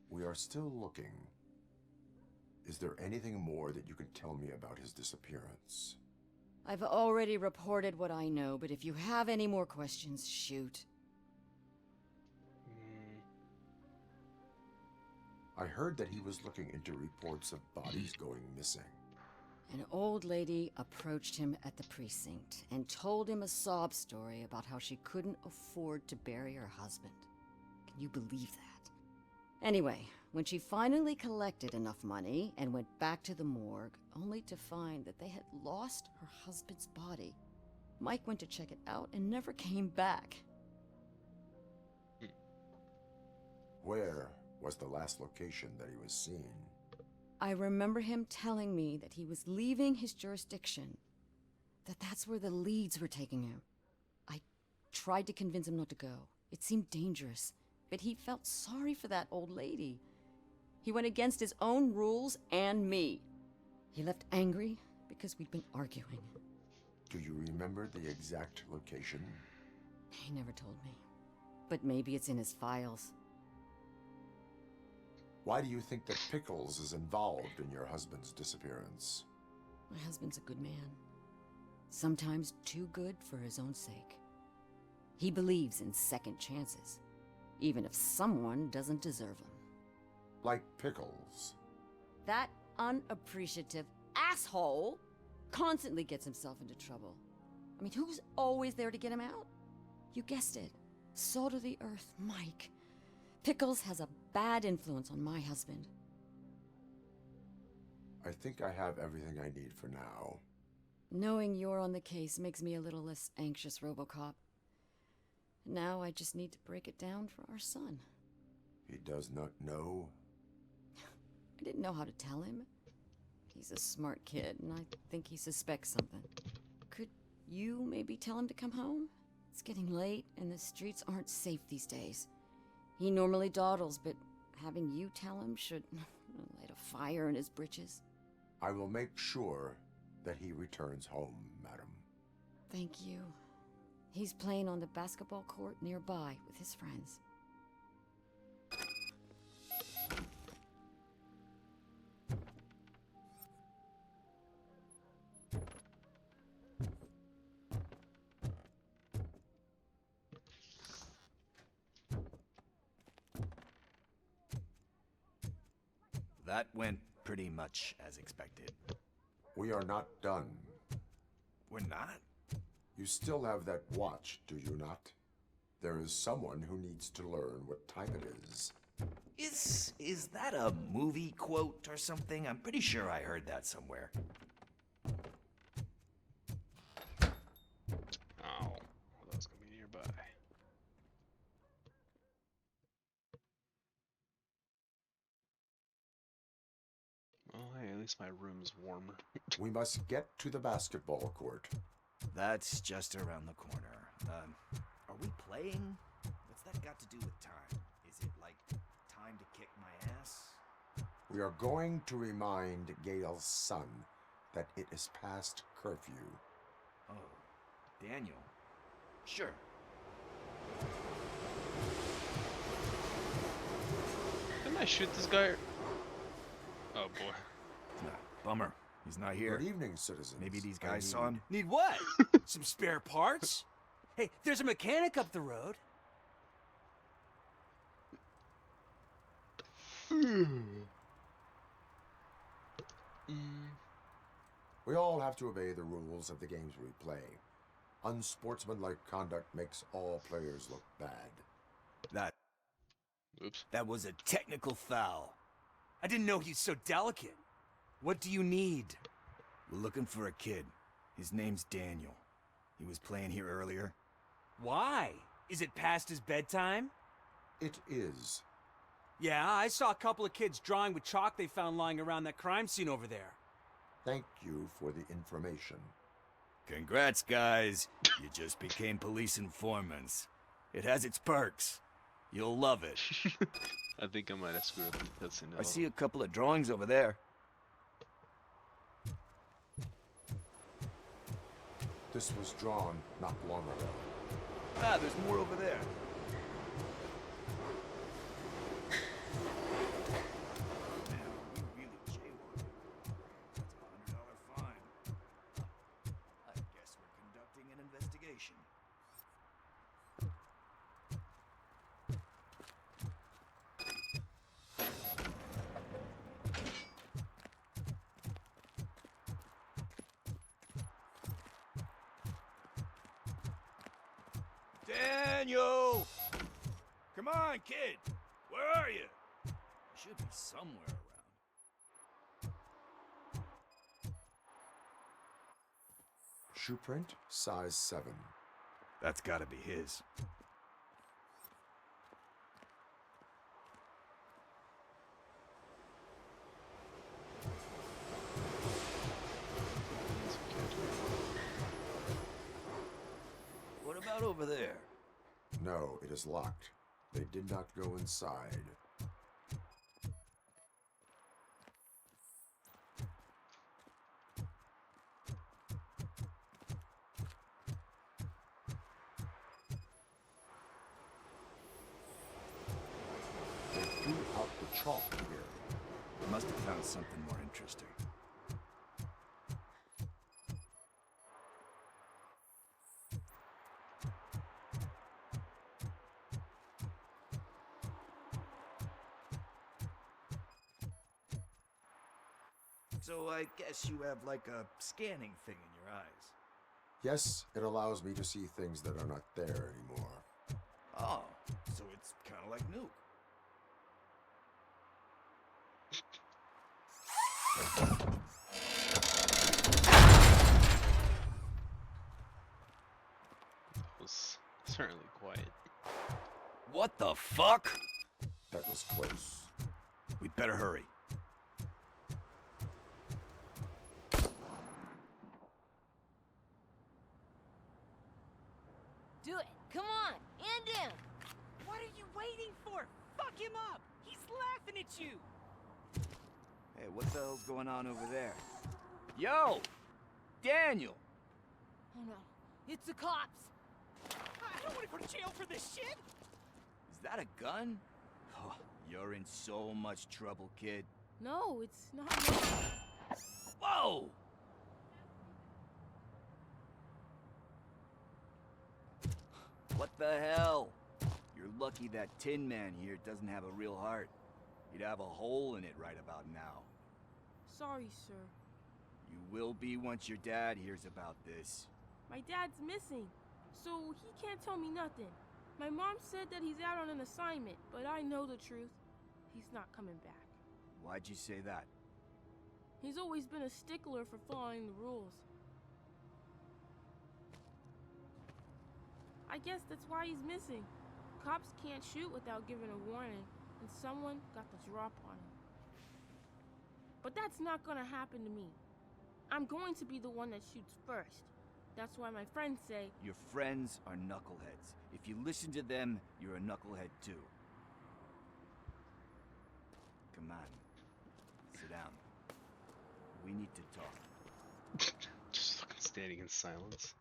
We are still looking. Is there anything more that you can tell me about his disappearance? I've already reported what I know, but if you have any more questions, shoot. I heard that he was looking into reports of bodies going missing. An old lady approached him at the precinct and told him a sob story about how she couldn't afford to bury her husband. Can you believe that? Anyway, when she finally collected enough money and went back to the morgue, only to find that they had lost her husband's body, Mike went to check it out and never came back. Where was the last location that he was seen? I remember him telling me that he was leaving his jurisdiction, that that's where the leads were taking him. I tried to convince him not to go. It seemed dangerous, but he felt sorry for that old lady. He went against his own rules and me. He left angry because we'd been arguing. Do you remember the exact location? He never told me, but maybe it's in his files. Why do you think that Pickles is involved in your husband's disappearance? My husband's a good man. Sometimes too good for his own sake. He believes in second chances, even if someone doesn't deserve them. Like Pickles. That unappreciative asshole constantly gets himself into trouble. I mean, who's always there to get him out? You guessed it. Salt of the earth, Mike. Pickles has a bad influence on my husband. I think I have everything I need for now. Knowing you're on the case makes me a little less anxious, RoboCop. Now I just need to break it down for our son. He does not know? I didn't know how to tell him. He's a smart kid, and I think he suspects something. Could you maybe tell him to come home? It's getting late, and the streets aren't safe these days. He normally dawdles, but having you tell him should light a fire in his britches. I will make sure that he returns home, madam. Thank you. He's playing on the basketball court nearby with his friends. That went pretty much as expected. We are not done. We're not? You still have that watch, do you not? There is someone who needs to learn what time it is. Is that a movie quote or something? I'm pretty sure I heard that somewhere. Oh, well, that's gonna be nearby. Well, hey, at least my room's warmer. We must get to the basketball court. That's just around the corner. Are we playing? What's that got to do with time? Is it like time to kick my ass? We are going to remind Gail's son that it is past curfew. Oh, Daniel. Sure. Didn't I shoot this guy? Oh boy. Bummer. He's not here. Good evening, citizens. Maybe these guys saw him. Need what? Some spare parts? Hey, there's a mechanic up the road. We all have to obey the rules of the games we play. Unsportsmanlike conduct makes all players look bad. That was a technical foul. I didn't know he's so delicate. What do you need? We're looking for a kid. His name's Daniel. He was playing here earlier. Why? Is it past his bedtime? It is. Yeah, I saw a couple of kids drawing with chalk they found lying around that crime scene over there. Thank you for the information. Congrats, guys. You just became police informants. It has its perks. You'll love it. I think I might have screwed up the cutscene. I see a couple of drawings over there. This was drawn not long ago. Ah, there's more over there. Daniel! Come on, kid! Where are you? Should be somewhere around. Shoe print, size 7. That's gotta be his. What about over there? No, it is locked. They did not go inside. They threw out the chalk here. They must have found something more interesting. So I guess you have like a scanning thing in your eyes. Yes, it allows me to see things that are not there anymore. Oh, so it's kind of like Nuke. That was certainly quiet. What the fuck? That was close. We'd better hurry. Do it. Come on. End him. What are you waiting for? Fuck him up. He's laughing at you. Hey, what the hell's going on over there? Yo! Daniel! Oh no. It's the cops. I don't want to go to jail for this shit. Is that a gun? Oh, you're in so much trouble, kid. No, it's not. Whoa! What the hell? You're lucky that Tin Man here doesn't have a real heart. He'd have a hole in it right about now. Sorry, sir. You will be once your dad hears about this. My dad's missing, so he can't tell me nothing. My mom said that he's out on an assignment, but I know the truth. He's not coming back. Why'd you say that? He's always been a stickler for following the rules. I guess that's why he's missing. Cops can't shoot without giving a warning, and someone got the drop on him. But that's not gonna happen to me. I'm going to be the one that shoots first. That's why my friends say... Your friends are knuckleheads. If you listen to them, you're a knucklehead too. Come on. Sit down. We need to talk. Just fucking standing in silence.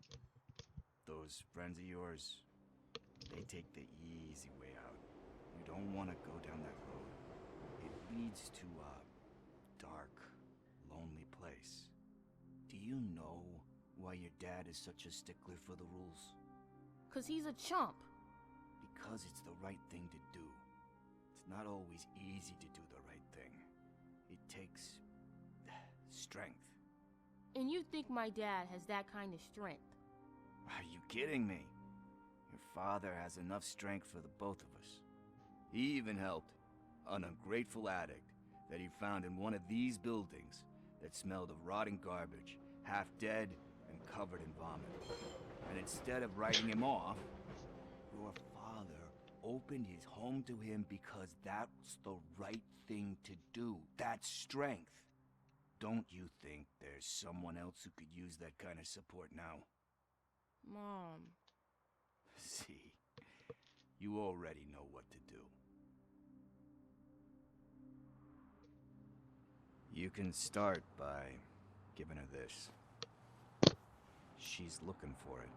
Those friends of yours, they take the easy way out. You don't want to go down that road. leads to a dark, lonely place. Do you know why your dad is such a stickler for the rules? 'Cause he's a chump. Because it's the right thing to do. It's not always easy to do the right thing. It takes strength. And you think my dad has that kind of strength? Are you kidding me? Your father has enough strength for the both of us. He even helped an ungrateful addict that he found in one of these buildings that smelled of rotting garbage, half dead and covered in vomit. And instead of writing him off, your father opened his home to him because that's the right thing to do. That's strength. Don't you think there's someone else who could use that kind of support now? Mom. See, you already know what to do. You can start by giving her this. She's looking for it.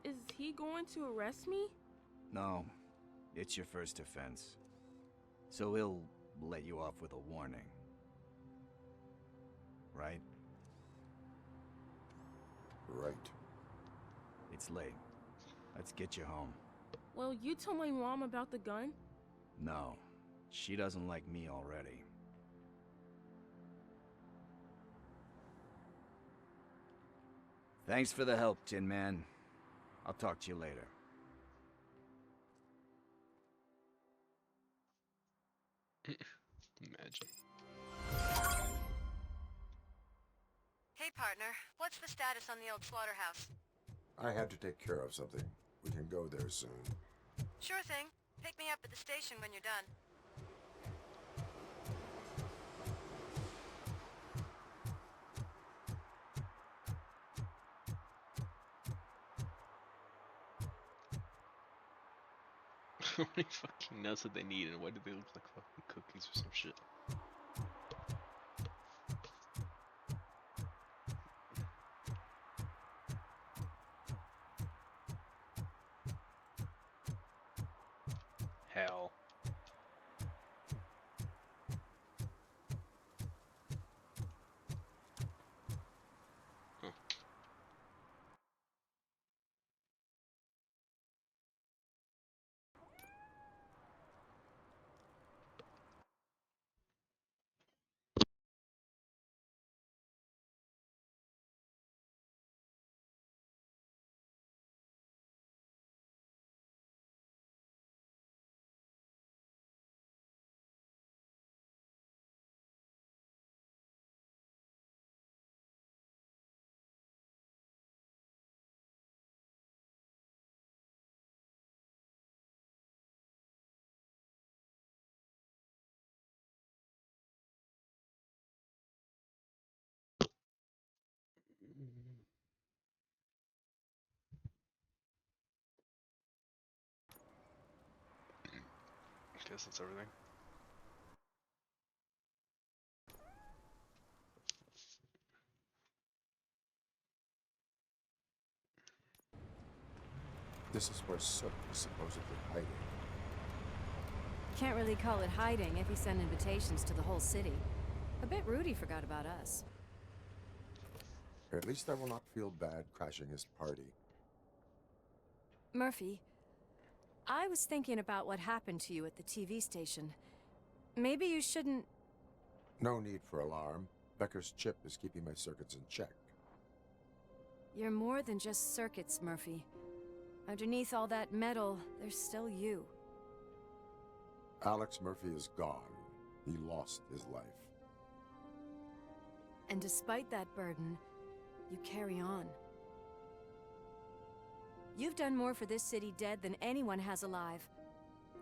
Is he going to arrest me? No, it's your first offense. So he'll let you off with a warning. Right? Right. It's late. Let's get you home. Well, you told my mom about the gun? No, she doesn't like me already. Thanks for the help, Tin Man. I'll talk to you later. Imagine. Hey, partner. What's the status on the old slaughterhouse? I had to take care of something. We can go there soon. Sure thing. Pick me up at the station when you're done. How many fucking nuts did they need, and why do they look like fucking cookies or some shit? Hell. Huh. Guess that's everything. This is where Sook is supposedly hiding. Can't really call it hiding if he sent invitations to the whole city. A bit rude he forgot about us. At least I will not feel bad crashing his party. Murphy, I was thinking about what happened to you at the TV station. Maybe you shouldn't... No need for alarm. Becker's chip is keeping my circuits in check. You're more than just circuits, Murphy. Underneath all that metal, there's still you. Alex Murphy is gone. He lost his life. And despite that burden, you carry on. You've done more for this city dead than anyone has alive.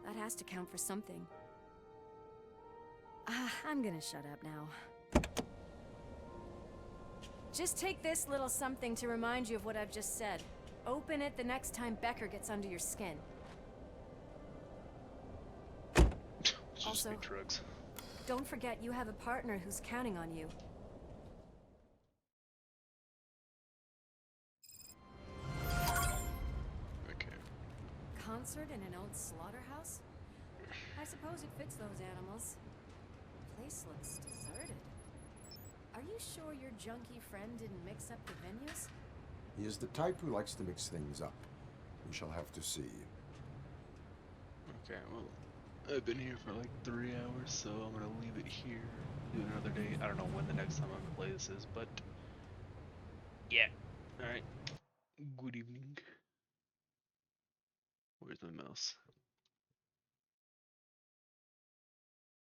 That has to count for something. I'm gonna shut up now. Just take this little something to remind you of what I've just said. Open it the next time Becker gets under your skin. Also, drugs. Don't forget you have a partner who's counting on you. Okay. Concert in an old slaughterhouse? I suppose it fits those animals. The place looks deserted. Are you sure your junkie friend didn't mix up the venues? He is the type who likes to mix things up. We shall have to see. Okay, well, I've been here for like 3 hours, so I'm gonna leave it here. Do another day. I don't know when the next time I'm gonna play this is, but yeah. Alright. Good evening. Where's my mouse?